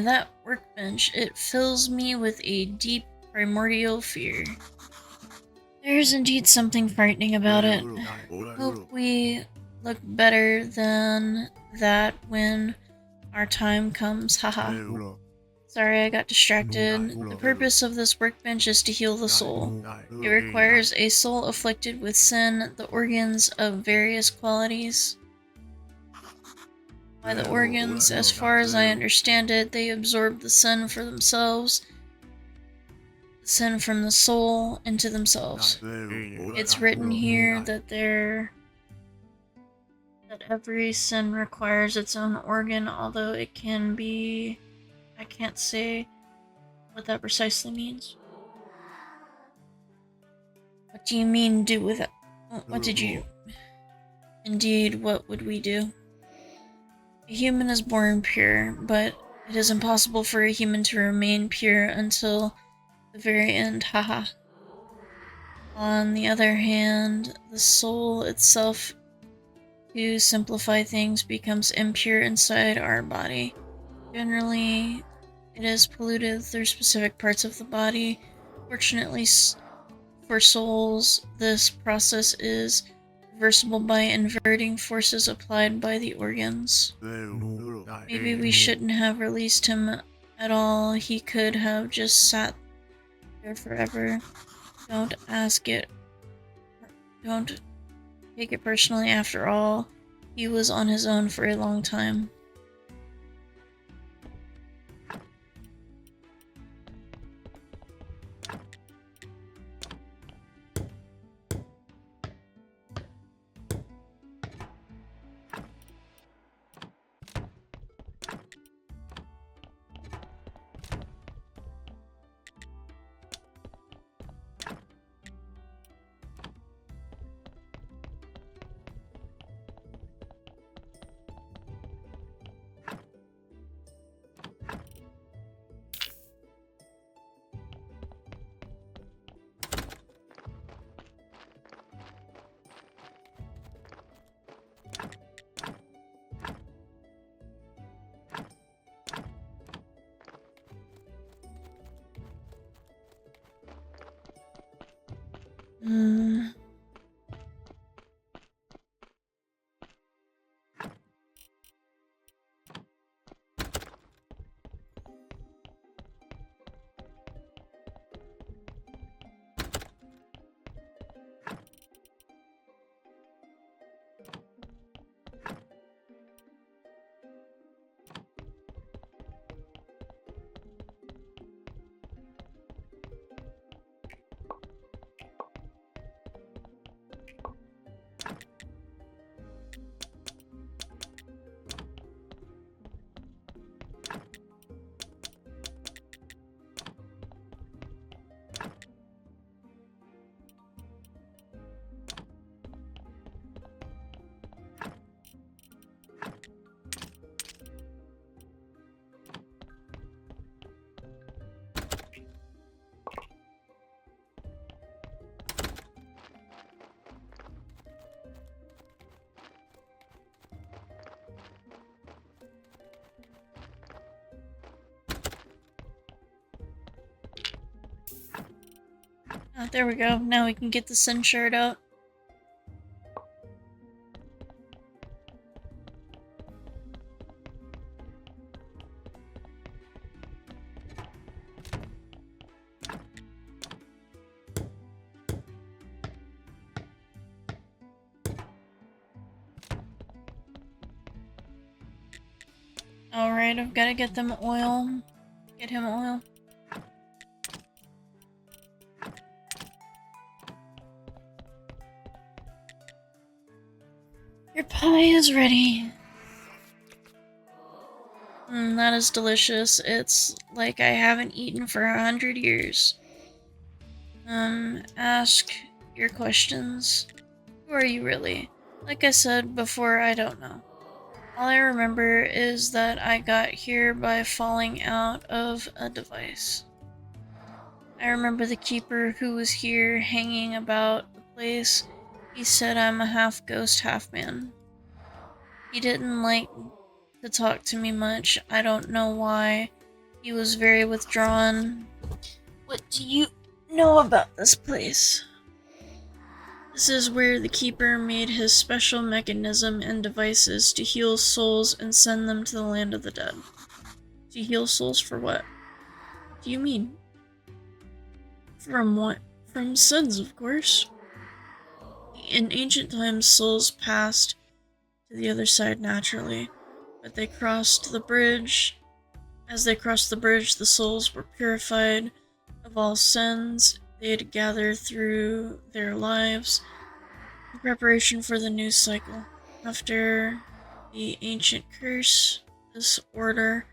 Speaker 2: That workbench, it fills me with a deep primordial fear. There's indeed something frightening about it. Hope we look better than that when our time comes, haha. Sorry, I got distracted. The purpose of this workbench is to heal the soul. It requires a soul afflicted with sin, the organs of various qualities. By the organs, as far as I understand it, they absorb the sin for themselves, the sin from the soul into themselves. It's written here that every sin requires its own organ, although it can be... I can't say what that precisely means. What do you mean, do with it? What did you... Indeed, what would we do? A human is born pure, but it is impossible for a human to remain pure until the very end, haha. On the other hand, the soul itself to simplify things, becomes impure inside our body. Generally, it is polluted through specific parts of the body. Fortunately, for souls, this process is reversible by inverting forces applied by the organs. Maybe we shouldn't have released him at all. He could have just sat there forever. Don't ask it. Don't take it personally after all. He was on his own for a long time. Oh, there we go. Now we can get the Sin Shard out. Alright, I've gotta get them oil. Get him oil. Your pie is ready. That is delicious. It's like I haven't eaten for 100 years. Ask your questions. Who are you really? Like I said before, I don't know. All I remember is that I got here by falling out of a device. I remember the keeper who was here hanging about the place. He said I'm a half ghost, half man. He didn't like to talk to me much. I don't know why. He was very withdrawn. What do you know about this place? This is where the Keeper made his special mechanism and devices to heal souls and send them to the land of the dead. To heal souls for what? What do you mean? From what? From sins, of course. In ancient times, souls passed to the other side naturally, but they crossed the bridge. As they crossed the bridge, the souls were purified of all sins they'd gathered through their lives in preparation for the new cycle. After the ancient curse, this order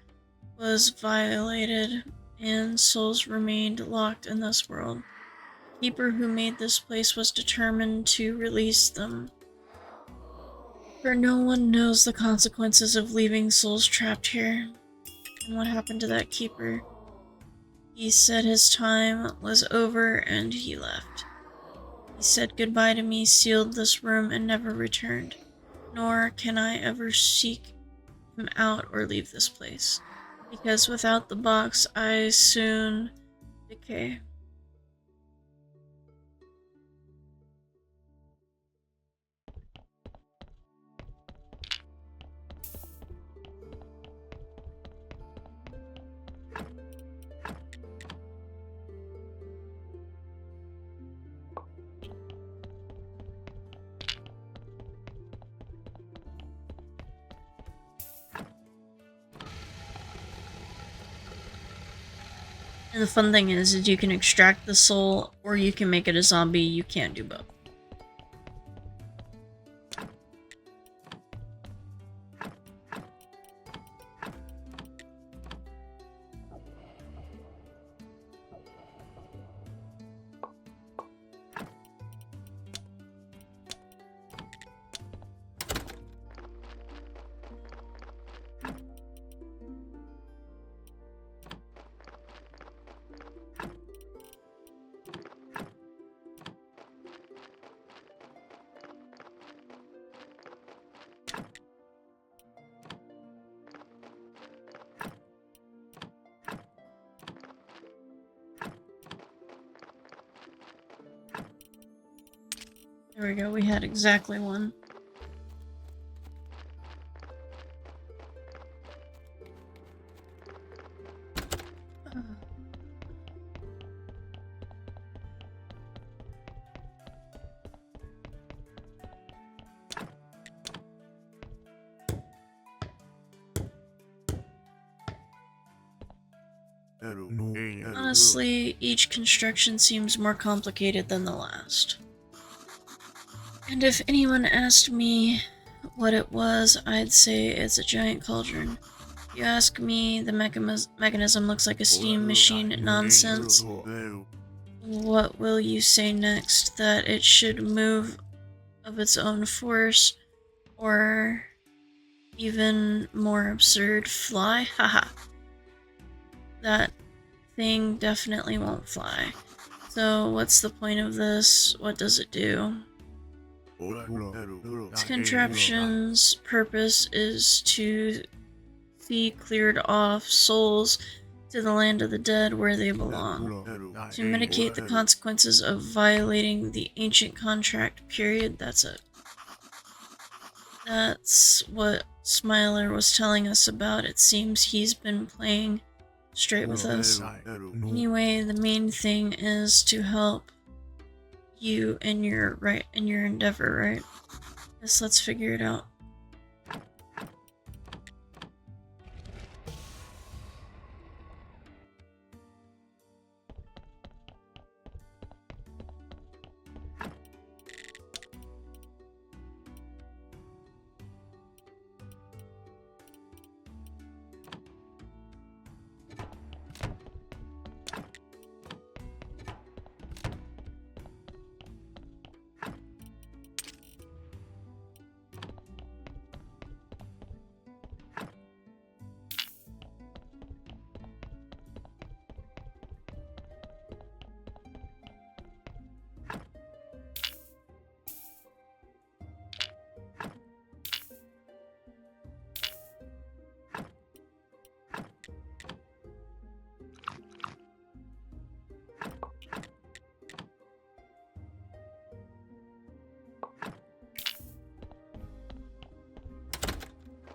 Speaker 2: was violated and souls remained locked in this world. The keeper who made this place was determined to release them. For no one knows the consequences of leaving souls trapped here. And what happened to that keeper? He said his time was over and he left. He said goodbye to me, sealed this room, and never returned. nor can I ever seek him out or leave this place, because without the box I soon decay. And the fun thing is you can extract the soul, or you can make it a zombie. You can't do both. There we go, we had exactly one. Honestly, each construction seems more complicated than the last. And if anyone asked me what it was, I'd say it's a giant cauldron. If you ask me, the mechanism looks like a steam machine nonsense. What will you say next? That it should move of its own force? Or even more absurd, fly? Haha. That thing definitely won't fly. So what's the point of this? What does it do? Its contraption's purpose is to see cleared off souls to the land of the dead where they belong. To mitigate the consequences of violating the ancient contract, period. That's it. That's what Smiler was telling us about. It seems he's been playing straight with us. Anyway, the main thing is to help you in your endeavor, right? Yes, let's figure it out.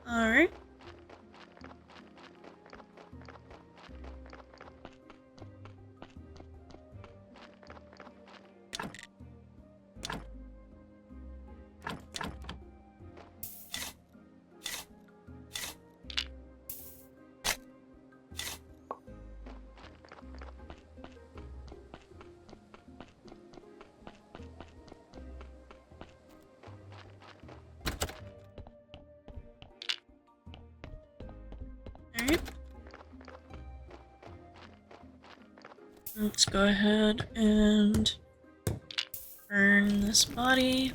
Speaker 2: Alright. Alright. Let's go ahead and burn this body.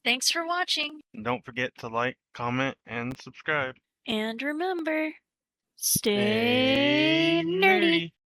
Speaker 2: Thanks for watching.
Speaker 1: Don't forget to like, comment, and subscribe.
Speaker 2: And remember,
Speaker 1: Stay
Speaker 2: stay nerdy.